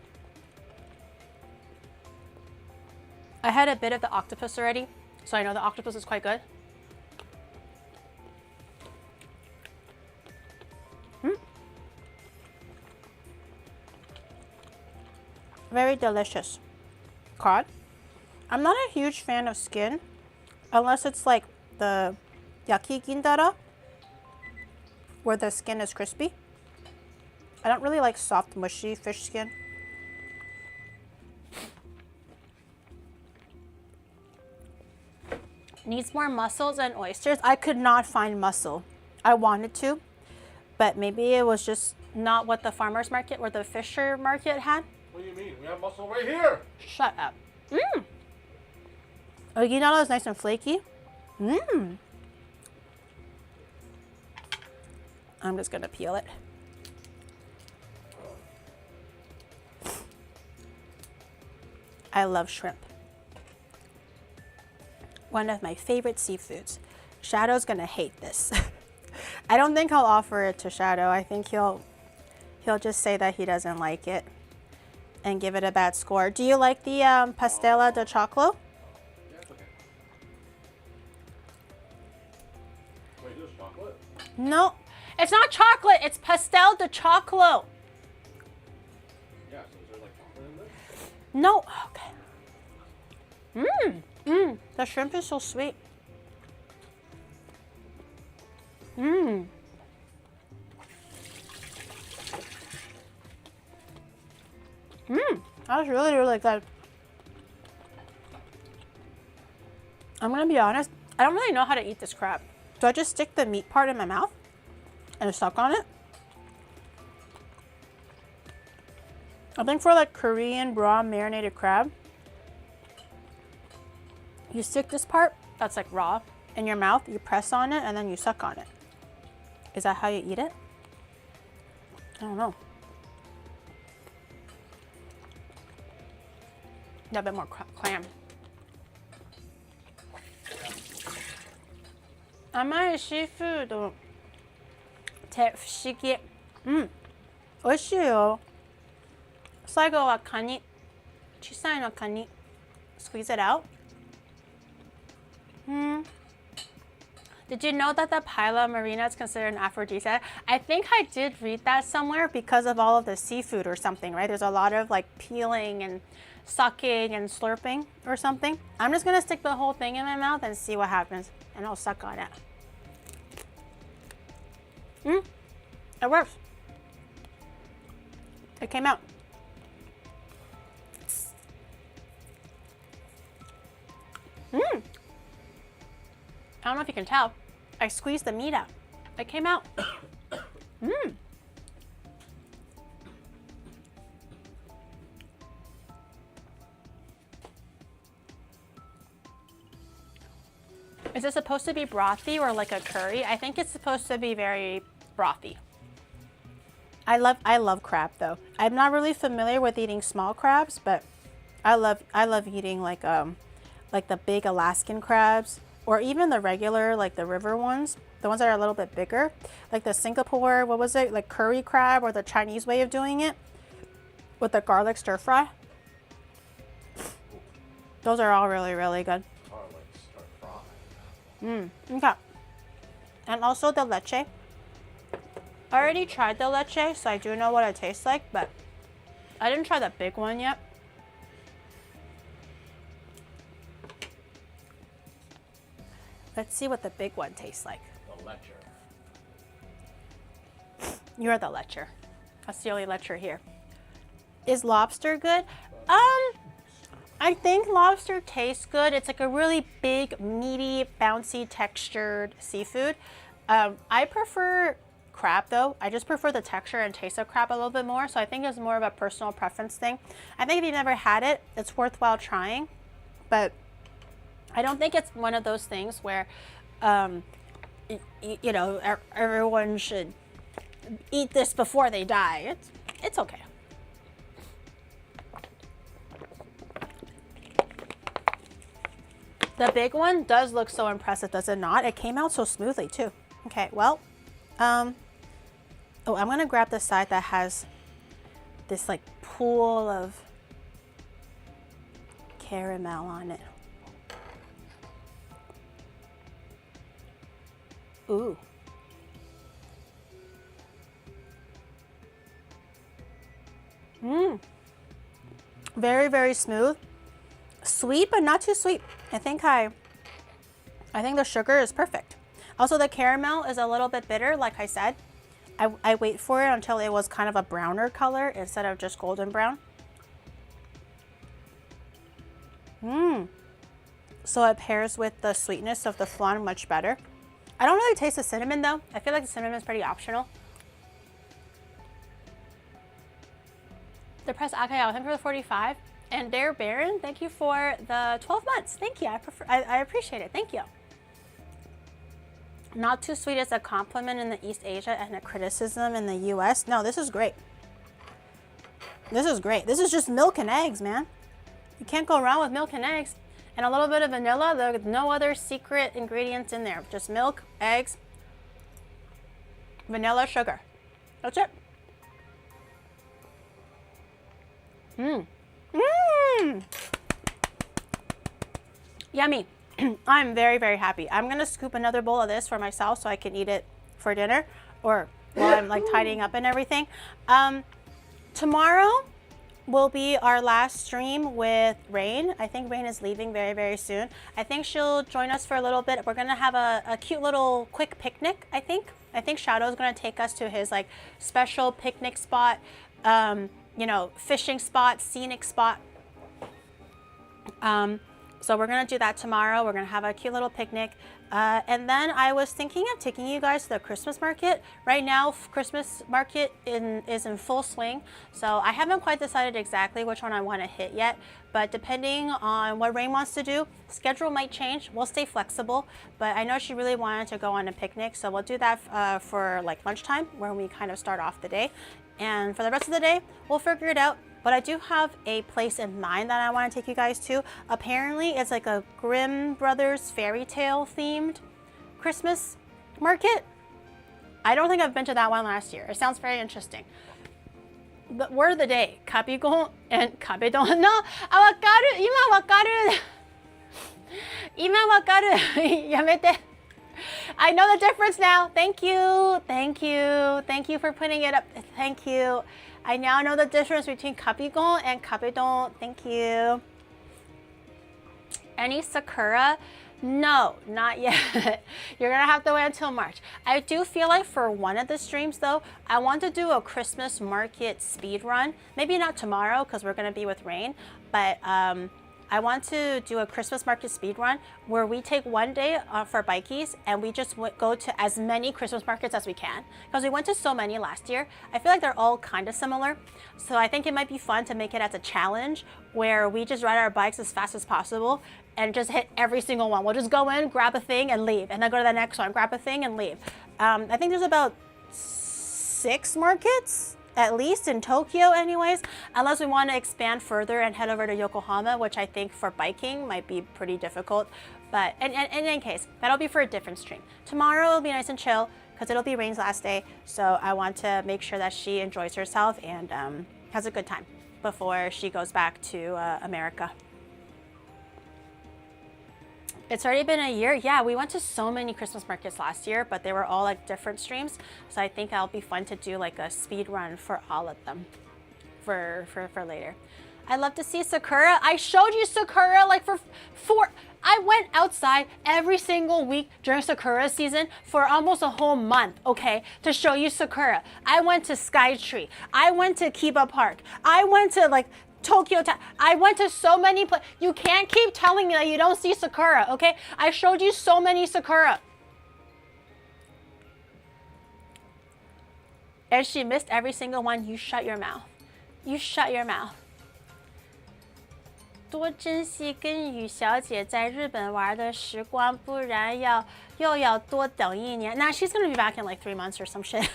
I had a bit of the octopus already, so I know the octopus is quite good. Very delicious. Cod. I'm not a huge fan of skin, unless it's like the yaki gindara, where the skin is crispy. I don't really like soft, mushy fish skin. Needs more mussels and oysters. I could not find mussel. I wanted to, but maybe it was just not what the farmer's market or the fisher market had. What do you mean? We have mussel right here. Shut up. Mmm. Original is nice and flaky. Mmm. I'm just gonna peel it. I love shrimp. One of my favorite seafoods. Shadow's gonna hate this. I don't think I'll offer it to Shadow. I think he'll just say that he doesn't like it and give it a bad score. Do you like the Pastel de Choclo? Yeah, it's okay. Wait, there's chocolate? No, it's not chocolate. It's Pastel de Choclo. Yeah, so is there like chocolate in this? No. Okay. Mmm. The shrimp is so sweet. Mmm. That was really, really good. I'm gonna be honest, I don't really know how to eat this crab. Do I just stick the meat part in my mouth and suck on it? I think for like Korean raw marinated crab, you stick this part that's like raw in your mouth, you press on it, and then you suck on it. Is that how you eat it? I don't know. A bit more clam. 甘いシーフードって不思議。美味しいよ。最後はカニ。小さいのカニ。Squeeze it out. Did you know that the Paila Marina is considered an aphrodisiac? I think I did read that somewhere because of all of the seafood or something, right? There's a lot of like peeling and sucking and slurping or something. I'm just gonna stick the whole thing in my mouth and see what happens, and I'll suck on it. It works. It came out. I don't know if you can tell. I squeezed the meat out. It came out. Is it supposed to be brothy or like a curry? I think it's supposed to be very brothy. I love crab though. I'm not really familiar with eating small crabs, but I love eating like the big Alaskan crabs, or even the regular, like the river ones, the ones that are a little bit bigger, like the Singapore, what was it, like curry crab, or the Chinese way of doing it with the garlic stir fry. Those are all really, really good. Garlic stir fry. Okay. And also the leche. I already tried the leche, so I do know what it tastes like, but I didn't try the big one yet. Let's see what the big one tastes like. The lecher. You're the lecher. That's the only lecher here. Is lobster good? I think lobster tastes good. It's like a really big, meaty, bouncy, textured seafood. I prefer crab though. I just prefer the texture and taste of crab a little bit more. So I think it's more of a personal preference thing. I think if you've never had it, it's worthwhile trying. But I don't think it's one of those things where, you know, everyone should eat this before they die. It's okay. The big one does look so impressive, does it not? It came out so smoothly too. Okay, well, oh, I'm gonna grab the side that has this like pool of caramel on it. Ooh. Very, very smooth. Sweet, but not too sweet. I think the sugar is perfect. Also, the caramel is a little bit bitter, like I said. I wait for it until it was kind of a browner color instead of just golden brown. So it pairs with the sweetness of the flan much better. I don't really taste the cinnamon though. I feel like the cinnamon is pretty optional. The press Akayao, thank you for the 45. And Dare Baron, thank you for the 12 months. Thank you. I appreciate it. Thank you. Not too sweet is a compliment in the East Asia and a criticism in the US. No, this is great. This is great. This is just milk and eggs, man. You can't go wrong with milk and eggs. And a little bit of vanilla. There's no other secret ingredients in there. Just milk, eggs, vanilla, sugar. That's it. Mmm. Mmm. Yummy. I'm very, very happy. I'm gonna scoop another bowl of this for myself so I can eat it for dinner or while I'm like tidying up and everything. Tomorrow will be our last stream with Rain. I think Rain is leaving very, very soon. I think she'll join us for a little bit. We're gonna have a cute little quick picnic, I think. I think Shadow's gonna take us to his like special picnic spot, you know, fishing spot, scenic spot. So we're gonna do that tomorrow. We're gonna have a cute little picnic. And then I was thinking of taking you guys to the Christmas market. Right now, Christmas market is in full swing. So I haven't quite decided exactly which one I wanna hit yet, but depending on what Rain wants to do, schedule might change. We'll stay flexible, but I know she really wanted to go on a picnic. So we'll do that for like lunchtime when we kind of start off the day. And for the rest of the day, we'll figure it out. But I do have a place in mind that I want to take you guys to. Apparently, it's like a Grimm Brothers fairy tale themed Christmas market. I don't think I've been to that one last year. It sounds very interesting. The word of the day, kapigon and kabedon. No, wakaru, ima wakaru. Ima wakaru. Yamete. I know the difference now. Thank you. Thank you. Thank you for putting it up. Thank you. I now know the difference between kapigon and kabedon. Thank you. Any Sakura? No, not yet. You're gonna have to wait until March. I do feel like for one of the streams though, I want to do a Christmas market speed run. Maybe not tomorrow because we're gonna be with Rain, but I want to do a Christmas market speed run where we take one day for bikies and we just go to as many Christmas markets as we can. Because we went to so many last year. I feel like they're all kind of similar. So I think it might be fun to make it as a challenge where we just ride our bikes as fast as possible and just hit every single one. We'll just go in, grab a thing and leave. And then go to the next one, grab a thing and leave. I think there's about 6 markets at least in Tokyo anyways, unless we want to expand further and head over to Yokohama, which I think for biking might be pretty difficult. But in any case, that'll be for a different stream. Tomorrow will be nice and chill because it'll be Rain's last day. So I want to make sure that she enjoys herself and has a good time before she goes back to America. It's already been a year. Yeah, we went to so many Christmas markets last year, but they were all like different streams. So I think it'll be fun to do like a speed run for all of them for later. I'd love to see Sakura. I showed you Sakura like I went outside every single week during Sakura season for almost a whole month, okay, to show you Sakura. I went to Skytree. I went to Kiba Park. I went to like Tokyo Town. I went to so many places. You can't keep telling me that you don't see Sakura, okay? I showed you so many Sakura. And she missed every single one. You shut your mouth. You shut your mouth. 多珍惜跟雨小姐在日本玩的时光，不然又要多等一年。Nah, she's gonna be back in like 3 months or some shit.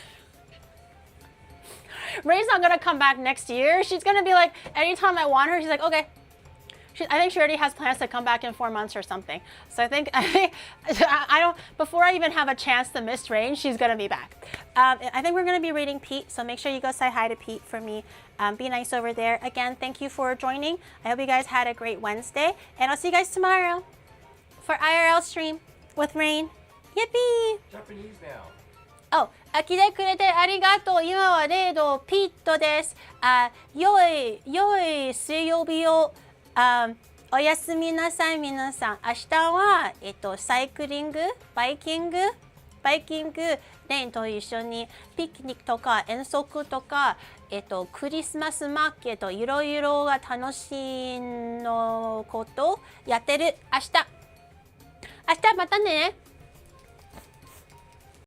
Ray's not gonna come back next year. She's gonna be like, anytime I want her, she's like, okay. I think she already has plans to come back in 4 months or something. So I think I don't. Before I even have a chance to miss Rain, she's gonna be back. I think we're gonna be reading Pete, so make sure you go say hi to Pete for me. Be nice over there. Again, thank you for joining. I hope you guys had a great Wednesday, and I'll see you guys tomorrow for IRL stream with Rain. Yippee! Japanese now. 来てくれてありがとう。今は0度ピットです。良い水曜日をおやすみなさい皆さん。明日はサイクリング、バイキングレインと一緒にピクニックとか遠足とかクリスマスマーケットいろいろが楽しいのことやってる。明日またね。